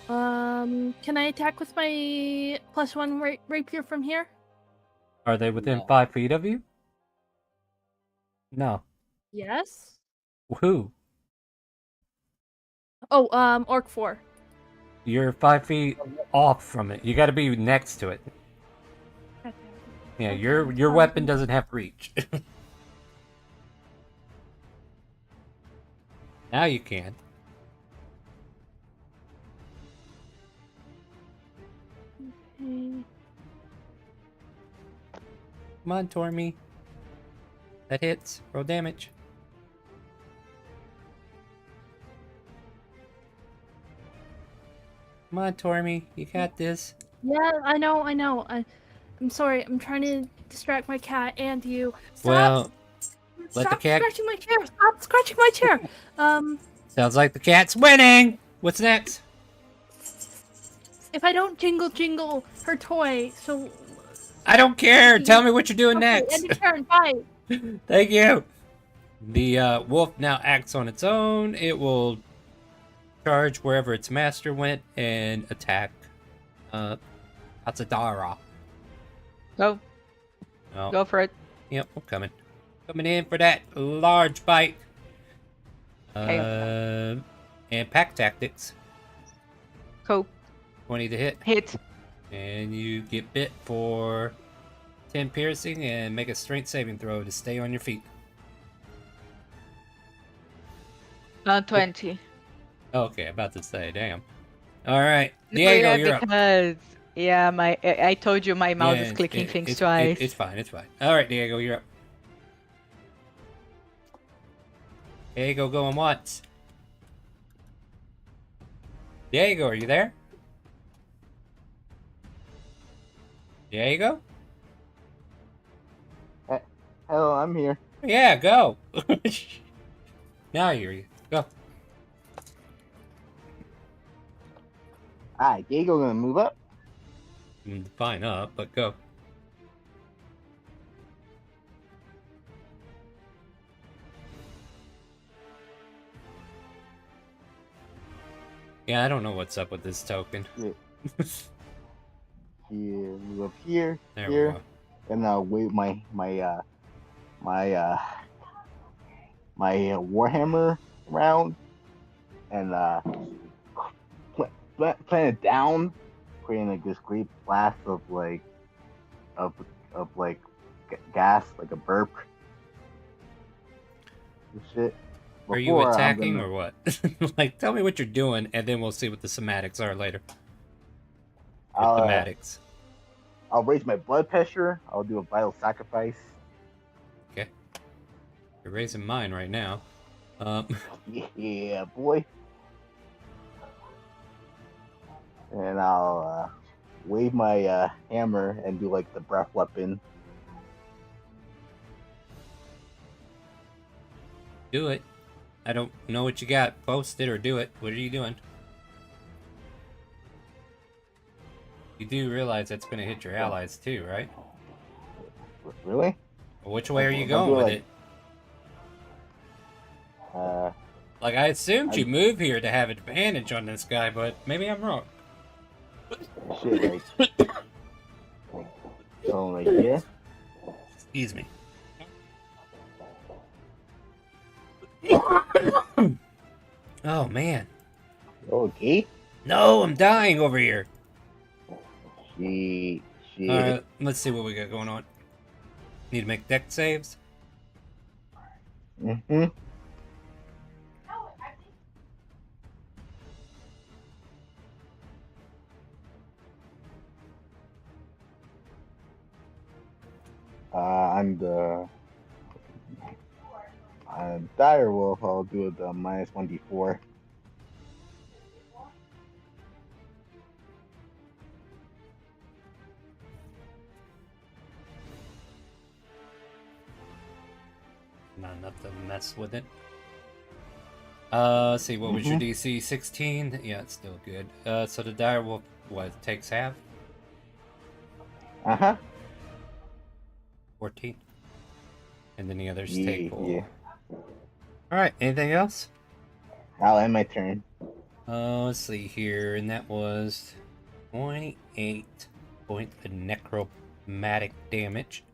Can I attack with my +1 rapier from here? Are they within 5 feet of you? No. Yes. Who? Oh, Orc 4. You're 5 feet off from it. You got to be next to it. Okay. Yeah, your weapon doesn't have reach. Now you can. Okay. Come on, Tormy. That hits. Roll damage. Come on, Tormy. You got this. Yeah, I know. I'm sorry. I'm trying to distract my cat and you. Stop! Well, let Stop the cat... scratching my chair! Stop scratching my chair! Sounds like the cat's winning! What's next? If I don't jingle her toy, so... I don't care! Tell me what you're doing Okay, next! end of turn, bye! Thank you! The wolf now acts on its own. It will charge wherever its master went and attack Atsadara. Go. Oh. Go for it. Yep, I'm coming. Coming in for that large bite. Okay. And pack tactics. Go. 20 to hit. Hit. And you get bit for 10 piercing and make a strength saving throw to stay on your feet. 20. Okay, about to say, damn. All right, Diego, you're up. Because I told you my mouse is clicking things twice. It's fine, it's fine. All right, Diego, you're up. Diego going once. Diego, are you there? Diego? Hello, I'm here. Yeah, go. Now you're go. Alright, Diego gonna move up. Fine up, but go. Yeah, I don't know what's up with this token. Yeah. Here, move up here, There we here, go. and I'll wave my Warhammer around, and plant it down, creating like this great blast of gas, like a burp. And shit. Are you attacking or what? Like, tell me what you're doing, and then we'll see what the somatics are later. Thematics. I'll raise my blood pressure. I'll do a vital sacrifice. Okay. You're raising mine right now. Yeah, boy. And I'll wave my hammer and do like the breath weapon. Do it. I don't know what you got. Post it or do it. What are you doing? You do realize that's going to hit your allies too, right? Really? Well, which way are you going with it? Like, I assumed you moved here to have advantage on this guy, but maybe I'm wrong. Shit, like going right here. Excuse me. Oh, man. Okay. No, I'm dying over here. Shit. Alright, let's see what we got going on. Need to make deck saves. Mm-hmm. I'm the Dire Wolf. I'll do the minus 1d4. Not enough to mess with it. Let's see, what was your DC? 16? Yeah, it's still good. So the Dire Wolf, what, takes half? Uh-huh. 14. And then the others take 4. Yeah. Alright, anything else? I'll end my turn. Let's see here, and that was 28 points of necromantic damage.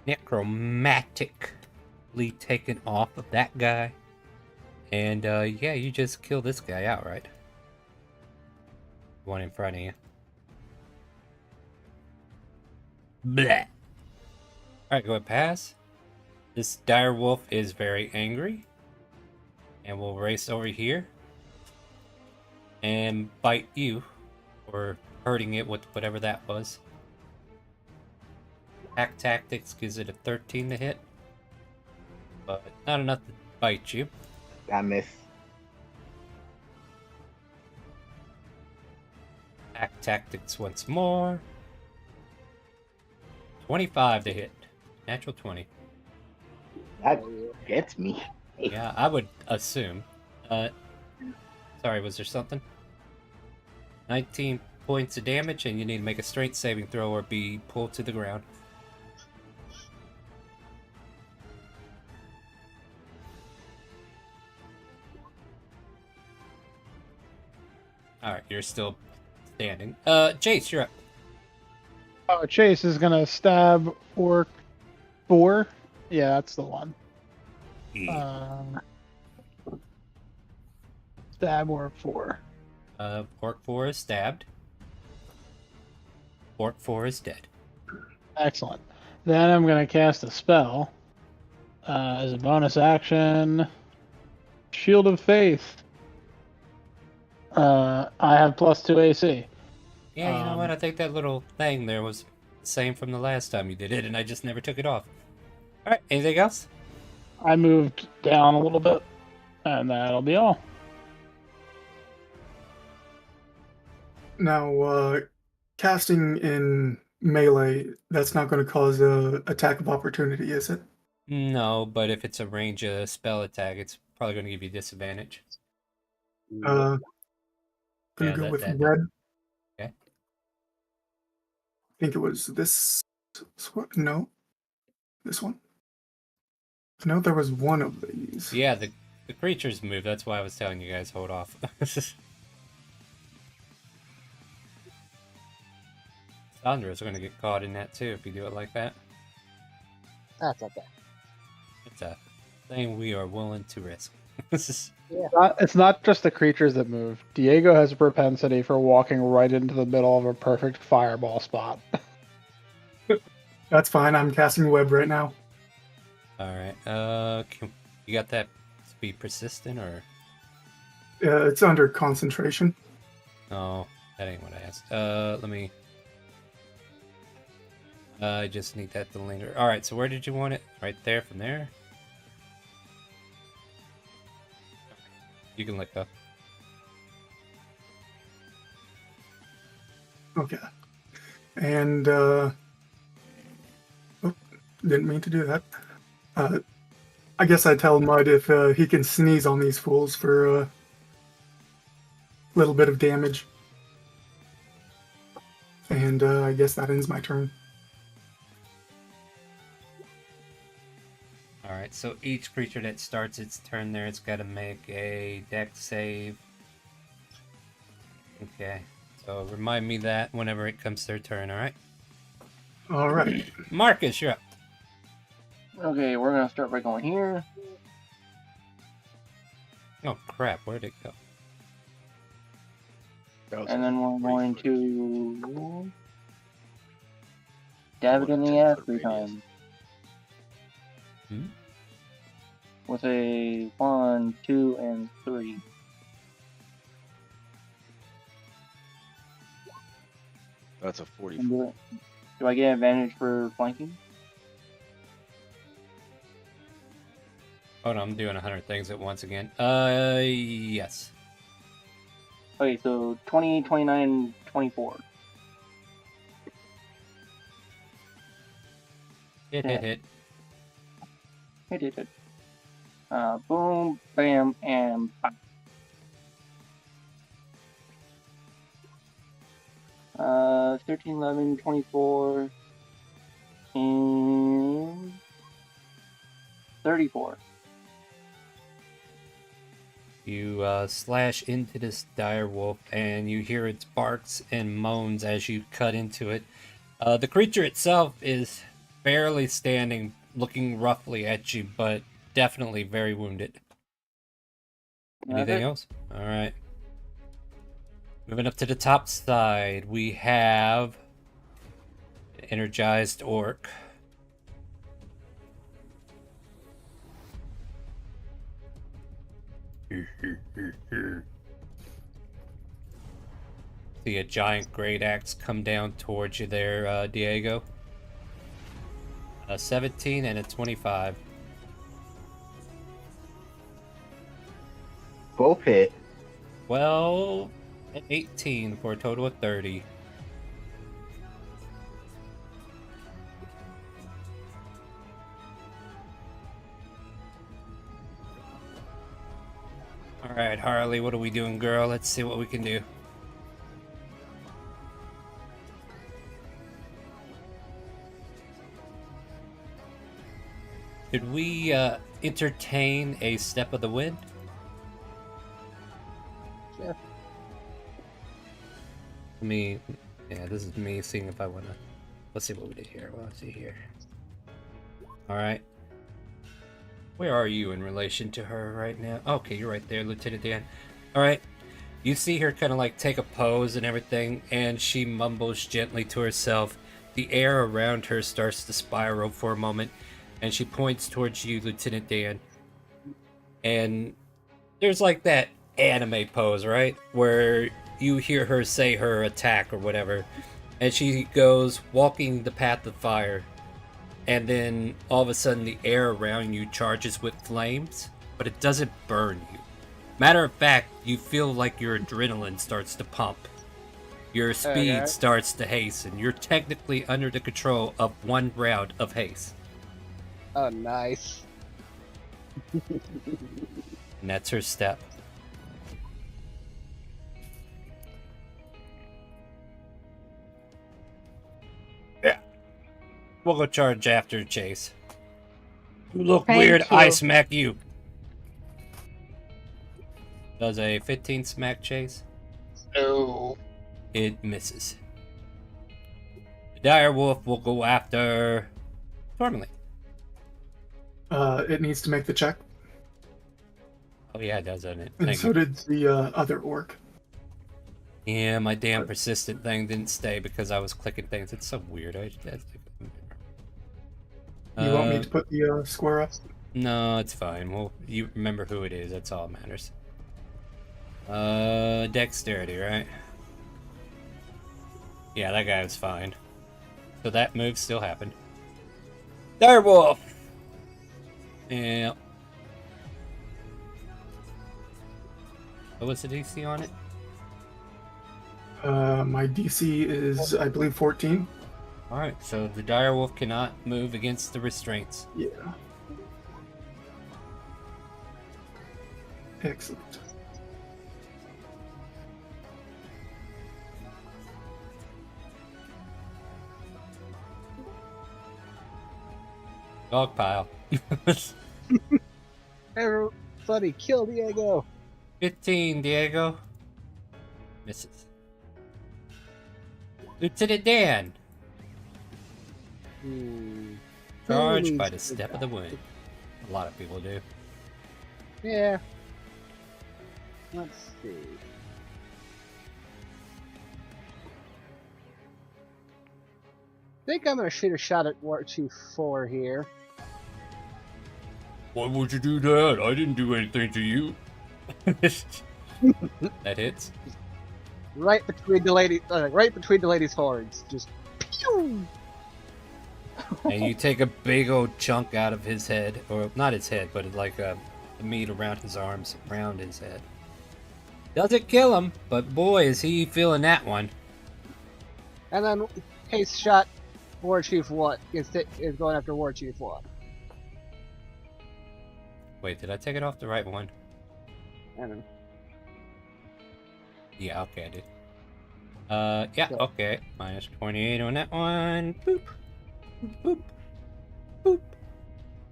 Necromantically taken off of that guy. And, yeah, you just kill this guy outright. One in front of you. Bleh. Alright, go ahead, pass. This dire wolf is very angry. And we'll race over here. And bite you. Or hurting it with whatever that was. Pack tactics gives it a 13 to hit. But not enough to bite you. I miss. Pack tactics once more. 25 to hit. Natural 20. That gets me. Yeah, I would assume. Sorry, was there something? 19 points of damage, and you need to make a strength saving throw or be pulled to the ground. Alright, you're still standing. Jace, you're up. Chase is gonna stab Orc 4. Yeah, that's the one. Stab Orc 4. Orc 4 is stabbed. Orc 4 is dead. Excellent. Then I'm gonna cast a spell as a bonus action. Shield of Faith. I have +2 AC. Yeah, you know what? I think that little thing there was the same from the last time you did it, and I just never took it off. All right, anything else? I moved down a little bit, and that'll be all. Now, casting in melee, that's not going to cause a attack of opportunity, is it? No, but if it's a range spell attack, it's probably going to give you disadvantage. Gonna go with red. Okay. I think it was this one. No, this one. No, there was one of these. Yeah, the creatures move. That's why I was telling you guys hold off. Sandra's going to get caught in that too if you do it like that. That's not bad. It's a thing we are willing to risk. It's not just the creatures that move. Diego has a propensity for walking right into the middle of a perfect fireball spot. That's fine. I'm casting web right now. All right. You got that to be persistent or? It's under concentration. No, that ain't what I asked. Let me. I just need that to linger. All right. So where did you want it? Right there. From there. You can let go. Okay. And oh, didn't mean to do that. I guess I tell Mud if he can sneeze on these fools for a little bit of damage. And I guess that ends my turn. Alright, so each creature that starts its turn there, it's got to make a dex save. Okay, so remind me that whenever it comes their turn, alright? Alright. Marcus, you're up. Okay, we're gonna start by going here. Oh crap, where'd it go? And then we're going to dab it in the ass 3 times. With a 1, 2, and 3. That's a 40. Do I get advantage for flanking? Hold on, I'm doing 100 things at once again. Yes. Okay, so 20, 29, 24. Hit. Hit. Boom, bam, and pop. 13, 11, 24, and 34. You slash into this dire wolf, and you hear its barks and moans as you cut into it. The creature itself is barely standing, looking roughly at you, but definitely very wounded. Anything else? All right. Moving up to the top side, we have an energized orc. See a giant great axe come down towards you there, Diego. A 17 and a 25. Both hit. Well, an 18 for a total of 30. Alright, Harley, what are we doing, girl? Let's see what we can do. Could we entertain a step of the wind? Sure. Yeah, this is me seeing if I want to Let's see what we did here. Let's see here. All right. Where are you in relation to her right now? Okay, you're right there, Lieutenant Dan. All right. You see her kind of like take a pose and everything, and she mumbles gently to herself. The air around her starts to spiral for a moment, and she points towards you, Lieutenant Dan. And there's like that anime pose, right? Where you hear her say her attack or whatever, and she goes walking the path of fire. And then all of a sudden the air around you charges with flames, but it doesn't burn you. Matter of fact, you feel like your adrenaline starts to pump. Your speed starts to hasten. You're technically under the control of 1 round of haste. Oh, nice. And that's her step. Yeah. We'll go charge after Chase. You look weird, I smack you. Does a 15 smack Chase? No. It misses. The dire wolf will go after Tourmaline. It needs to make the check. Oh yeah, it does, doesn't it? And Thank so you. did the other orc. Yeah, my damn persistent thing didn't stay because I was clicking things. It's so weird. You want me to put the square up? No, it's fine. Well, you remember who it is. That's all that matters. Dexterity, right? Yeah, that guy was fine. So that move still happened. Direwolf! Yeah. What was the DC on it? My DC is, I believe, 14. Alright, so the direwolf cannot move against the restraints. Yeah. Excellent. Dog pile. Everybody, kill Diego. 15, Diego. Misses. Lieutenant Dan. Charged by the step of the wind. A lot of people do. Yeah. Let's see. I think I'm gonna shoot a shot at War 2-4 here. Why would you do that? I didn't do anything to you. That hits. Right between the lady's horns. Just pew! And you take a big old chunk out of his head, or not his head, but like the meat around his arms, around his head. Doesn't kill him, but boy, is he feeling that one. And then haste shot War Chief 1 is going after War Chief 1. Wait, did I take it off the right one? I don't know. Yeah, okay, I did. Yeah, okay. Minus 28 on that one. Boop. Boop. Boop.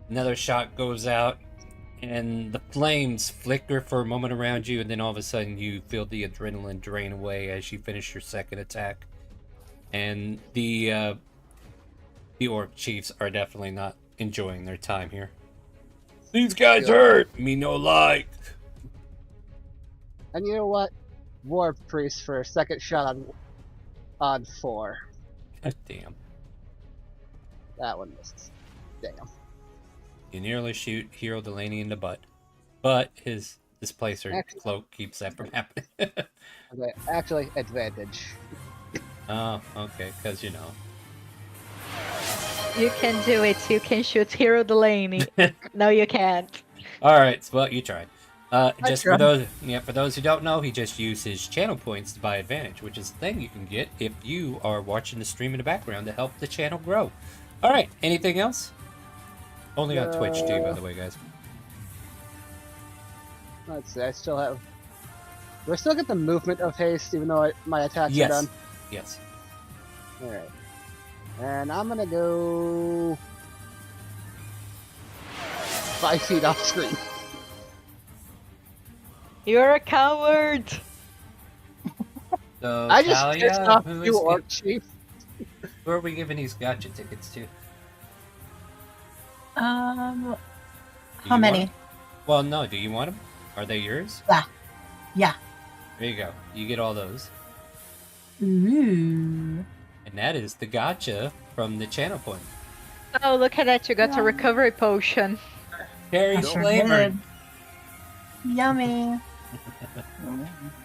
Another shot goes out, and the flames flicker for a moment around you, and then all of a sudden you feel the adrenaline drain away as you finish your second attack. And the orc chiefs are definitely not enjoying their time here. These guys hurt me no like. And you know what? War Priest for a second shot on 4. God damn. That one misses. Damn. You nearly shoot Hero Delaney in the butt, but his displacer cloak keeps that from happening. Okay, actually, advantage. Oh, okay, because you know. You can do it. You can shoot Hero Delaney. No, you can't. All right, well, you tried. Just for tried. those who don't know, he just used his channel points to buy advantage, which is a thing you can get if you are watching the stream in the background to help the channel grow. All right, anything else? Only on Twitch too, by the way, guys. Let's see. I still have. Do I still get the movement of haste, even though my attacks Yes. are done? Yes. All right. And I'm gonna go 5 feet off screen. You're a coward. So, I just Talia, pissed off who you, is Orc Chief. Who are we giving these gotcha tickets to? How Want many? 'em? Well, no. Do you want them? Are they yours? Yeah. Yeah. There you go. You get all those. Ooh. And that is the gotcha from the channel point. Oh, look at that! You got a recovery potion. Very I sure flavored. did. Yummy.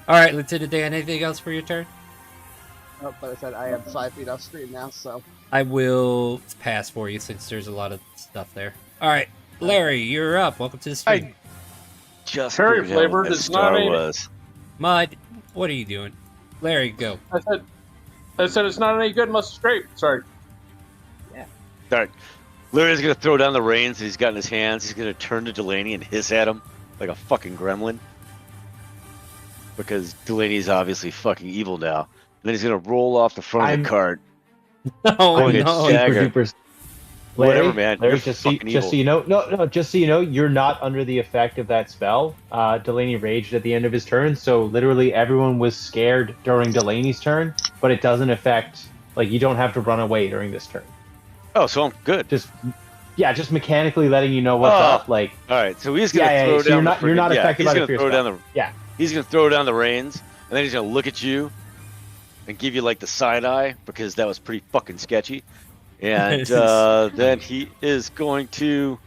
All right, Lieutenant Dan. Anything else for your turn? Oh, but I said I am 5 feet off screen now, so. I will pass for you since there's a lot of stuff there. All right, Larry, you're up. Welcome to the stream. Just very flavored. It's not a. Mud, what are you doing? Larry, go. I said it's not any good unless it's grape. Sorry. Yeah. All right. Larry's gonna throw down the reins that he's got in his hands. He's gonna turn to Delaney and hiss at him like a fucking gremlin. Because Delaney's obviously fucking evil now. And then he's gonna roll off the front of the cart. Oh, no. Whatever, man. Larry, You're just fucking so you know, just so you know, you're not under the effect of that spell. Delaney raged at the end of his turn, so literally everyone was scared during Delaney's turn, but it doesn't affect, like, you don't have to run away during this turn. Oh, so I'm good. Just mechanically letting you know what's up. Like, all right, so he's gonna throw down. So you're not affected by the fear spell. He's gonna throw down the reins, and then he's gonna look at you and give you like the side eye because that was pretty fucking sketchy. And then he is going to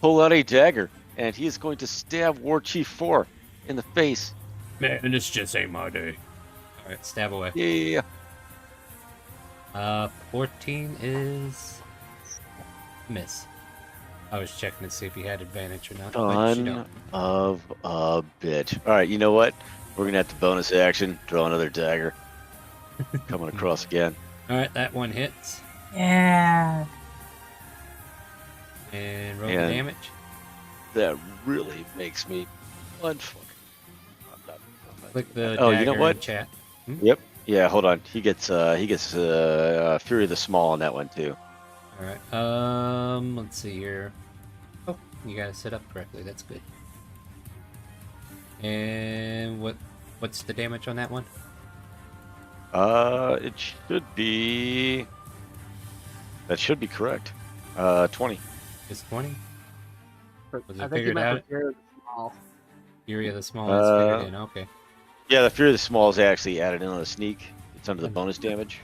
pull out a dagger, and he is going to stab War Chief 4 in the face. Man, this just ain't my day. All right, stab away. Yeah. 14 is miss. I was checking to see if you had advantage or not. but you Son don't. of a bitch. All right, you know what? We're gonna have to bonus action, draw another dagger. Coming across again. All right, that one hits. Yeah. And roll the And damage. That really makes me unfucking. Click the Oh, dagger you know what? in chat. Yep. Yeah, hold on. He gets Fury of the Small on that one too. All right. Let's see here. Oh, you got it set up correctly. That's good. And what's the damage on that one? It should be. That should be correct. 20. It's 20. Was I it think you figured meant out? the Fury of the Small. Fury of the Small is figured in. Okay. Yeah, the Fury of the Small is actually added in on the sneak. It's under the bonus damage.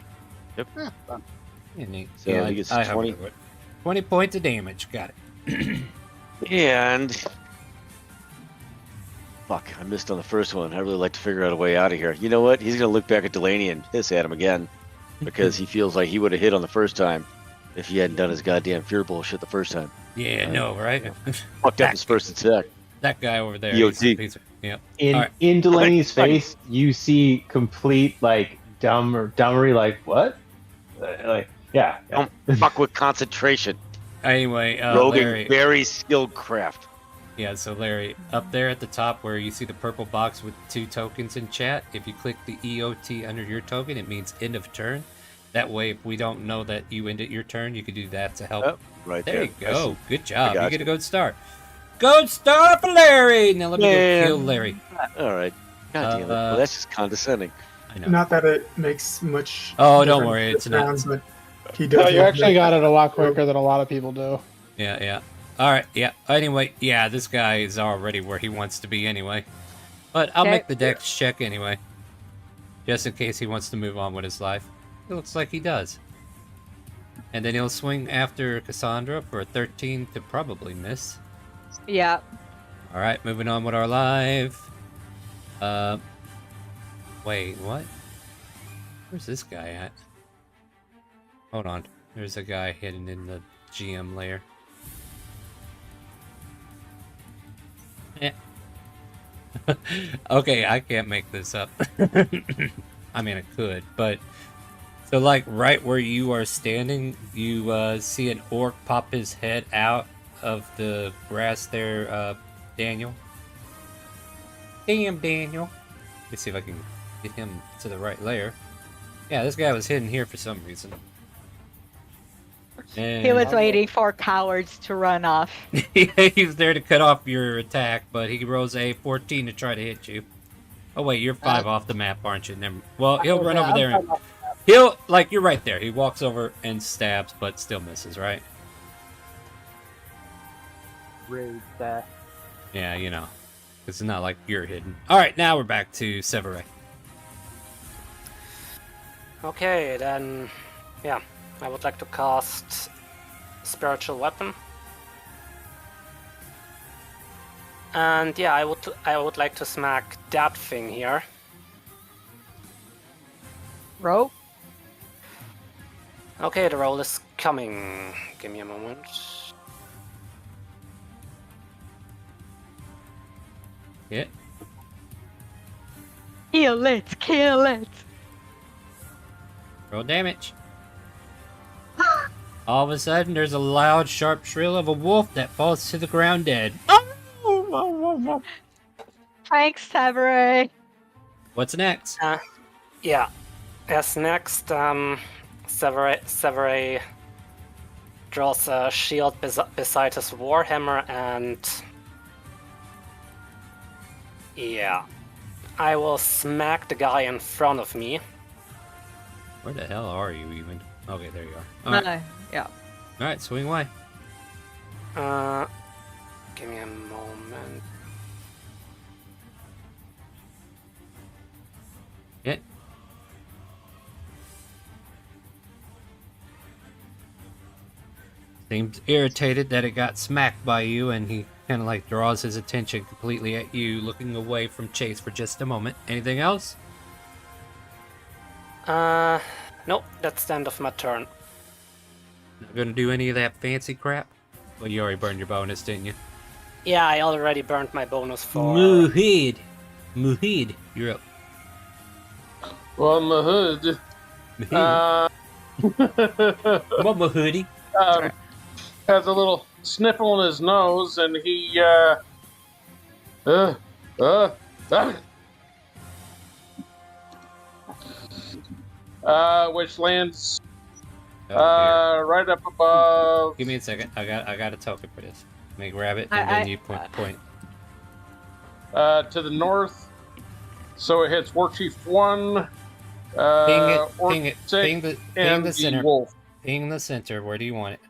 Yep. Yeah, fun. Yeah, neat. So yeah, he gets I 20. 20 points of damage. Got it. And fuck, I missed on the first one. I really like to figure out a way out of here. You know what? He's gonna look back at Delaney and hiss at him again because he feels like he would have hit on the first time if he hadn't done his goddamn fear bullshit the first time. Yeah, no, right? Fucked up his first attack. That guy over there. EOT. Yeah. In Delaney's face, you see complete like dumbery, like what? Like yeah. Don't fuck with concentration. Anyway, Rogan, Larry. very skilled craft. Yeah, so Larry, up there at the top where you see the purple box with 2 tokens in chat, if you click the EOT under your token, it means end of turn. That way, if we don't know that you ended your turn, you can do that to help. Yep, right there. there. You go. Good job. got You get you. a gold star. Gold star for Larry! Now let me Man. go kill Larry. All right. God damn it. Well, that's just condescending. I know. Not that it makes much. Oh, don't difference worry, it's this not. round, but he No, does. you actually got it a lot quicker than a lot of people do. Yeah. All right, yeah. Anyway, yeah, this guy is already where he wants to be anyway. But I'll Okay. make the dex check anyway. Just in case he wants to move on with his life. It looks like he does. And then he'll swing after Cassandra for a 13 to probably miss. Yeah. Alright, moving on with our live. Wait, what? Where's this guy at? Hold on. There's a guy hidden in the GM layer. Eh. Okay, I can't make this up. I mean, I could, but... So, like, right where you are standing, you see an orc pop his head out of the grass there, Daniel. Damn, Daniel. Let me see if I can get him to the right layer. Yeah, this guy was hidden here for some reason. And He was waiting for cowards to run off. he was there to cut off your attack, but he rolls a 14 to try to hit you. Oh wait, you're 5 off the map, aren't you? Never. Well, he'll run over there. He'll, like, you're right there. He walks over and stabs, but still misses, right? Rage that. Yeah, you know. It's not like you're hidden. Alright, now we're back to Severay. Okay, then, yeah, I would like to cast Spiritual Weapon. And yeah, I would like to smack that thing here. Roll. Okay, the roll is coming. Give me a moment. Yeah. Kill it! Kill it! Roll damage. All of a sudden, there's a loud, sharp shrill of a wolf that falls to the ground dead. Thanks, Severay. What's next? Yeah. As next, Severay draws a shield beside his warhammer, and yeah, I will smack the guy in front of me. Where the hell are you even? Okay, there you are. Alright, Yeah. Swing away. Give me a moment. Yeah. Seems irritated that it got smacked by you, and he kind of like draws his attention completely at you, looking away from Chase for just a moment. Anything else? Nope, that's the end of my turn. Not gonna do any of that fancy crap? Well, you already burned your bonus, didn't you? Yeah, I already burned my bonus for... Muhid, you're up. Well, Mahud. Come on, Mahudi. Has a little sniffle in his nose, and he which lands right up above. Give me a second. I got a token for this. Let me grab it, and then you point. To the north, so it hits Warchief 1. Ping the center. Wolf. Ping the center. Where do you want it?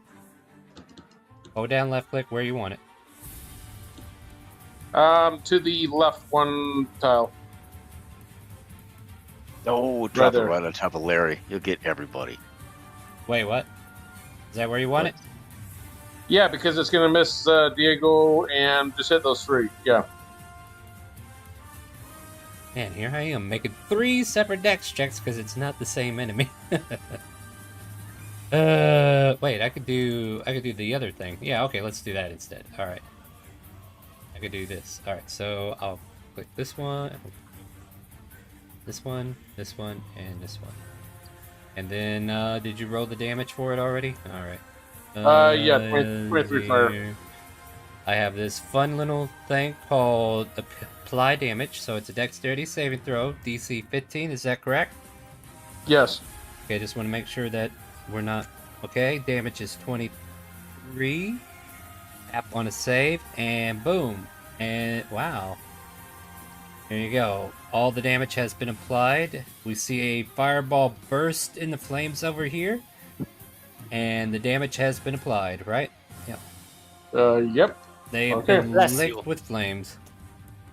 Hold down left click where you want it. To the left one tile. Oh, drop it right on top of Larry. You'll get everybody. Wait, what? Is that where you want it? Yeah, because it's going to miss Diego and just hit those three. Yeah. Man, here I am making 3 separate dex checks because it's not the same enemy. Wait, I could do the other thing. Yeah, okay, let's do that instead. All right. I could do this. All right, so I'll click this one, and this one, and this one. And then, did you roll the damage for it already? All right. Yeah, 23 fire. I have this fun little thing called apply damage, so it's a dexterity saving throw, DC 15. Is that correct? Yes. Okay, just want to make sure that we're not... Okay, damage is 23. Tap on a save, and boom. And wow. There you go. All the damage has been applied. We see a fireball burst in the flames over here. And the damage has been applied, right? Yeah. Yep. They have been licked with flames.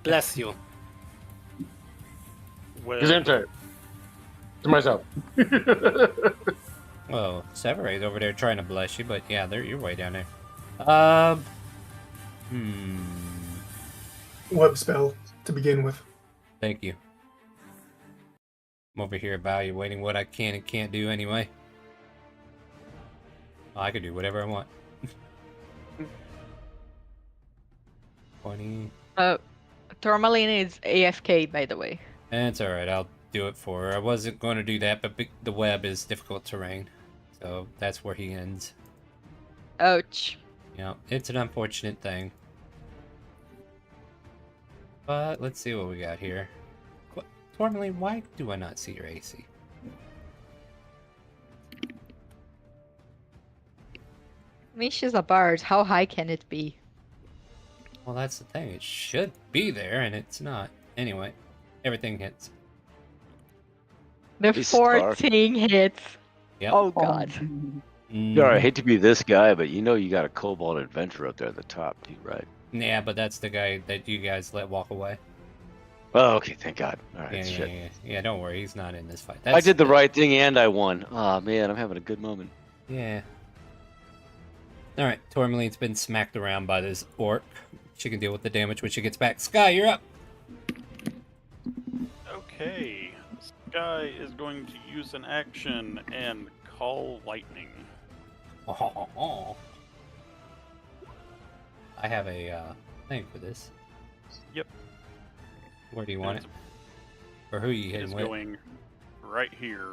Bless you. Gesundheit. To myself. Well, Severay's over there trying to bless you, but yeah, you're way down there. Web spell to begin with. Thank you. I'm over here evaluating what I can and can't do anyway. Oh, I can do whatever I want. 20. Tourmaline is AFK, by the way. That's alright, I'll do it for her. I wasn't going to do that, but the web is difficult terrain. So that's where he ends. Ouch. Yeah, it's an unfortunate thing. But let's see what we got here. Tourmaline, why do I not see your AC? Misha's a bard. How high can it be? Well, that's the thing. It should be there, and it's not. Anyway, everything hits. The Hey, Star. 14 hits. Yep. Oh god. Star, I hate to be this guy, but you know you got a Cobalt Adventurer up there at the top, too, right? Yeah, but that's the guy that you guys let walk away. Oh, okay, thank God. All right, Yeah, shit. yeah, don't worry, he's not in this fight. I did the right thing and I won. Oh man, I'm having a good moment. Yeah. Alright, Tourmaline's been smacked around by this orc. She can deal with the damage when she gets back. Sky, you're up! Okay. Sky is going to use an action and call lightning. Oh. I have a thing for this. Yep. Where do you want it? Or who are you hitting It's with? going right here.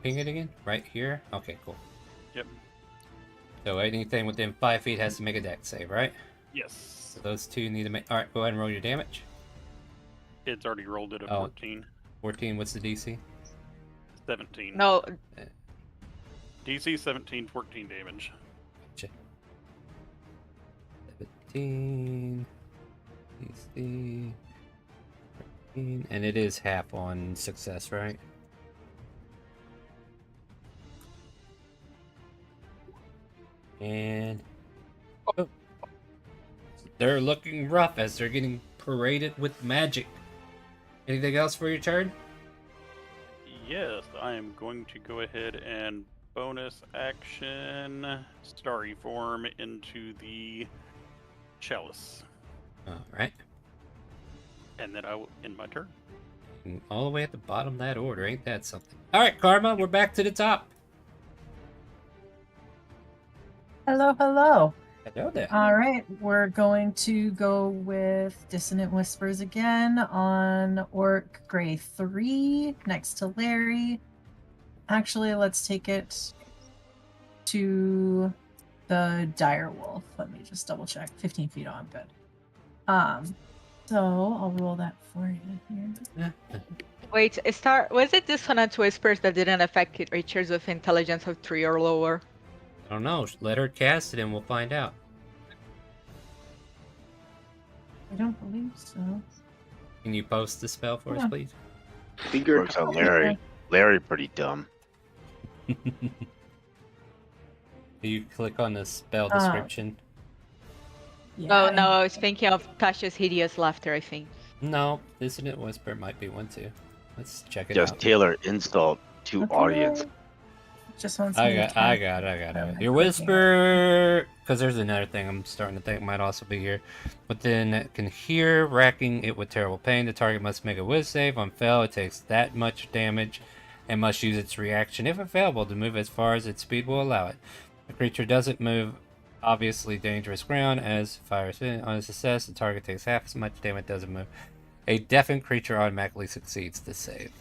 Ping it again? Right here? Okay, cool. Yep. So anything within 5 feet has to make a dex save, right? Yes. So those two need to make... Alright, go ahead and roll your damage. It's already rolled it at Oh. 14. 14, what's the DC? 17. No. DC 17, 14 damage. Gotcha. 17... DC... 13... And it is half on success, right? And... Oh. They're looking rough as they're getting paraded with magic. Anything else for your turn? Yes, I am going to go ahead and bonus action starry form into the chalice. Alright. And then I will end my turn. All the way at the bottom of that order, ain't that something? Alright, Karma, we're back to the top. Hello, hello. Hello there. All right, we're going to go with Dissonant Whispers again on Orc Gray 3 next to Larry. Actually, let's take it to the Dire Wolf. Let me just double check. 15 feet on, good. So I'll roll that for you here. Wait, was it Dissonant Whispers that didn't affect creatures with intelligence of 3 or lower? I don't know. Let her cast it and we'll find out. I don't believe so. Can you post the spell for us, please? Works on Larry. Larry pretty dumb. You click on the spell description. Oh no, I was thinking of Tasha's Hideous Laughter, I think. No, Dissonant Whisper might be one too. Let's check it Just out. tailor insult to audience. Just wants I me to got it. Your whisper, because there's another thing I'm starting to think might also be here. Within it can hear, racking it with terrible pain. The target must make a whiz save. On fail, it takes that much damage and must use its reaction, if available, to move as far as its speed will allow it. The creature doesn't move obviously dangerous ground. As fires on a success, the target takes half as much damage, doesn't move. A deafened creature automatically succeeds the save.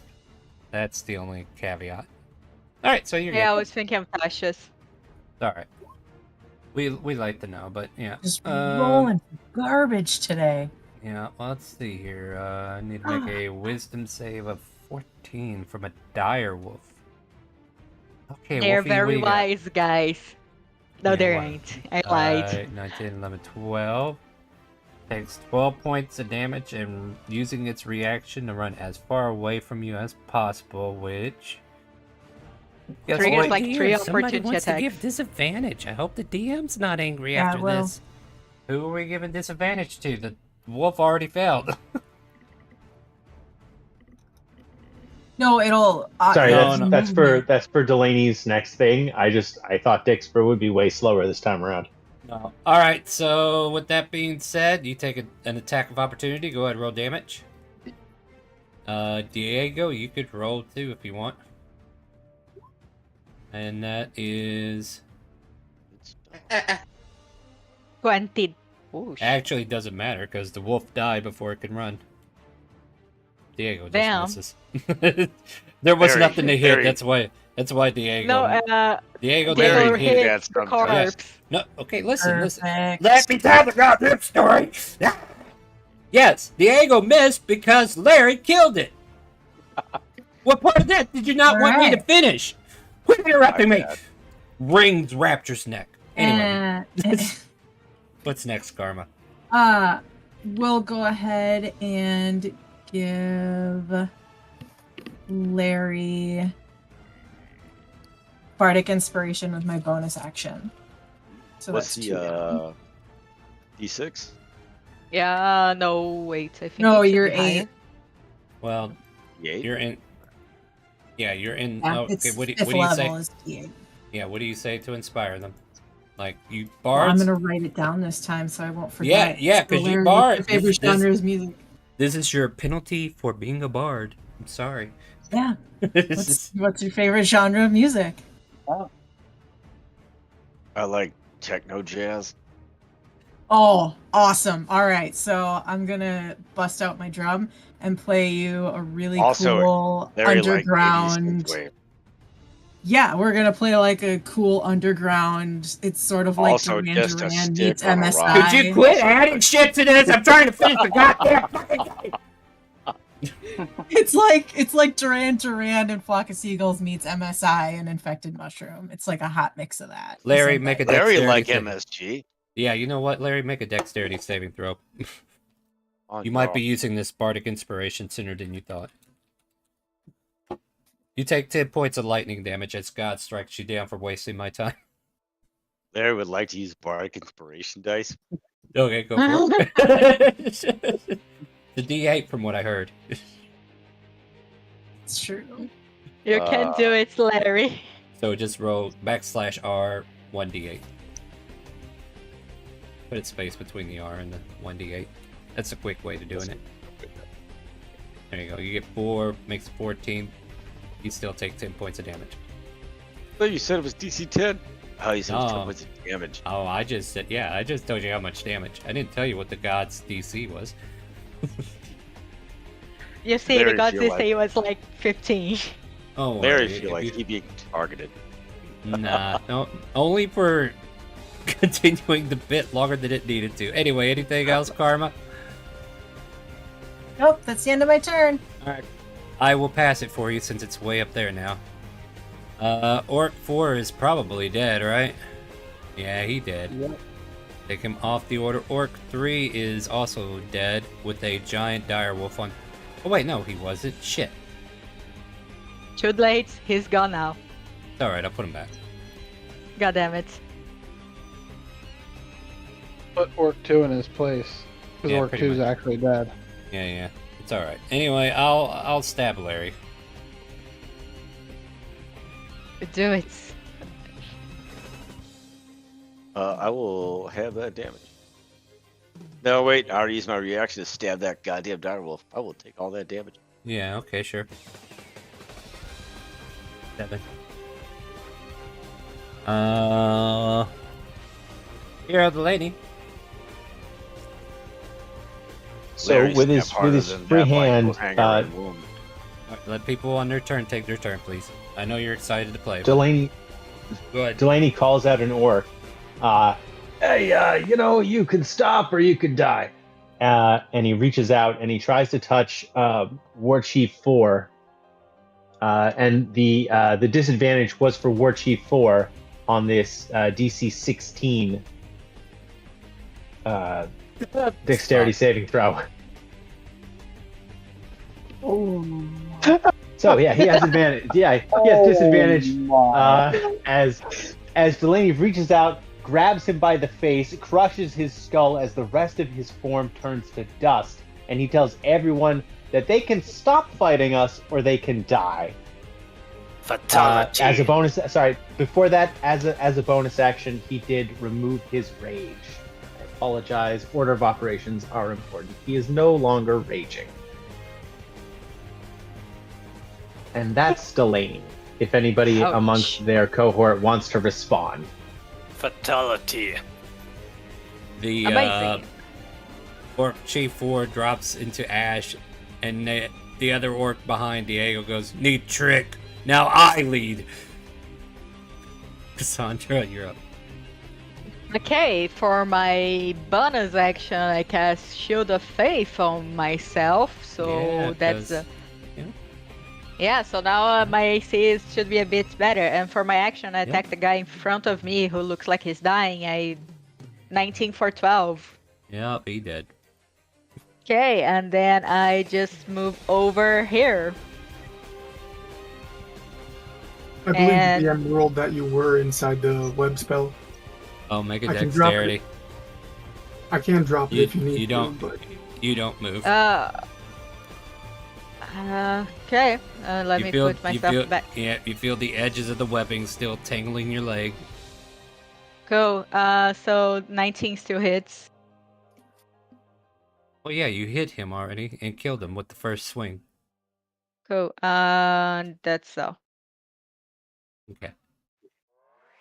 That's the only caveat. Alright, so you're good. I was thinking of Tasha's. Alright. We like to know, but yeah. Just rolling garbage today. Yeah, well, let's see here. I need to make a wisdom save of 14 from a dire wolf. Okay, They're Wolfie, very what do you got? wise, guys. No, Yeah, there well, ain't. I lied. 19, 11, 12. Takes 12 points of damage and using its reaction to run as far away from you as possible, which... Triggers like 3 Somebody opportunity wants to attacks. give disadvantage. I hope the DM's not angry Yeah, after well. this. Who are we giving disadvantage to? The wolf already failed. No, it'll. Sorry, No, that's for Delaney's next thing. I thought Dixper would be way slower this time around. No. Alright, so with that being said, you take an attack of opportunity. Go ahead and roll damage. Diego, you could roll too if you want. And that is... 20. Ooh, Actually, it doesn't matter because the wolf died before it could run. Diego just Damn. misses. There was Very- nothing to hit. very- That's why Diego. No, Diego Diego didn't hit. hit That's the not corpse. Yes. No, okay, listen. Perfect. Let me tell the goddamn story. Yes, Diego missed because Larry killed it. What part of that did you not want me to Alright. finish? Quit interrupting me. bad. Rings Rapture's neck. Anyway, Uh, what's next, Karma? we'll go ahead and give Larry Bardic Inspiration with my bonus action. So What's that's the 2 D6? Yeah, no, wait. I think No, it should you're be higher. 8. Well, Yay. you're in. Yeah, you're in. Yeah, Oh, okay, it's what do fifth you say? level is D8. Yeah, what do you say to inspire them? Like you Well, I'm bards? gonna write it down this time so I won't Yeah, forget. yeah, So because you Larry, bard. what's your favorite genre is music? This is your penalty for being a bard. I'm sorry. Yeah. What's your favorite genre of music? I like techno jazz. Oh, awesome. All right. So I'm going to bust out my drum and play you a really Also, cool very like 80s underground. synthwave. Yeah, we're going to play like a cool underground. It's sort of like Also, Duran just a Duran stick meets on a MSI. rock. Could you quit adding shit to this? I'm trying to finish the goddamn fucking game. It's like Duran Duran and Flock of Seagulls meets MSI and Infected Mushroom. It's like a hot mix of that. Larry, Isn't make a that- Larry dexterity like saving. MSG. Yeah, you know what, Larry? Make a dexterity saving throw. Oh, You might no. be using this bardic inspiration sooner than you thought. You take 10 points of lightning damage as God strikes you down for wasting my time. Larry would like to use bardic inspiration dice. Okay, go for it. The D8 from what I heard. It's true. You can do it, Larry. So just roll /R 1d8. Put a space between the R and the 1d8. That's a quick way to doing it. There you go. You get 4, makes 14. You still take 10 points of damage. Oh, you said it was DC 10? Oh, you said it was 10 No. points of damage. Oh, I just said, yeah, I just told you how much damage. I didn't tell you what the god's DC was. You see, Larry the gods feel say it was like 15. Oh, Larry well, feel like he'd be targeted. Nah, no, only for continuing the bit longer than it needed to. Anyway, anything else, Karma? Nope, that's the end of my turn. Alright. I will pass it for you since it's way up there now. Orc 4 is probably dead, right? Yeah, he dead. Yep. Take him off the order. Orc 3 is also dead with a giant direwolf on. Oh wait, no, he wasn't. Shit. Too late, he's gone now. It's alright, I'll put him back. God damn it. Put Orc 2 in his place. Because Yeah, Orc pretty 2 is much. actually dead. Yeah, it's alright. Anyway, I'll stab Larry. Do it. I will have that damage. No, wait. I already used my reaction to stab that goddamn direwolf. I will take all that damage. Yeah, okay, sure. 7. Here, the lady. So Larry's with got his harder than free that, like, hand, hanger and wound. Alright, let people on their turn take their turn, please. I know you're excited to play. but- Delaney Go ahead. Delaney calls out an orc. Hey, you can stop or you could die. And he reaches out and he tries to touch War Chief 4. And the disadvantage was for War Chief 4 on this DC 16 dexterity saving throw. So yeah, he has advantage. Yeah, he has disadvantage as Delaney reaches out, grabs him by the face, crushes his skull as the rest of his form turns to dust, and he tells everyone that they can stop fighting us or they can die. Fatality. As a bonus, sorry. Before that, as a bonus action, he did remove his rage. I apologize. Order of operations are important. He is no longer raging. And that's Delaney. If anybody Ouch. amongst their cohort wants to respond. Fatality. The Amazing. Orc Chief 4 drops into ash, and the other orc behind Diego goes, "Need trick. Now I lead." Cassandra, you're up. Okay, for my bonus action, I cast Shield of Faith on myself, so Yeah, that's 'cause- yeah. So now my AC should be a bit better. And for my action, I attack the guy in front of me who looks like he's dying. 19 for 12. Yep, he did. Okay, and then I just move over here. I believe the DM ruled that you were inside the web spell. Oh, make a I can drop dexterity. it. I can drop it if you need You don't. to, but You don't move. Okay. Let me put myself back. Yeah, you feel the edges of the webbing still tangling your leg. Cool. So 19 still hits. Oh yeah, you hit him already and killed him with the first swing. Cool. That's so. Okay.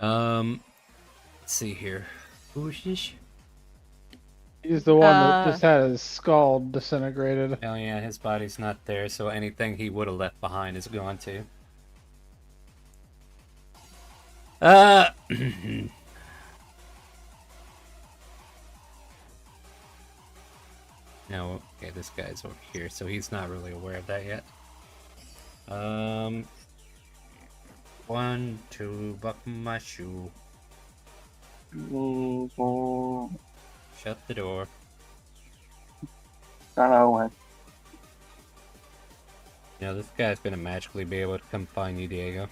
Let's see here. Who is this? He's the one that just had his skull disintegrated. Oh yeah, his body's not there, so anything he would have left behind is gone too. No, okay, this guy's over here, so he's not really aware of that yet. 1, 2, buckle my shoe. Shut the door. Hello. Now this guy's gonna magically be able to come find you, Diego.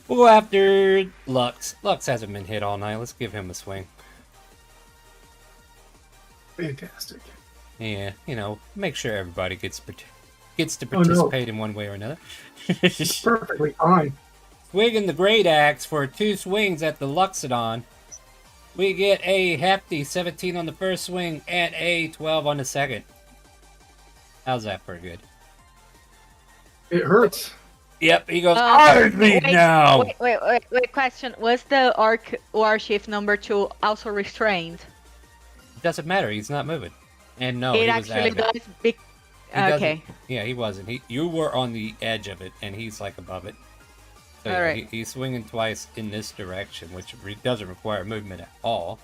We'll go after Lux. Lux hasn't been hit all night. Let's give him a swing. fantastic. Yeah, you know, make sure everybody gets to participate in one way or another. Perfectly fine. Swinging the great axe for 2 swings at the Luxodon. We get a hefty 17 on the first swing and a 12 on the second. How's that for good? It hurts. Yep, he goes, hardly now! Wait, question. Was the Orc Warchief number 2 also restrained? It doesn't matter, he's not moving. And no, it he was actually adamant. does. He Okay. Yeah, he wasn't. You were on the edge of it, and he's like above it. So yeah, Alright. he's swinging twice in this direction, which doesn't require movement at all.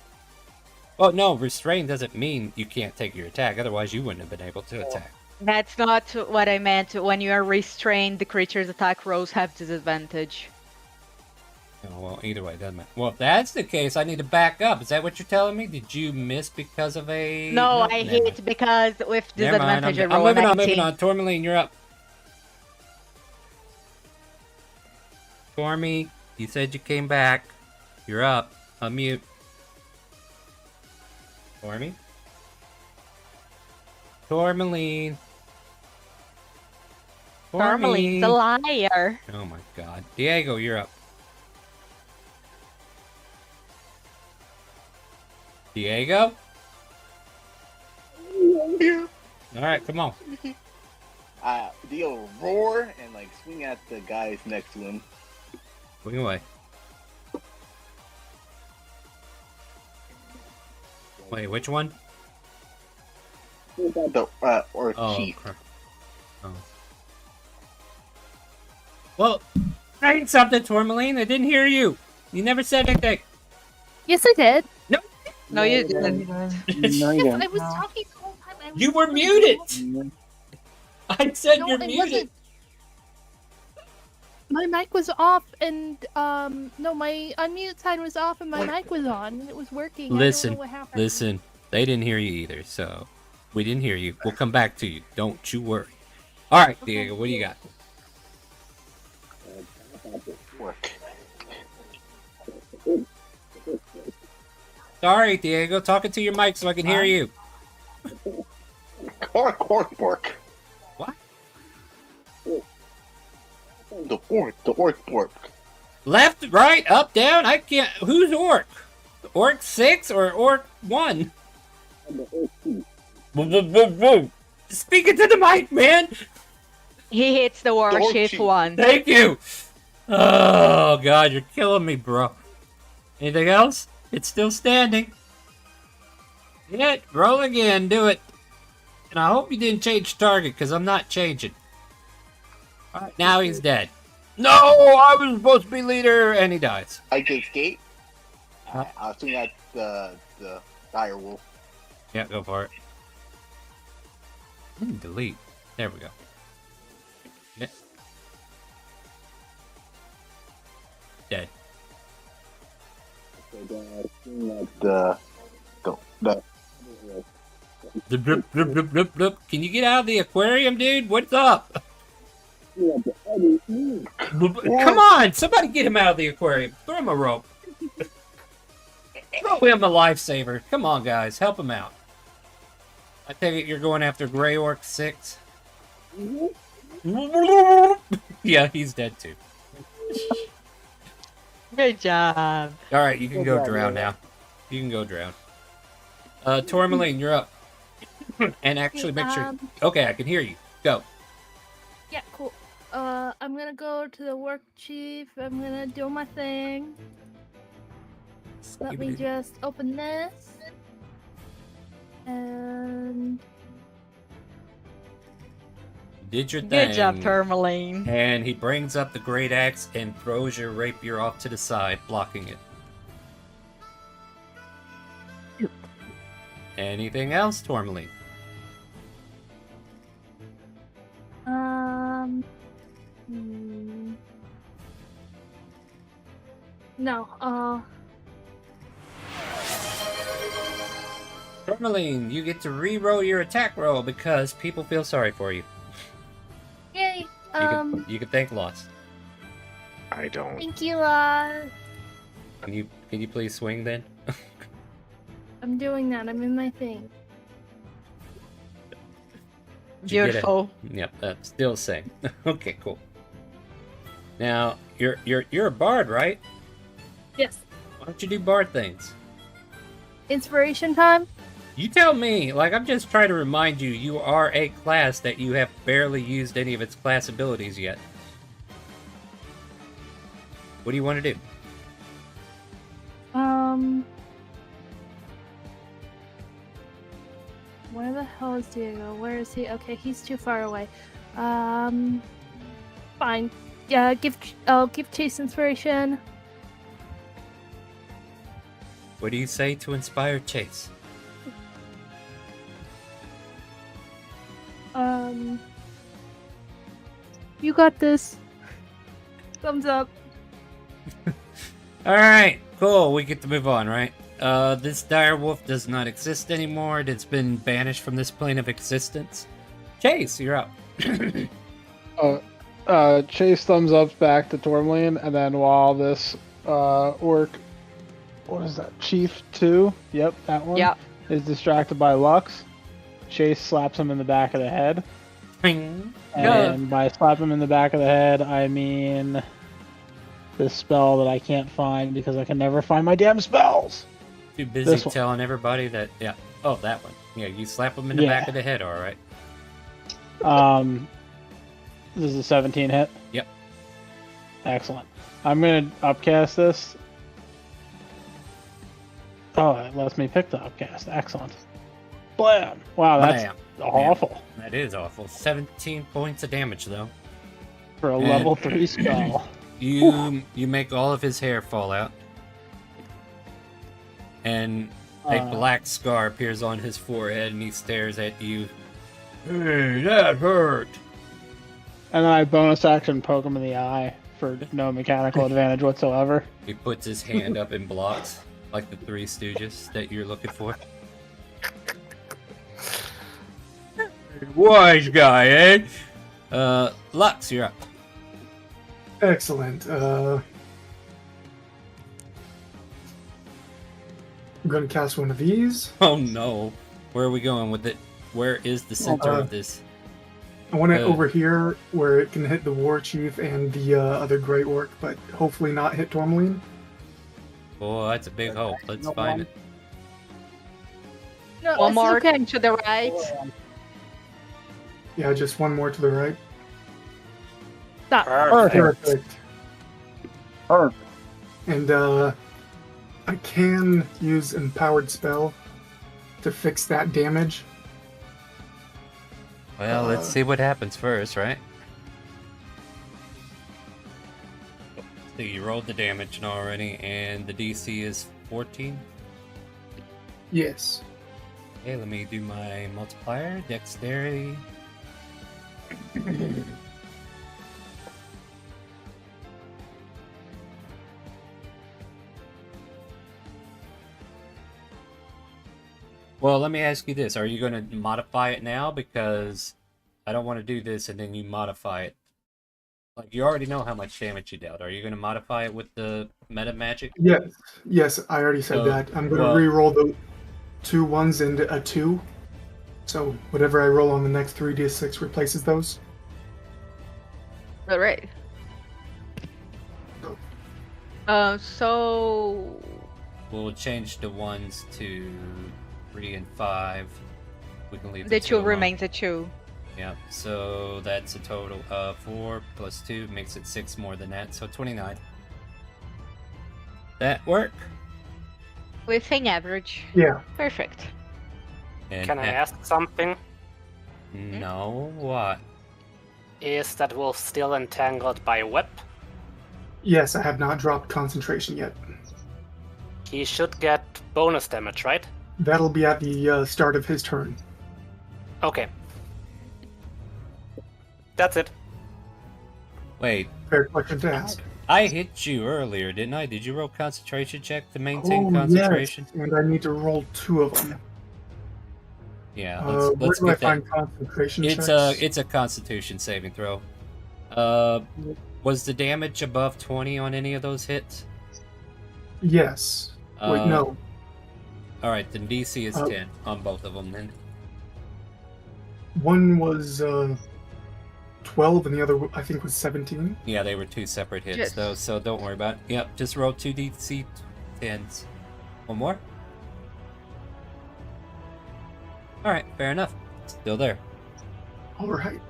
Well, no, restrain doesn't mean you can't take your attack. Otherwise, you wouldn't have been able to attack. That's not what I meant. When you are restrained, the creature's attack rolls have disadvantage. Oh, well, either way, it doesn't matter. Well, if that's the case, I need to back up. Is that what you're telling me? Did you miss because of a... No, Nope, I never hit mind. because with Never mind, disadvantage I I'm roll a moving on, 19. moving on. Tourmaline, you're up. Tormy, you said you came back. You're up. Unmute. Tormy? Tourmaline. Tourmaline's a liar. Oh my god. Diego, you're up. Diego? Alright, come on. Dio roar and like swing at the guys next to him. Swing away. Wait, which one? The or Oh, chief. crap. Oh. Well, saying something, Tourmaline. I didn't hear you. You never said anything. Yes, I did. No, you didn't. I was talking the whole time. You were muted. I said No, you're it muted. wasn't. My mic was off, and no, my unmute sign was off, and my mic was on, and it was working. I Listen, don't know what happened. listen. They didn't hear you either, so we didn't hear you. We'll come back to you. Don't you worry. All right, Diego, what do you got? Sorry, Diego. Talking to your mic so I can hear you. Orc. What? The orc. Left, right, up, down. I can't. Who's orc? Orc 6 or orc 1? Speaking to the mic, man. He hits the Warchief one. Thank you. Oh god, you're killing me, bro. Anything else? It's still standing. Hit. Roll again. Do it. And I hope you didn't change target, because I'm not changing. Alright, now he's dead. No! I was supposed to be leader! And he dies. I can escape. I'll swing at the dire wolf. Yeah, go for it. Delete. There we go. Yeah. Dead. The Blip, blip, blip, blip, blip. Can you get out of the aquarium, dude? What's up? Come on! Somebody get him out of the aquarium. Throw him a rope. Throw him a lifesaver. Come on, guys. Help him out. I take it you're going after Grey Orc 6? Yeah, he's dead too. Good job. Alright, you can go drown now. You can go drown. Tourmaline, you're up. And actually make sure... Okay, I can hear you. Go. Yeah, cool. I'm gonna go to the work chief. I'm gonna do my thing. Let me just open this. And... Did your thing. Good job, Tourmaline. And he brings up the great axe and throws your rapier off to the side, blocking it. Anything else, Tourmaline? No, Tourmaline, you get to re-roll your attack roll because people feel sorry for you. yay. You can thank Lost. I don't. Thank you, Can you please swing then? I'm doing that. I'm in my thing. Did you get it? Beautiful. Yep, that's still same. Okay, cool. Now, you're a bard, right? Yes. Why don't you do bard things? Inspiration time? You tell me. Like, I'm just trying to remind you, you are a class that you have barely used any of its class abilities yet. What do you want to do? Where the hell is Diego? Where is he? Okay, he's too far away. Fine. Yeah, I'll give Chase inspiration. What do you say to inspire Chase? You got this. Thumbs up. Alright, cool. We get to move on, right? This dire wolf does not exist anymore. It's been banished from this plane of existence. Chase, you're up. Chase thumbs up back to Tourmaline, and then while this orc, what is that, Chief 2? Yep, that one. Yep. Is distracted by Lux. Chase slaps him in the back of the head. Ping. And by slap him in the back of the head, I mean this spell that I can't find because I can never find my damn spells. Too busy telling everybody that, yeah. Oh, that one. Yeah, you slap him in the back of the head, alright. This is a 17 hit? Yep. Excellent. I'm going to upcast this. Oh, it lets me pick the upcast. Excellent. Blam! Wow, that's awful. Yeah, that is awful. 17 points of damage, though. For a level 3 spell. You make all of his hair fall out. And a black scar appears on his forehead, and he stares at you. Hey, that hurt! And then I bonus action poke him in the eye for no mechanical advantage whatsoever. He puts his hand up and blocks, like the Three Stooges that you're looking for. Wise guy, eh? Lux, you're up. Excellent. I'm going to cast one of these. Oh no. Where are we going with it? Where is the center of this? I want it over here where it can hit the War Chief and the other Grey Orc, but hopefully not hit Tourmaline. Oh, that's a big hope. Let's find it. No, One it's more okay. to the right. Yeah, just one more to the right. Stop. Perfect. Perfect. And I can use Empowered Spell to fix that damage. Well, let's see what happens first, right? So you rolled the damage already, and the DC is 14? Yes. Okay, let me do my multiplier, dexterity. Well, let me ask you this. Are you going to modify it now? Because I don't want to do this and then you modify it Like, you already know how much damage you dealt. Are you going to modify it with the meta magic? Yes, I already said that. I'm going to re-roll the 2 1s and a 2. So whatever I roll on the next 3d6 replaces those. All right. So We'll change the 1s to 3 and 5. We can leave the 2 alone. remains a 2. Yeah, so that's a total of 4 plus 2 makes it 6 more than that, so 29. That work? Within average. Yeah. Perfect. And Can I ask something? No, what? Is that wolf still entangled by web? Yes, I have not dropped concentration yet. He should get bonus damage, right? That'll be at the start of his turn. Okay. That's it. Wait. Fair question to ask. I hit you earlier, didn't I? Did you roll concentration check to maintain Oh, concentration? yes, and I need to roll 2 of them. Yeah, Where let's do I get that. find concentration It's checks? it's a Constitution saving throw. Was the damage above 20 on any of those hits? Yes. Wait, no. All right, then DC is 10 on both of them. Then One was 12 and the other, I think, was 17. yeah, they were 2 separate hits Yes. though, so don't worry about it. Yep, just roll 2 DC 10s. One more. All right, fair enough. Still there. All right.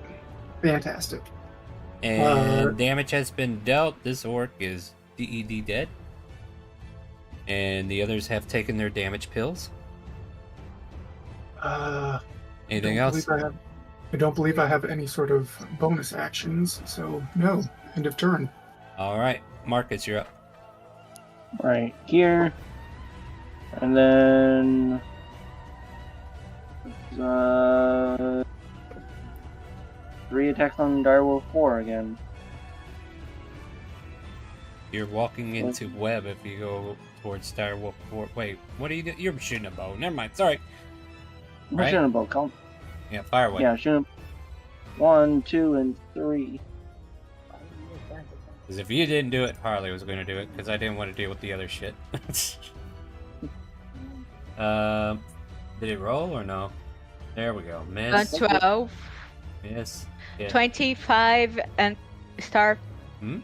Fantastic. And damage has been dealt. This orc is DED dead. And the others have taken their damage pills. Anything else? I don't believe I have any sort of bonus actions, so no. End of turn. All right, Marcus, you're up. Right here. And then 3 attacks on Direwolf 4 again. You're walking into web if you go towards Starwind. Wait, what are you doing? You're shooting a bow. Never mind. Sorry. I'm Right? shooting a bow. Count. Yeah, fire away. Yeah, shoot 1, 2, and 3. Because if you didn't do it, Harley was going to do it. Because I didn't want to deal with the other shit. Did it roll or no? There we go. Miss. 12. Miss. Yeah. 25 and star. Hmm?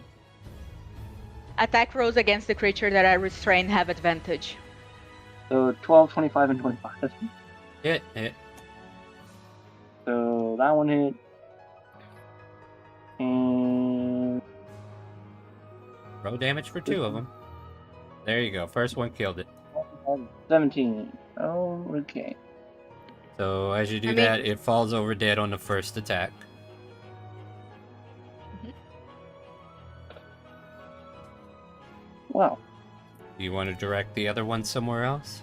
Attack rolls against the creature that I restrain have advantage. So 12, 25, and 25. Hit. So that one hit. And Roll damage for 2 of them. There you go. First one killed it. 17. Oh, okay. So as you do that, it falls over dead on the first attack. Wow. Do you want to direct the other one somewhere else?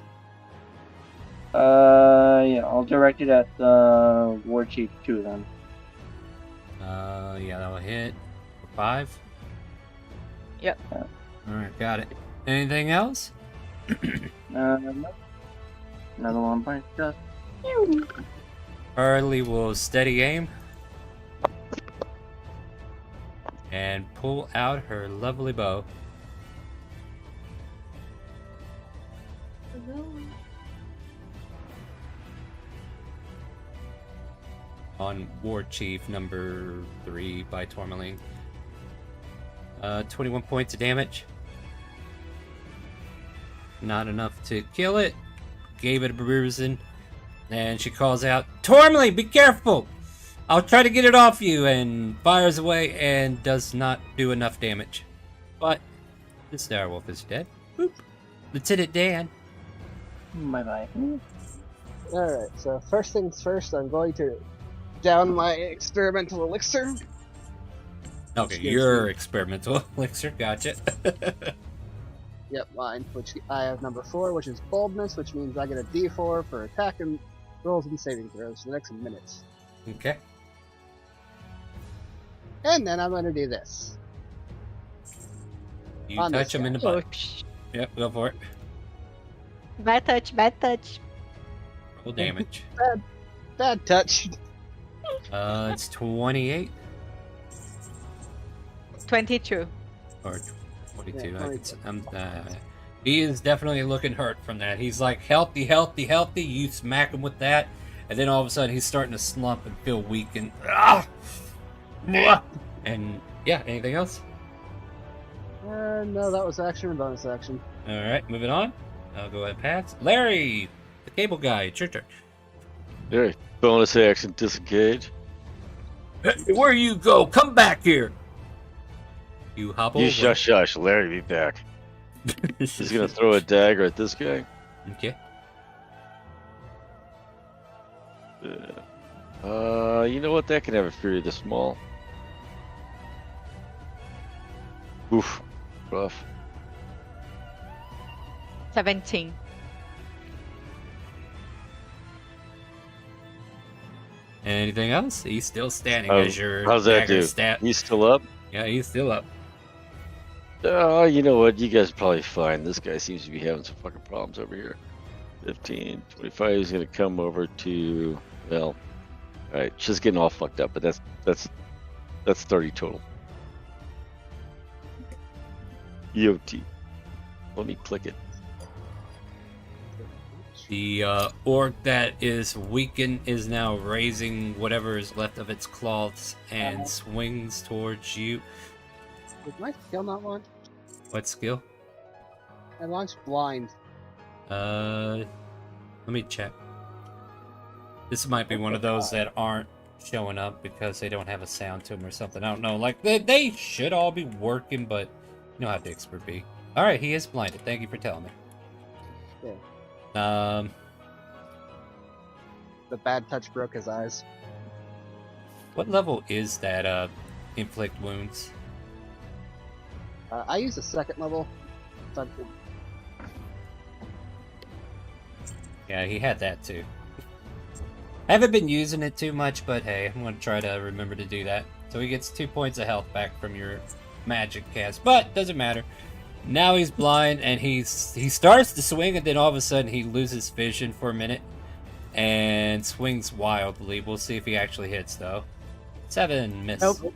Yeah, I'll direct it at the War Chief too then. Yeah, that'll hit for 5. Yep. Alright, got it. Anything else? No. Another one by just. Harley will steady aim and pull out her lovely bow. On War Chief number 3 by Tourmaline. 21 points of damage. Not enough to kill it. Gave it a bruising. And she calls out, Tourmaline, be careful! I'll try to get it off you, and fires away and does not do enough damage. But the Starwolf is dead. Boop. Lieutenant Dan. Bye-bye. Alright, so first things first, I'm going to down my experimental elixir. Okay, your experimental elixir, gotcha. Yep, mine, which I have number 4, which is boldness, which means I get a D4 for attack and rolls and saving throws for the next minutes. Okay. And then I'm going to do this. You On touch this him in the guy. butt. Yep, go for it. Bad touch, bad touch. Roll damage. Bad touch. It's 28. 22. Or 22. Yeah, I 22. He is definitely looking hurt from that. He's like healthy. You smack him with that, and then all of a sudden he's starting to slump and feel weak and and yeah. Anything else? No, that was action and bonus action. All right, moving on. I'll go ahead and pass. Larry, the cable guy. It's your turn. Very bonus action, disengage. Hey, where you go? Come back here. You hobble. You shush. Larry, be back. He's gonna throw a dagger at this guy. Okay. You know what? That can have a fury this small. Oof, rough. 17. Anything else? He's still standing as your How's that dagger do? stat. He's still up? Yeah, he's still up. Oh, you know what? You guys are probably fine. This guy seems to be having some fucking problems over here. 15, 25. He's gonna come over to, well, all right. She's getting all fucked up, but that's 30 total. EOT. Let me click it. The orc that is weakened is now raising whatever is left of its claws and swings towards you. Did my skill not launch? What skill? I launched blind. Let me check. This might be one of those that aren't showing up because they don't have a sound to them or something. I don't know. Like, they should all be working, but you know how dicks would be. Alright, he is blinded. Thank you for telling me. Yeah. The bad touch broke his eyes. What level is that, inflict wounds? I use a second level. So Yeah, he had that too. I haven't been using it too much, but hey, I'm gonna try to remember to do that. So he gets 2 points of health back from your magic cast, but doesn't matter. Now he's blind and he starts to swing, and then all of a sudden he loses vision for a minute and swings wildly. We'll see if he actually hits though. 7, miss. Nope.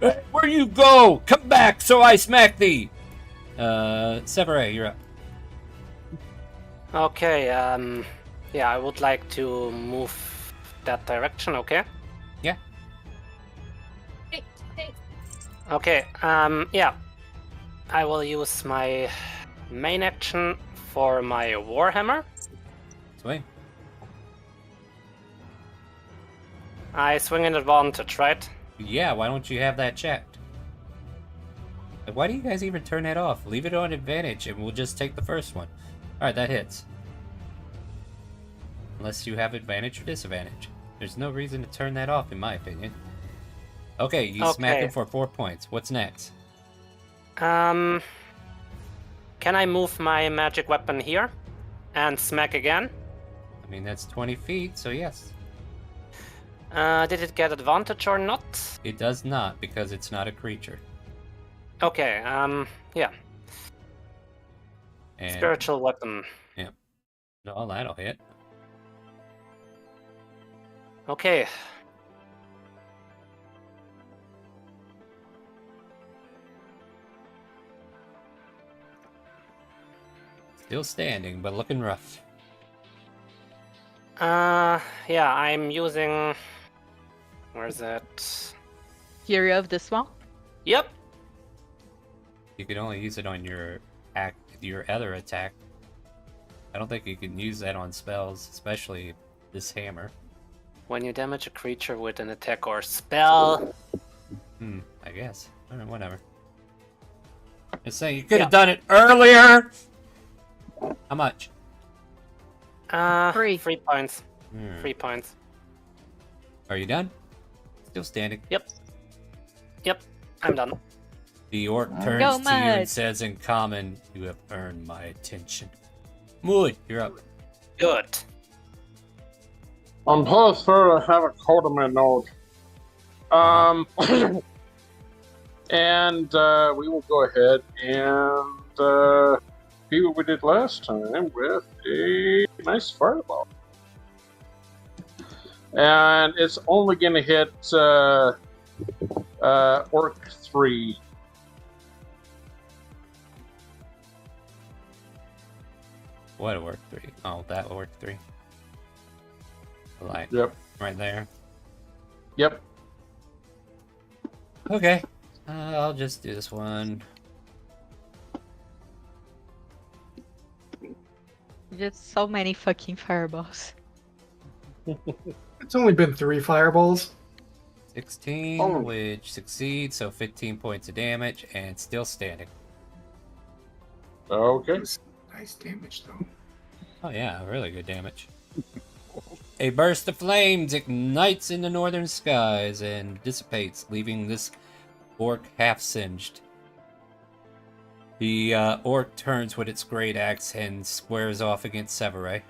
Hey, where you go? Come back so I smack thee. Severay, you're up. Okay, yeah, I would like to move that direction, okay? Yeah. Okay, yeah. I will use my main action for my Warhammer. Swing. I swing an advantage, right? Yeah, why don't you have that checked? Like, why do you guys even turn that off? Leave it on advantage and we'll just take the first one. Alright, that hits. Unless you have advantage or disadvantage. There's no reason to turn that off, in my opinion. Okay, you smack him for 4 points. What's next? Can I move my magic weapon here and smack again? I mean, that's 20 feet, so yes. Did it get advantage or not? It does not, because it's not a creature. Okay, yeah. And, Spiritual weapon. Yeah. No, that'll hit. Okay. Still standing, but looking rough. Yeah, I'm using... Where's that? Fury of the Swamp? Yep. You can only use it on your other attack. I don't think you can use that on spells, especially this hammer. When you damage a creature with an attack or spell... I guess. Alright, whatever. Just saying, you could have done it earlier! How much? 3. 3 points. 3 points. Are you done? Still standing. Yep. Yep, I'm done. The orc turns Go, to you and Mud. says in common, "You have earned my attention." Mood, you're up. Good. On plus 4, I have a code in my note. And we will go ahead and see what we did last time with a nice fireball. And it's only going to hit Orc 3. What Orc 3? Oh, that Orc 3. Like, Yep. right there. Yep. Okay. I'll just do this one. Just so many fucking fireballs. It's only been 3 fireballs. 16, Oh. which succeeds, so 15 points of damage, and still standing. Okay. Nice damage, though. Oh yeah, really good damage. A burst of flames ignites in the northern skies and dissipates, leaving this orc half-singed. The orc turns with its great axe and squares off against Severay.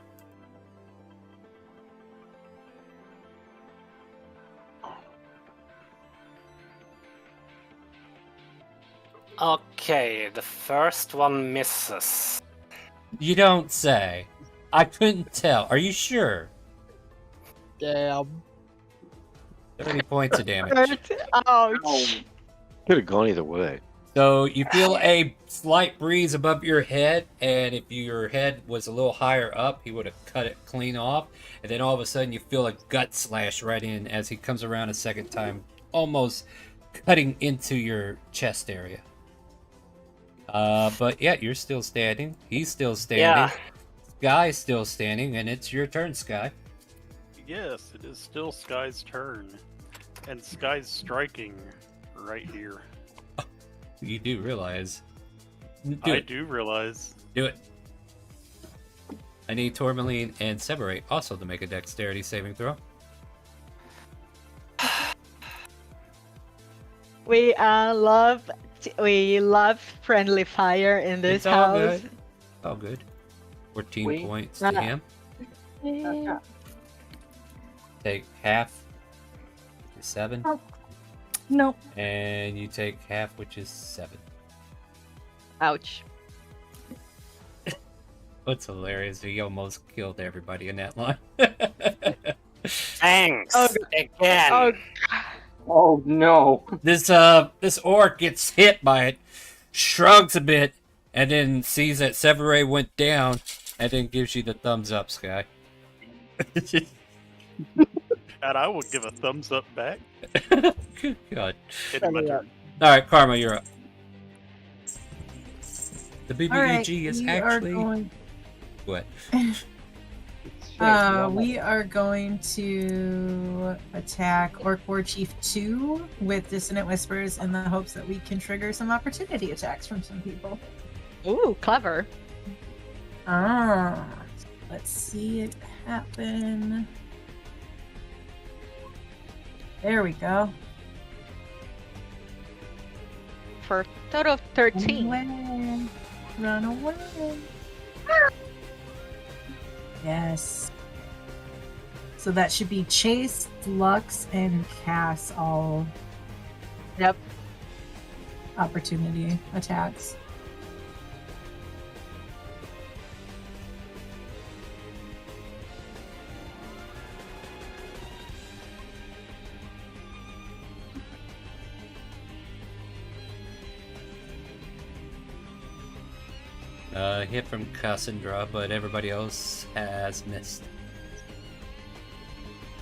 Okay, the first one misses. You don't say. I couldn't tell. Are you sure? Damn. 30 points of damage. Ouch. Could have gone either way. So you feel a slight breeze above your head, and if your head was a little higher up, he would have cut it clean off. And then all of a sudden you feel a gut slash right in as he comes around a second time, almost cutting into your chest area. But yeah, you're still standing. He's still standing. Yeah. Sky's still standing, and it's your turn, Sky. Yes, it is still Sky's turn. And Sky's striking right here. You do realize. I do realize. Do it. I need Tourmaline and Severate also to make a dexterity saving throw. We love friendly fire in this It's all house. good. All good. 14 We- points to him. Take half, which is 7. Oh. No. And you take half, which is 7. Ouch. What's hilarious, he almost killed everybody in that line. Thanks. Oh, Again. Oh no. This orc gets hit by it, shrugs a bit, and then sees that Severay went down, and then gives you the thumbs up, Sky. And I will give a thumbs up back. Good God. It's my turn. Alright, Karma, you're up. The BBEG All right, is we actually... Are going... What? We are going to attack Orc War Chief 2 with Dissonant Whispers in the hopes that we can trigger some opportunity attacks from some people. Ooh, clever. Let's see it happen. There we go. For a total of 13. Run away. Yes. So that should be Chase, Lux, and Cass all. Yep. Opportunity attacks. Hit from Cassandra, but everybody else has missed.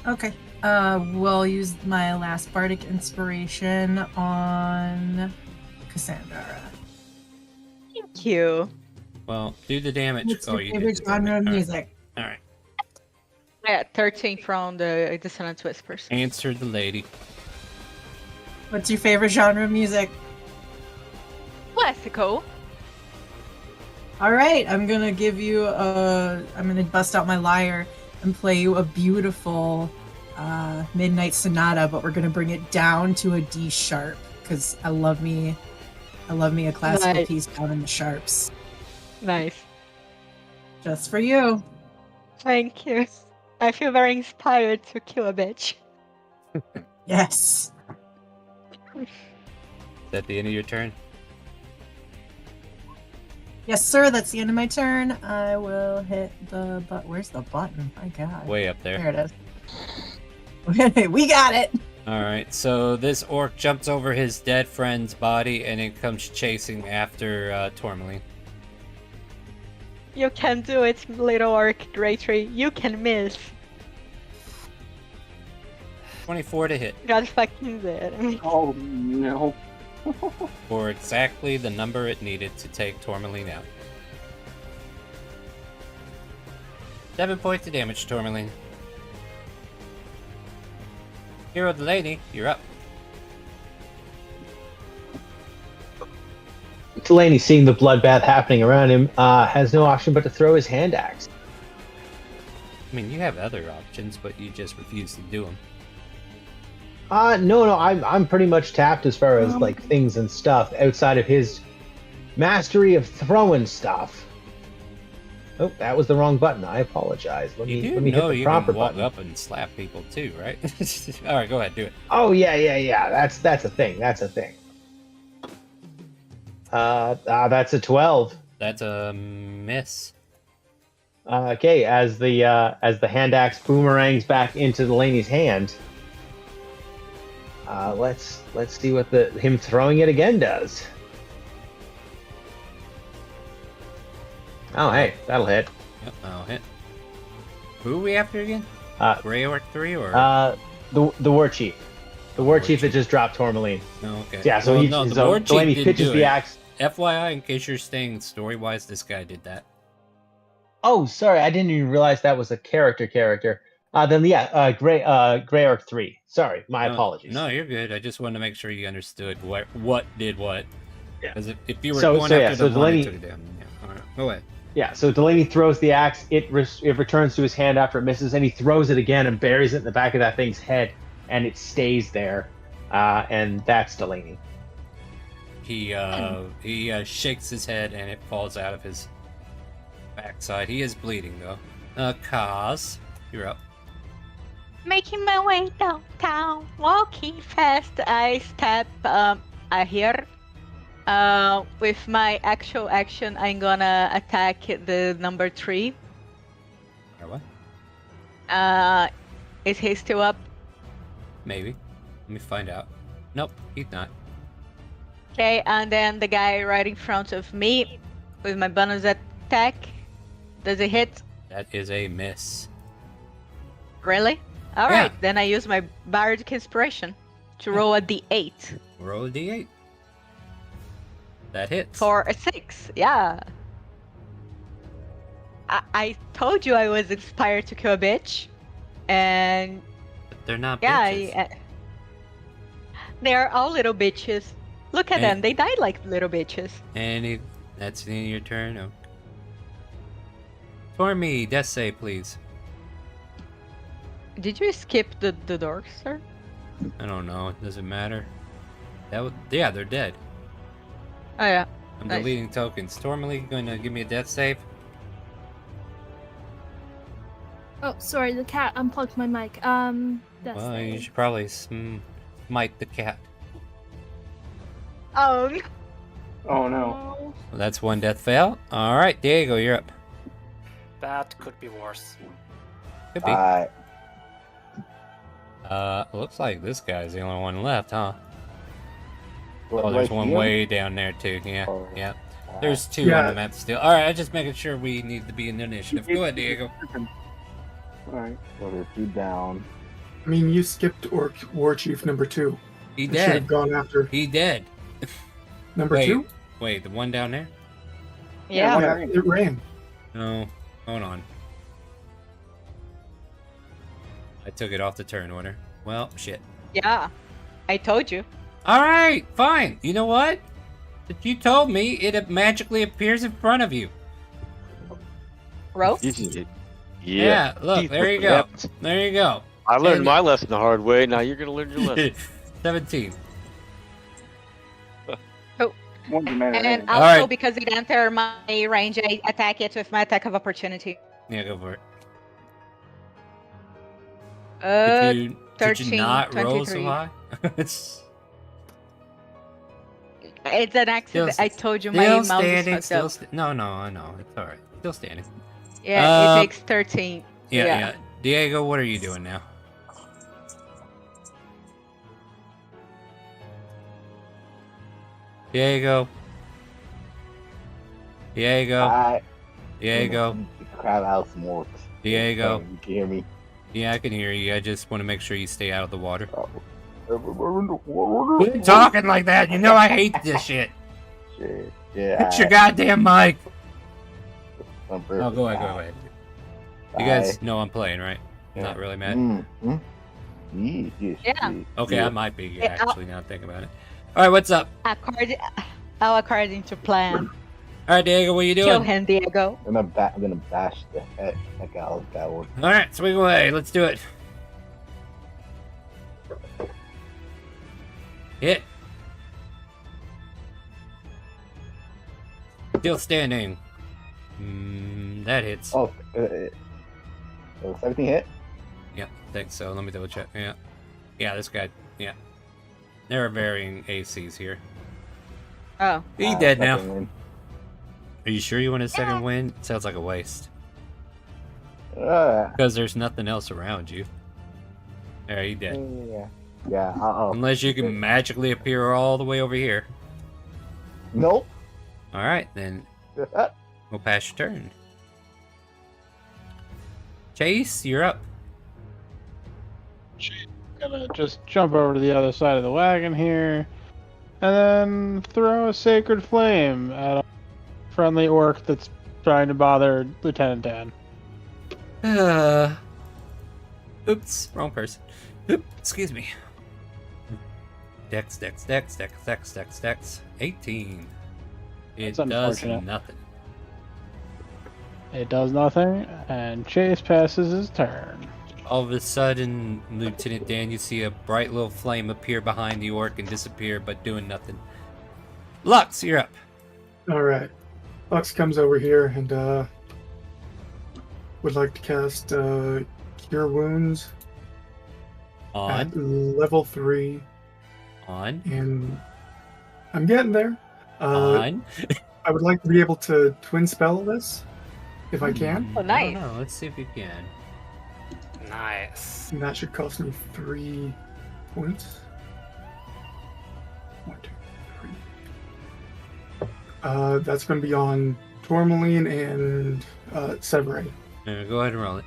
Okay. We'll use my last bardic inspiration on Cassandra. Thank you. Well, do the damage. What's your you favorite did. genre of music? Alright. Yeah, 13 from the Dissonant Whispers. Answer the lady. What's your favorite genre of music? Classical. All right, I'm gonna give you I'm gonna bust out my lyre and play you a beautiful Midnight Sonata, but we're gonna bring it down to a D sharp because I love me a classical Nice. piece down in the sharps. Nice. Just for you. Thank you. I feel very inspired to kill a bitch. Yes. Is that the end of your turn? Yes, sir. That's the end of my turn. I will hit where's the button? My God. Way up there. There it is. We got it. Alright, so this orc jumps over his dead friend's body and it comes chasing after Tourmaline. You can do it, little orc Greytree. You can miss. 24 to hit. God fucking dead. Oh no. For exactly the number it needed to take Tourmaline out. 7 points of damage, Tourmaline. Hero Delaney, you're up. Delaney, seeing the bloodbath happening around him, has no option but to throw his hand axe. I mean, you have other options, but you just refuse to do them. No, I'm pretty much tapped as far as like things and stuff outside of his mastery of throwing stuff. Oh, that was the wrong button. I apologize. Let me You hit know the you proper can walk button. up and slap people too, right? All right, go ahead, do it. Oh yeah. That's a thing. That's a thing. That's a 12. That's a miss. Okay, as the hand axe boomerangs back into Delaney's hand. Let's see what him throwing it again does. Oh, hey, that'll hit. Yep, that'll hit. Who are we after again? Grey Orc 3 or? The War Chief. The War Chief that just dropped Tourmaline. Oh, okay. Yeah, so Well, the War Chief Delaney didn't pitches do the it. axe. FYI, in case you're staying story-wise, this guy did that. Oh, sorry, I didn't even realize that was a character. Then yeah, Grey Orc 3. Sorry, my apologies. No, you're good. I just wanted to make sure you understood what did what. Yeah. Because if you were So- going so yeah, after so the one, Delaney- it took it down. Yeah. All right, go ahead. Yeah, so Delaney throws the axe. It returns to his hand after it misses, and he throws it again and buries it in the back of that thing's head, and it stays there. And that's Delaney. He shakes his head and it falls out of his backside. He is bleeding though. Kaz, you're up. Making my way downtown, walking fast. I step here. With my actual action, I'm gonna attack the number 3. Or what? Is he still up? Maybe. Let me find out. Nope, he's not. Okay, and then the guy right in front of me with my bonus attack. Does it hit? That is a miss. Really? Yeah. Alright, then I use my bardic inspiration to roll a d8 Roll a d8. That hits. for a 6. Yeah. I told you I was inspired to kill a bitch. And But they're not yeah, bitches. they're all little bitches. Look at And- them, they died like little bitches. That's the end of your turn. Okay. For me, death save, please. Did you skip the door, sir? I don't know. It doesn't matter. Yeah, they're dead. Oh yeah. I'm Nice. deleting tokens. Tourmaline going to give me a death save. Oh, sorry, the cat unplugged my mic. That's Well, you should probably smite the cat. Oh. Oh no. Well, that's one death fail. All right, Diego, you're up. That could be worse. Could be. Looks like this guy's the only one left, huh? Oh, there's one way down there too. Yeah, yeah. There's 2 on the map still. All right, I'm just making sure we need to be in the initiative. Go ahead, Diego. Alright. So there's 2 down. I mean, you skipped War Chief number 2. He I should dead. have gone after He dead. number Wait, 2. Wait, the one down there? Yeah. It ran. No, hold on. I took it off the turn order. Well, shit. Yeah. I told you. All right, fine. You know what? If you told me, it magically appears in front of you. Rope? Yeah, look, there you go. There you go. I learned And- my lesson the hard way. Now you're gonna learn your lesson. 17. And also Alright. because it entered my range, I attack it with my attack of opportunity. Yeah, go for it. Did Did you 13, not roll so 23. high? It's an accident. I told you my Still mouse standing. is fucked Still up. no, I know. It's all right. Still standing. Yeah, it takes 13. Yeah. Diego, what are you doing now? Diego. Diego. I Diego. the crab house more. Diego. You can hear me. Yeah, I can hear you. I just want to make sure you stay out of the water. Quit Quit talking like that. You know I hate this shit. Shit. Yeah. Hit your goddamn mic. I'm Oh, go ahead, go ahead. You guys know I'm playing, right? Not really, Matt. Yeah. Okay, Yeah. I might be Yeah, actually now thinking about it. All right, what's up? According to plan. All right, Diego, what you Kill doing? him, Diego. I'm gonna bash the heck out of that one. All right, swing away. Let's do it. Hit. Still standing. That hits. Oh, 17 hit? Yeah, I think so. Let me double check. Yeah. Yeah, this guy. Yeah. There are varying ACs here. Oh. He's dead now. second win. Are you sure you want a second win? Sounds like a waste. Uh, Because there's nothing else around you. Alright, you dead. yeah. Yeah, Unless you can magically appear all the way over here. Nope. Alright, then we'll pass your turn. Chase, you're up. Gonna just jump over to the other side of the wagon here, and then throw a sacred flame at a friendly orc that's trying to bother Lieutenant Dan. Oops, wrong person. Oop, excuse me. Dex. 18. It That's does unfortunate. nothing. It does nothing, and Chase passes his turn. All of a sudden, Lieutenant Dan, you see a bright little flame appear behind the orc and disappear, but doing nothing. Lux, you're up. All right. Lux comes over here and would like to cast Cure Wounds at level 3. On. And I'm getting there. On. I would like to be able to twin spell this, if I can. Oh, nice. I don't know. Let's see if you can. Nice. And that should cost me 3 points. 1, 2, 3. That's going to be on Tourmaline and Severine. Go ahead and roll it.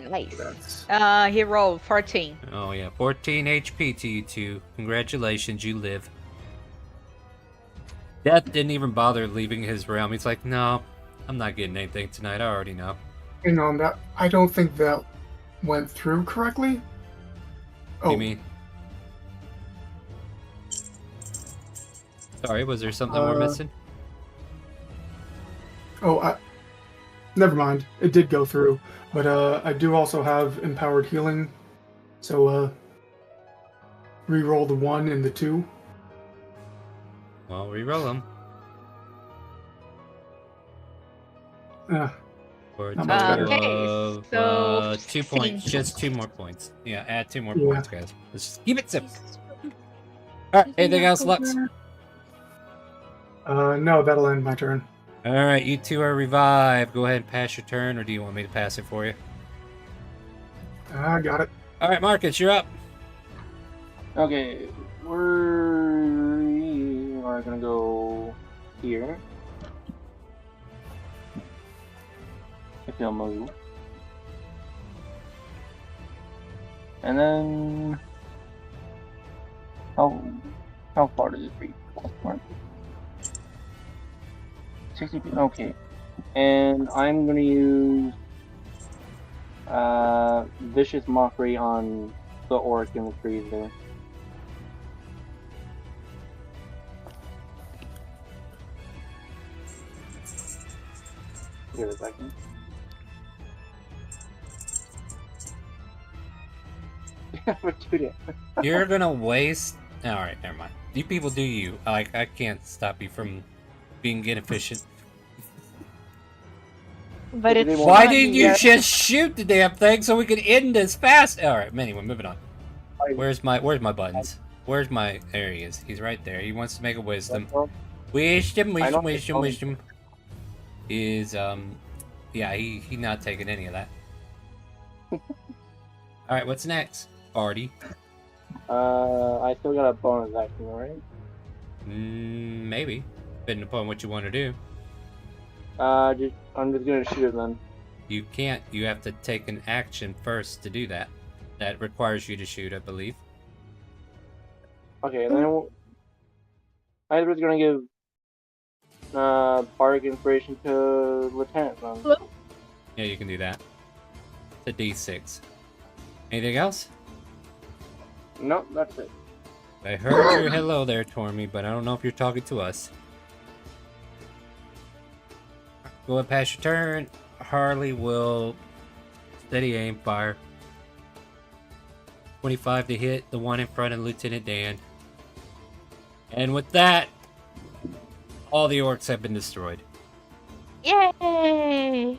Nice. He rolled 14. Oh, yeah. 14 HP to you two. Congratulations, you live. Death didn't even bother leaving his realm. He's like, no, I'm not getting anything tonight. I already know. Hang on, that I don't think that went through correctly. What do you mean? Sorry, was there something we're missing? Never mind. It did go through, but I do also have empowered healing, so re-roll the 1 and the 2. Well, re-roll them. For a Not much better. total Okay, of so 2 points. 16. Just 2 more points. Yeah, add 2 more Yeah. points, guys. Let's just keep it simple. Alright, anything else, Lux? No, that'll end my turn. Alright, you two are revived. Go ahead and pass your turn, or do you want me to pass it for you? I got it. Alright, Marcus, you're up. Okay, we are gonna go here. If they'll move. And then how far does it reach? 60 feet? Okay. And I'm gonna use Vicious Mockery on the orc in the trees there. Give it a second. You're gonna waste. Alright, never mind. You people do you. Like, I can't stop you from being inefficient. But it's Why fun, didn't you yeah. just shoot the damn thing so we could end this fast? Alright, anyway, moving on. Where's my buttons? Where's my there he is. He's right there. He wants to make a wisdom. Wisdom. Is yeah, he not taking any of that. Alright, what's next? Party. I still got a bonus action, right? Maybe, depending upon what you want to do. I'm just gonna shoot him then. You can't. You have to take an action first to do that. That requires you to shoot, I believe. Okay, then I was gonna give bardic inspiration to Lieutenant then. Yeah, you can do that. It's a D6. Anything else? Nope, that's it. I heard your hello there, Tormy, but I don't know if you're talking to us. Go ahead, pass your turn. Harley will steady aim, fire. 25 to hit the one in front of Lieutenant Dan. And with that, all the orcs have been destroyed. Yay!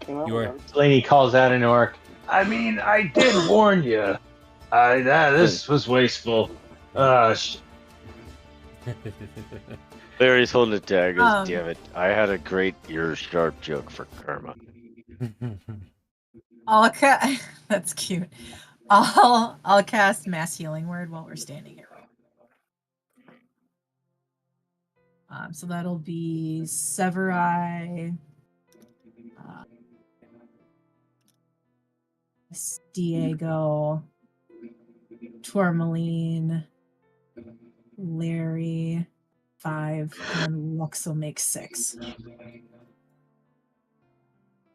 Delaney calls out an orc. I mean, I did warn you. This was wasteful. Larry's holding a dagger. Damn it! I had a great ear-sharp joke for Karma. That's cute. I'll cast Mass Healing Word while we're standing here. So that'll be Severai, Diego, Tourmaline, Larry, 5, and Lux will make 6.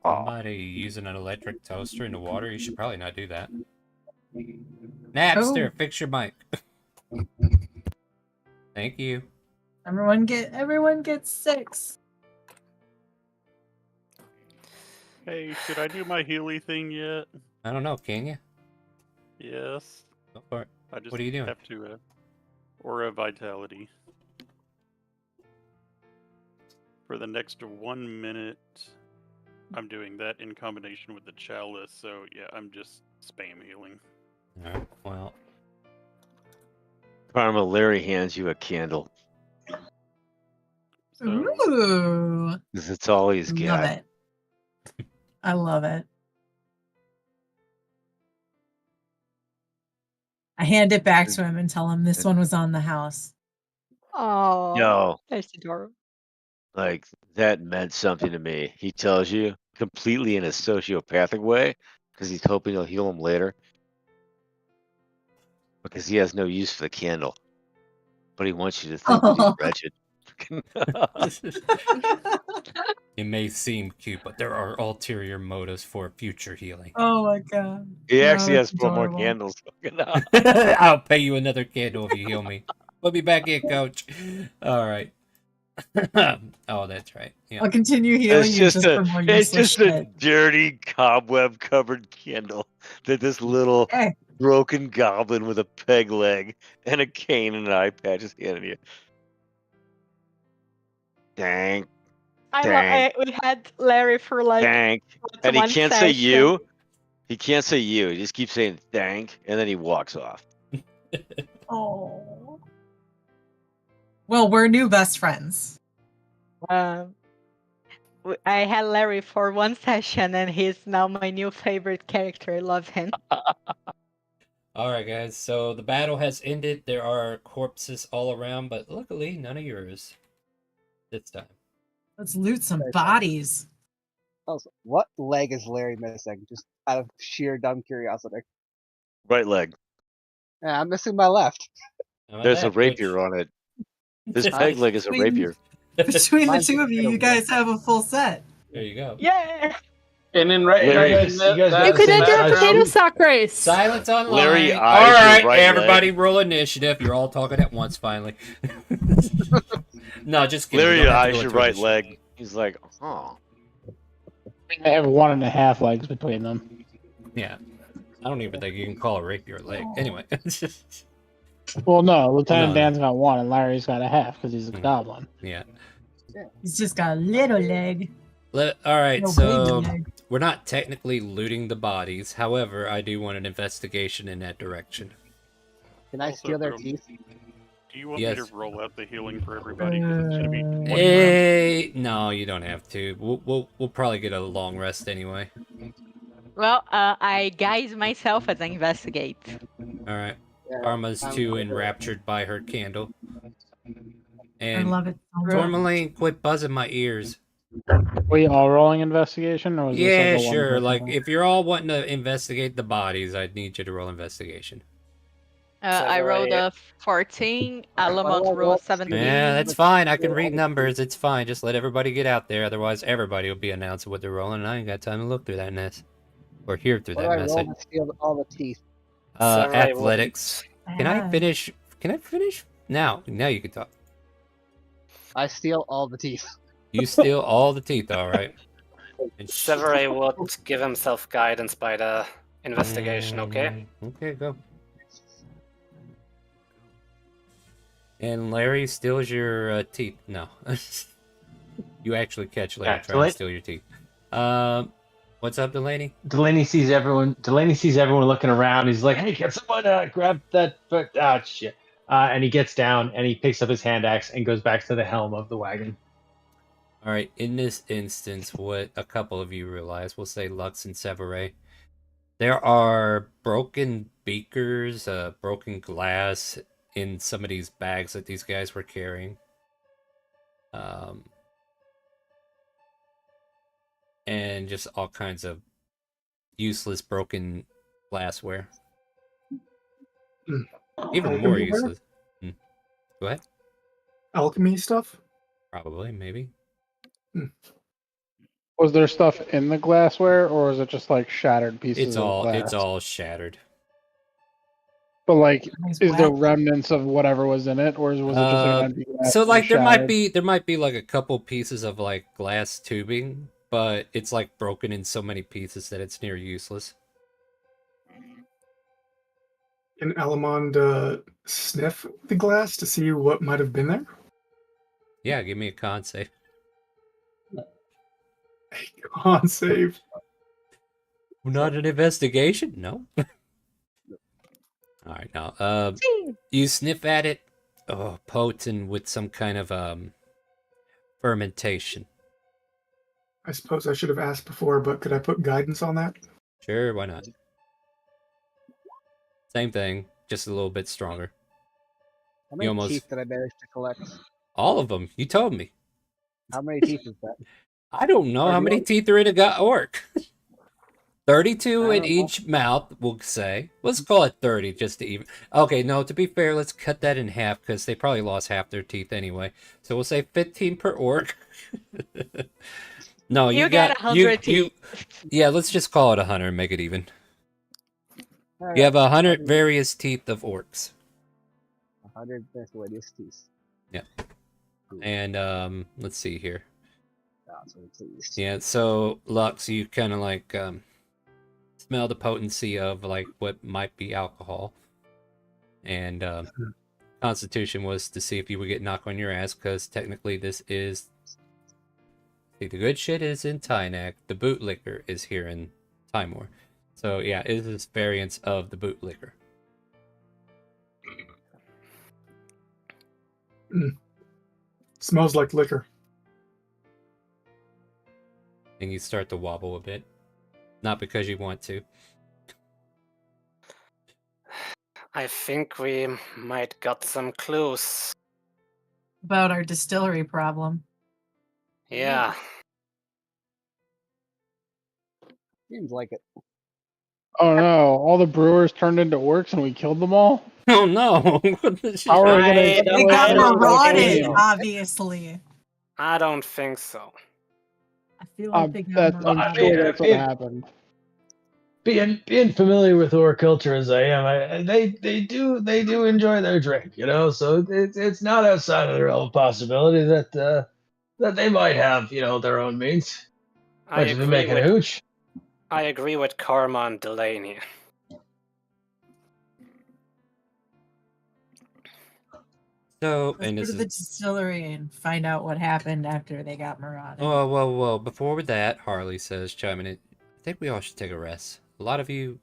Somebody using an electric toaster in the water? You should probably not do that. Napster, fix your mic. Thank you. Everyone gets 6. Hey, should I do my Healy thing yet? I don't know, can you? Yes. Go for it. I just What are you doing? have to Aura Vitality. For the next 1 minute, I'm doing that in combination with the Chalice, so yeah, I'm just spam healing. Alright, well. Karma, Larry hands you a candle. Ooh. Because it's all he's got. Love it. I love it. I hand it back to him and tell him this one was on the house. Oh, Yo, that's adorable. like, that meant something to me. He tells you completely in a sociopathic way because he's hoping you'll heal him later. Because he has no use for the candle. But he wants you to think that he's wretched. It may seem cute, but there are ulterior motives for future healing. Oh my god. He No, actually has it's 4 more adorable. candles. I'll pay you another candle if you heal me. We'll be back in, coach. All right. Oh, that's right. Yeah. I'll continue healing you just for more It's useless just a shit. dirty cobweb covered candle that this little Hey. broken goblin with a peg leg and a cane and an eye patch is handing you. Dang. We had Larry for like Thank. And he one can't say session. you. He can't say you. He just keeps saying thank, and then he walks off. Oh. Well, we're new best friends. I had Larry for one session, and he's now my new favorite character. I love him. All right, guys. So the battle has ended. There are corpses all around, but luckily none of yours this time. Let's loot some bodies. Also, what leg is Larry missing? Just out of sheer dumb curiosity. Right leg. Yeah, I'm missing my left. There's a rapier on it. This peg leg is a rapier. Between the two of you, you guys have a full set. There you go. Yeah. And then Larry, You could enter a potato sack race. Silence online. Larry all eyes your right, right everybody, leg. roll initiative. You're all talking at once, finally. No, just kidding. Larry You don't have to eyes go your into right initiative. leg. He's like, oh. They have 1.5 legs between them. Yeah. I don't even think you can call a rapier a leg. Anyway. Well, no, Lieutenant No. Dan's got 1 and Larry's got a half because he's a goblin. Yeah. He's just got a little leg. All right, No so baby leg. we're not technically looting the bodies. However, I do want an investigation in that direction. Can I steal their teeth? Do you want Yes. me to roll out the healing for everybody? 'Cause it's gonna be 20 rounds. No, you don't have to. We'll probably get a long rest anyway. Well, I guise myself as I investigate. All right. Yeah, Karma's too enraptured by her candle. And love it so much. Tourmaline, quit buzzing my ears. We all rolling investigation, or was this Yeah, like a sure. one? Like, if you're all wanting to investigate the bodies, I'd need you to roll investigation. I rolled a 14. Alamont Why do I rolled roll a 17. Yeah, that's fine. I can read numbers. It's fine. Just let everybody get out there. Otherwise, everybody will be announcing what they're rolling, and I ain't got time to look through that mess. Or hear through What do that I mess. roll to steal all the teeth? Athletics. Can I Ah. finish? Can I finish? Now you can talk. I steal all the teeth. You steal all the teeth, all right. Severay would give himself guidance by the investigation, okay? Okay, go. And Larry steals your teeth. No. You actually catch Larry Yeah, trying to steal your teeth. What's up, Delaney? Delaney sees everyone looking around. He's like, "Hey, can someone grab that?" But shit! And he gets down and he picks up his hand axe and goes back to the helm of the wagon. All right. In this instance, what a couple of you realize, we'll say Lux and Severay, there are broken beakers, broken glass in some of these bags that these guys were carrying. And just all kinds of useless broken glassware. Even more Alchemy ware? useless. Go ahead. Alchemy stuff? Probably, maybe. Was there stuff in the glassware, or is it just like shattered pieces of glass? It's all shattered. But like, Nice is there wet. remnants of whatever was in it, or was it just like an empty glass? So that was like there shattered? might be like a couple pieces of like glass tubing, but it's like broken in so many pieces that it's near useless. Can Alamond sniff the glass to see what might have been there? Yeah, give me a con save. Con save. Not an investigation? No. All right, now you sniff at it. Oh, potent with some kind of fermentation. I suppose I should have asked before, but could I put guidance on that? Sure, why not? Same thing, just a little bit stronger. How many almost- teeth did I manage to collect? All of them. You told me. How many teeth is that? I don't know Or how do you many want- teeth are in a orc. 32 I in don't know. each mouth, we'll say. Let's call it 30 just to even. Okay, no, to be fair, let's cut that in half because they probably lost half their teeth anyway. So we'll say 15 per orc. No, You got get 100 you. Yeah, let's just call it 100 and make it even. All You have right, 100 various teeth of orcs. 100 miscellaneous teeth. Yeah. And let's see here. Thousand teeth. Yeah, so Lux, you kind of like smell the potency of like what might be alcohol, and Constitution was to see if you would get knocked on your ass because technically this is. See, the good shit is in Tynak. The bootlicker is here in Timor. So yeah, it is variants of the bootlicker. Smells like liquor. And you start to wobble a bit. Not because you want to. I think we might got some clues. About our distillery problem. Yeah. Seems like it. Oh no! All the brewers turned into orcs, and we killed them all. Oh no! How are we gonna? I They got don't marauded, think so. obviously. I don't think so. I feel like they I'm got sure marauded. that's what happened. Being familiar with orc culture as I am, they do enjoy their drink, you know. So it's not outside of the realm of possibility that that they might have, you know, their own means. I Might just be agree making a with hooch. I agree with Karma and Delaney. So, Let's and go this to the is. distillery and find out what happened after they got marauded. Whoa. Before that, Harley says, chiming in, I think we all should take a rest. A lot of you.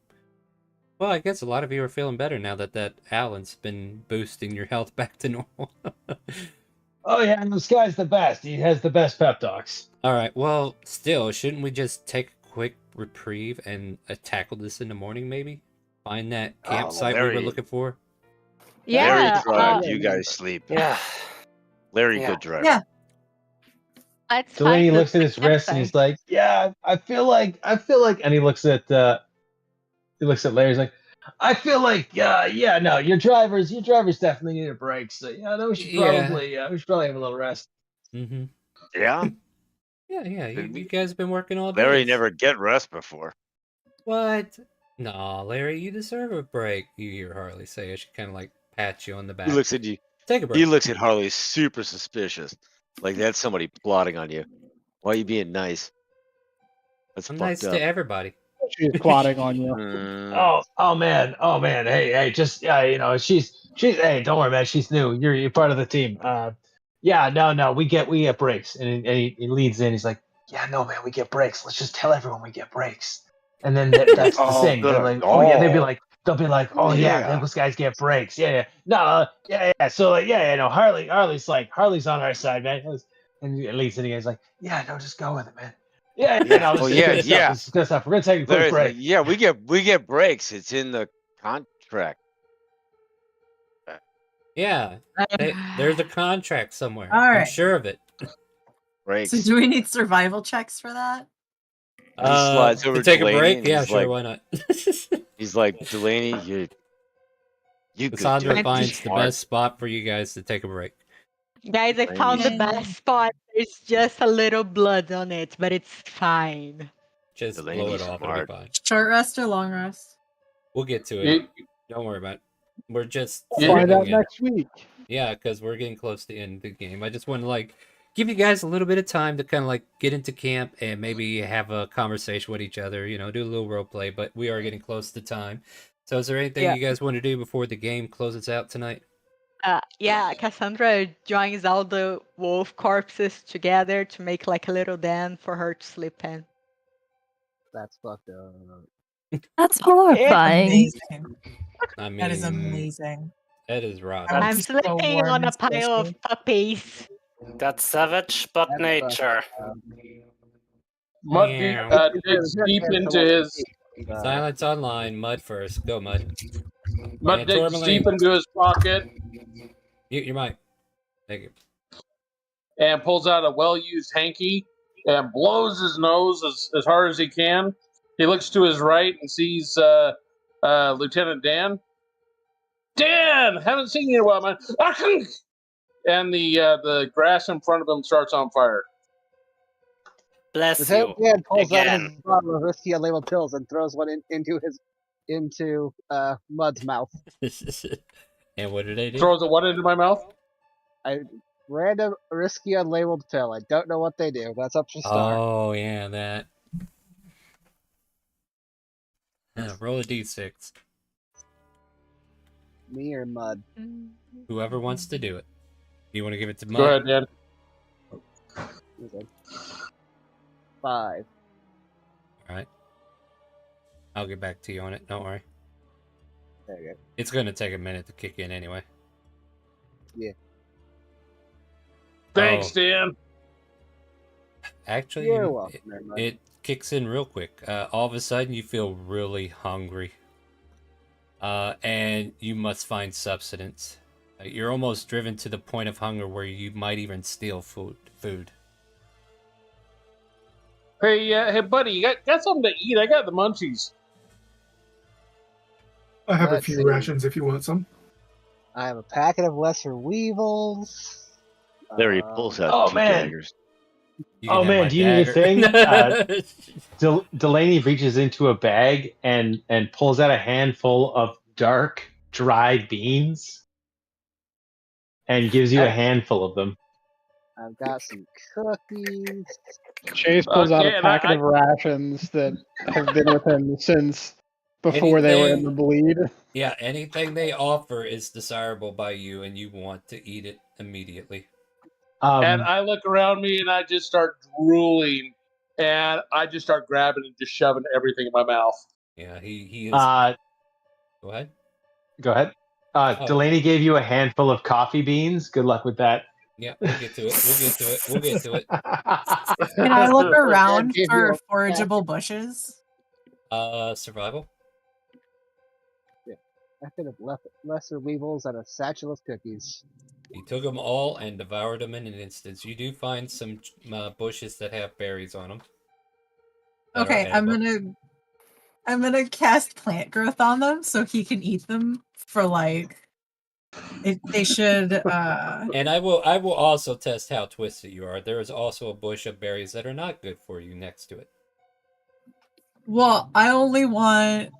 Well, I guess a lot of you are feeling better now that Alan's been boosting your health back to normal. Oh yeah, and this guy's the best. He has the best pep talks. Alright, well, still, shouldn't we just take a quick reprieve and tackle this in the morning, maybe? Find that campsite we were looking for? Larry Yeah. drives, you guys sleep. Yeah. Larry, Yeah. good driver. Yeah. Let's Delaney find the looks at his wrist and he's campsite. like, "Yeah, I feel like," and he looks at Larry. He's like, "I feel like, yeah, no, your drivers definitely need a break. So yeah, no, we should probably have a little rest." Mm-hmm. Yeah. Yeah. You guys have been working all day. Larry never get rest before. What? No, Larry, you deserve a break. You hear Harley say as she kind of like pats you on the back. He looks at you. Take a break. He looks at Harley super suspicious, like that's somebody plotting on you. Why are you being nice? That's I'm fucked nice up. to everybody. She's plotting on you. Oh man, hey, just she's hey, don't worry, man, she's new. You're part of the team. Yeah, no, we get breaks, and he leads in. He's like, yeah, no, man, we get breaks. Let's just tell everyone we get breaks, and then that's the Oh, thing. They're good. like, oh yeah, they'll be like, oh Yeah. those guys get breaks. Yeah. No, yeah. So like, yeah, no, Harley's on our side, man. And he leads in. He's like, yeah, no, just go with it, man. Yeah, no, this is good stuff. This is good stuff. We're gonna take a quick Larry's break. like, yeah, we get breaks. It's in the contract. Yeah. There's a contract somewhere. All I'm right. sure of it. Breaks. So do we need survival checks for that? He slides over to take Delaney a break? and Yeah, he's sure, like, why not? He's like, Delaney, you good Cassandra dude. finds the Smart. best spot for you guys to take a break. Guys, I found the best spot. There's just a little blood on it, but it's fine. Just blow Delaney's it off. It'll be fine. Short rest or long rest? We'll get to it. Don't worry about it. We're just Find out settling in. next week. Yeah, because we're getting close to the end of the game. I just want to give you guys a little bit of time to kind of get into camp and maybe have a conversation with each other. Do a little role play. But we are getting close to time. So is there anything you guys want to do before the game closes out tonight? Yeah, Cassandra joins all the wolf corpses together to make a little den for her to sleep in. That's fucked up. That's horrifying. I mean, That is amazing. That is rough. I'm sleeping on a pile of puppies. That's savage, but nature. Mud Yeah. digs deep into his. Silence online. Mud first. Go, Mud. Mud And digs Tourmaline, deep into his pocket mute your mic. Thank you. and pulls out a well-used hanky and blows his nose as hard as he can. He looks to his right and sees Lieutenant Dan. Dan, haven't seen you in a while, man. And the grass in front of him starts on fire. Bless Lieutenant you. Dan pulls out Again. his bottle of whiskey unlabeled pills and throws one into Mud's mouth. And what did they do? Throws a what into my mouth? Random risky unlabeled pill. I don't know what they do. That's up to Star. Oh, yeah, that. Roll a d6. Me or Mud? Whoever wants to do it. You want to give it to Mud? Go ahead, Dan. Okay. 5. All right. I'll get back to you on it. Don't worry. Okay. It's going to take a minute to kick in anyway. Yeah. Thanks, Dan. Actually, You're welcome, Mud. it kicks in real quick. All of a sudden, you feel really hungry. And you must find substance. You're almost driven to the point of hunger where you might even steal food. Hey, buddy, you got something to eat? I got the munchies. I have a Let's few see. rations if you want some. I have a packet of lesser weevils. Larry pulls out Oh, two man. daggers. You can Oh have man, my do you need a dagger. thing? Delaney reaches into a bag and pulls out a handful of dark, dried beans and gives you a handful of them. I've got some cookies. Chase pulls out Okay, a and I- packet of rations that have been with him since before they were in the bleed. Yeah, anything they offer is desirable by you, and you want to eat it immediately. And I look around me and I just start drooling, and I just start grabbing and just shoving everything in my mouth. Yeah, he is. Go ahead. Go ahead. Delaney gave you a handful of coffee beans. Good luck with that. Yeah, we'll get to it. We'll get to it. Can I look around Give for you a forageable bushes? Survival. I could have left lesser weevils and a satchel of cookies. He took them all and devoured them in an instant. You do find some bushes that have berries on them. Okay, I'm gonna cast plant growth on them so he can eat them for like. They should. And I will also test how twisted you are. There is also a bush of berries that are not good for you next to it. Well, I only want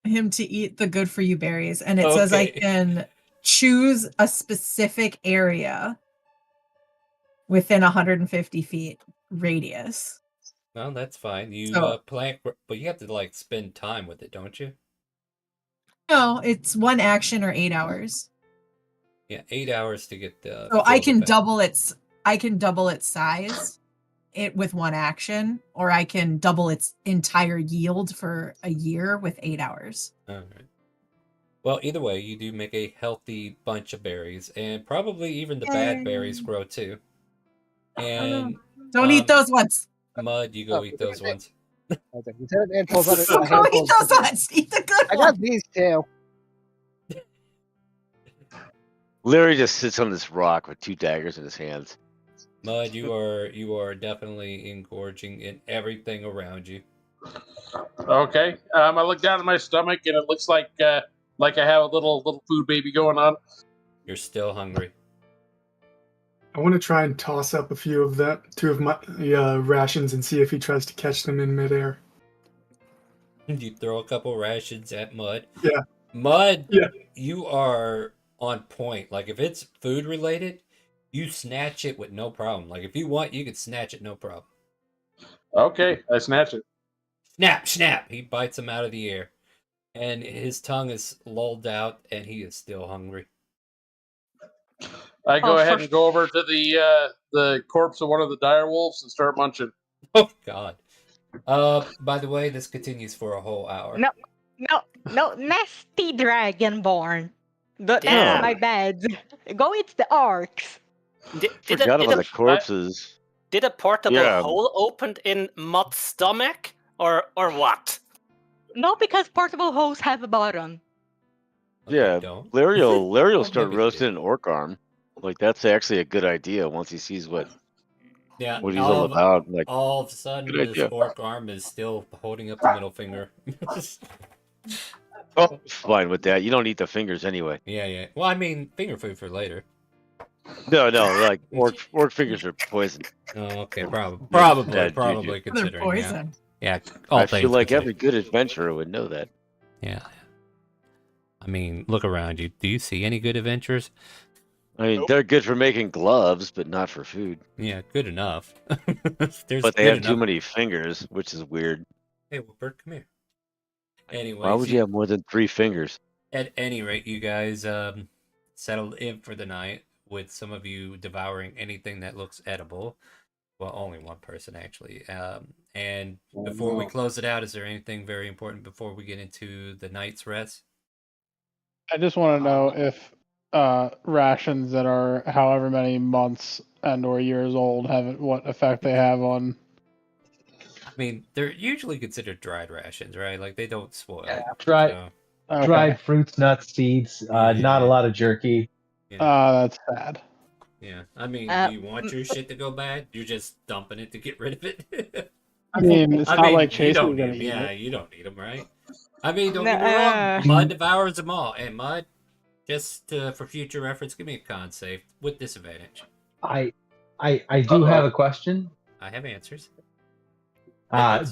him to eat the good for you berries, and it says I Okay. can choose a specific area within 150 feet radius. Well, that's fine. You So- plant, but you have to like spend time with it, don't you? No, it's one action or 8 hours. Yeah, 8 hours to get the. So I full can effect. double its. I can double its size, it with one action, or I can double its entire yield for a year with 8 hours. All right. Well, either way, you do make a healthy bunch of berries, and probably even the bad berries grow too. And Don't eat those ones. Mud, you go eat those ones. Okay, Lieutenant Dan pulls out a Go handful eat of those ones. Eat the good I ones. got these too. Larry just sits on this rock with 2 daggers in his hands. Mud, you are definitely engorging in everything around you. Okay. I look down at my stomach and it looks like I have a little food baby going on. You're still hungry. I want to try and toss up a few of two of my rations and see if he tries to catch them in midair. You throw a couple rations at Mud. Yeah. Mud, Yeah. You are on point. Like if it's food related, you snatch it with no problem. Like if you want, you can snatch it no problem. Okay, I snatch it. Snap, snap. He bites him out of the air. And his tongue is lulled out and he is still hungry. I go ahead and go over to the corpse of one of the dire wolves and start munching. Oh God. By the way, this continues for a whole hour. No, nasty dragonborn. That's Yeah. my bad. Go eat the orcs. Forgot about the corpses. Did a portable Yeah. hole opened in Mutt's stomach, or what? No, because portable holes have a bottom. Yeah, Larry will start maybe roasting an orc arm. Like that's actually a good idea once he sees what he's all about. Like all of a sudden, good this idea. orc arm is still holding up the middle finger. Oh, fine with that. You don't eat the fingers anyway. Yeah. Well, I mean, finger food for later. No, like orc fingers are poison. Oh, okay, probably Bad juju. considering. poison. Yeah. I feel like every good adventurer would know that. Yeah. I mean, look around you. Do you see any good adventures? I mean, they're good for making gloves, but not for food. Yeah, good enough. But they good have too enough. many fingers, which is weird. Hey, Wilbert, come here. Anyway, Why would you have more than 3 fingers? At any rate, you guys settled in for the night with some of you devouring anything that looks edible. Well, only one person actually. And before we close it out, is there anything very important before we get into the night's rest? I just want to know if rations that are however many months and or years old what effect they have on. I mean, they're usually considered dried rations, right? Like they don't spoil. Yeah, dried fruits, nuts, seeds. Not a lot of jerky. That's sad. Yeah, I mean, do you want your shit to go bad? You're just dumping it to get rid of it. I mean, it's not like Chase you is don't gonna need eat them. Yeah, it. you don't need them, right? I mean, don't get me wrong. Mud devours them all, and Mud, just for future reference, give me a con save with disadvantage. I do have a question. I have answers.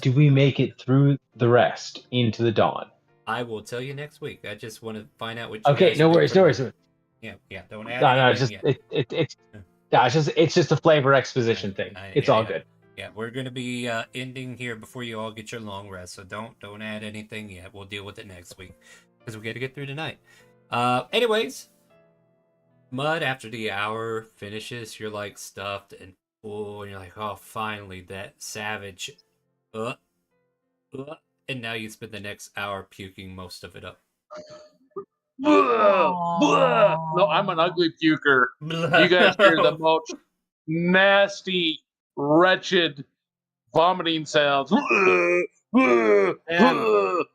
Do we make it through the rest into the dawn? I will tell you next week. I just want to find out what you Okay, guys no do worries, for no the worries. night. Yeah, don't add No, it's anything just yet. it's just a flavor exposition thing. It's all good. Yeah, we're gonna be ending here before you all get your long rest, so don't add anything yet. We'll deal with it next week because we got to get through tonight. Anyways, Mud, after the hour finishes, you're like stuffed and full, and you're like, oh, finally that savage, and now you spend the next hour puking most of it up. No, I'm an ugly puker. You guys hear the most nasty, wretched vomiting sounds. Damn.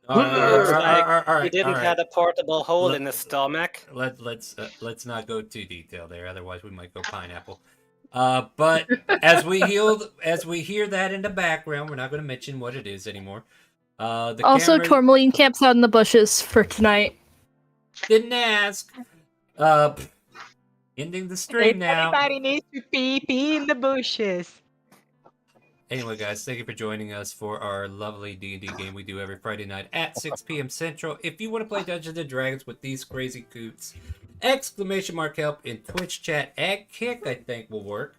Looks like all he right, didn't have a portable hole in his stomach. Let's not go too detailed there, otherwise we might go pineapple. But as we hear that in the background, we're not going to mention what it is anymore. The Also, camera Tourmaline camps out in the bushes for tonight. didn't ask. Ending the stream If now. anybody needs to pee in the bushes. Anyway, guys, thank you for joining us for our lovely D&D game we do every Friday night at 6 p.m. Central. If you want to play Dungeons & Dragons with these crazy coots, !help in Twitch chat and Kick, I think, will work.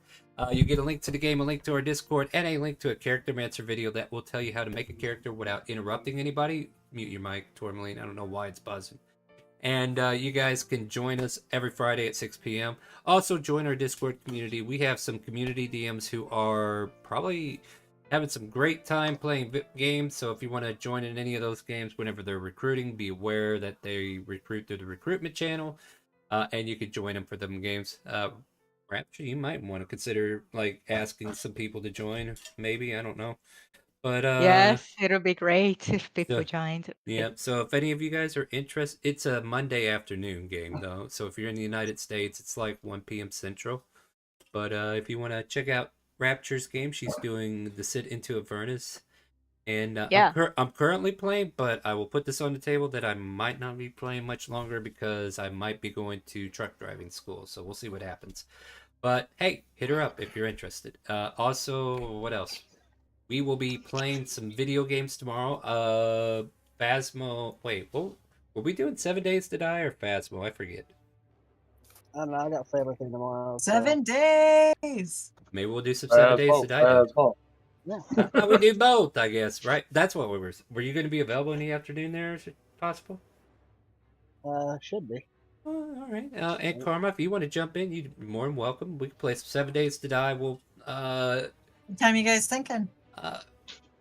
You get a link to the game, a link to our Discord, and a link to a Character Mancer video that will tell you how to make a character without interrupting anybody. Mute your mic, Tourmaline. I don't know why it's buzzing. And you guys can join us every Friday at 6 p.m. Also, join our Discord community. We have some community DMs who are probably having some great time playing games. So if you want to join in any of those games whenever they're recruiting, be aware that they recruit through the recruitment channel. And you could join them for them games. Rapture, you might want to consider like asking some people to join. Maybe, I don't know. But yes, it'll be great if people so, joined. yeah, so if any of you guys are interested, it's a Monday afternoon game though. So if you're in the United States, it's like 1 p.m. Central. But if you want to check out Rapture's game, she's doing the Sit into Avernus. And Yeah. I'm currently playing, but I will put this on the table that I might not be playing much longer because I might be going to truck driving school. So we'll see what happens. But hey, hit her up if you're interested. Also, what else? We will be playing some video games tomorrow. Phasmo. Wait, what were we doing? 7 Days to Die or Phasmo? I forget. I don't know. I got family thing tomorrow. 7 days. Maybe we'll do some 7 Days to Die. Yeah. We do both, I guess. Right? That's what we were. Were you going to be available in the afternoon there? Is it possible? Should be. All right. And Karma, if you want to jump in, you're more than welcome. We can play some 7 Days to Die. We'll. What time you guys thinking?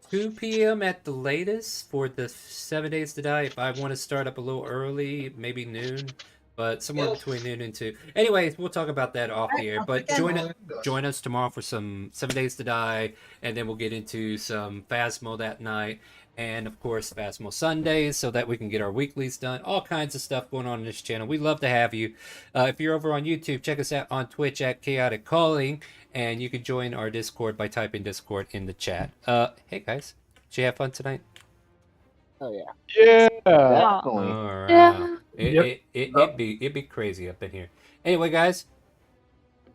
2 p.m. at the latest for the 7 Days to Die. If I want to start up a little early, maybe noon, but somewhere between noon and 2. Anyways, we'll talk about that off the air. But join us tomorrow for some 7 Days to Die, and then we'll get into some Phasmo that night, and of course Phasmo Sundays, so that we can get our weeklies done. All kinds of stuff going on this channel. We'd love to have you. If you're over on YouTube, check us out on Twitch at Chaotic Calling. And you can join our Discord by typing Discord in the chat. Hey guys, did you have fun tonight? Oh yeah. Yeah. Definitely. All right. Yeah. It'd be crazy up in here. Anyway, guys,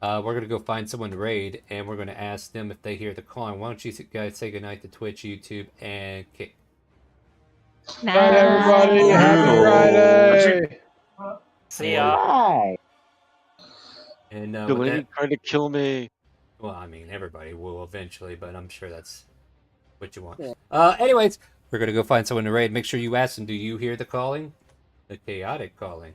we're gonna go find someone to raid, and we're gonna ask them if they hear the calling. Why don't you guys say goodnight to Twitch, YouTube, and Kick? Night, everybody. Happy Friday. See ya. Hi. And Delaney tried to kill me. well, I mean, everybody will eventually, but I'm sure that's what you want. Yeah. Anyways, we're gonna go find someone to raid. Make sure you ask them, do you hear the calling? The chaotic calling.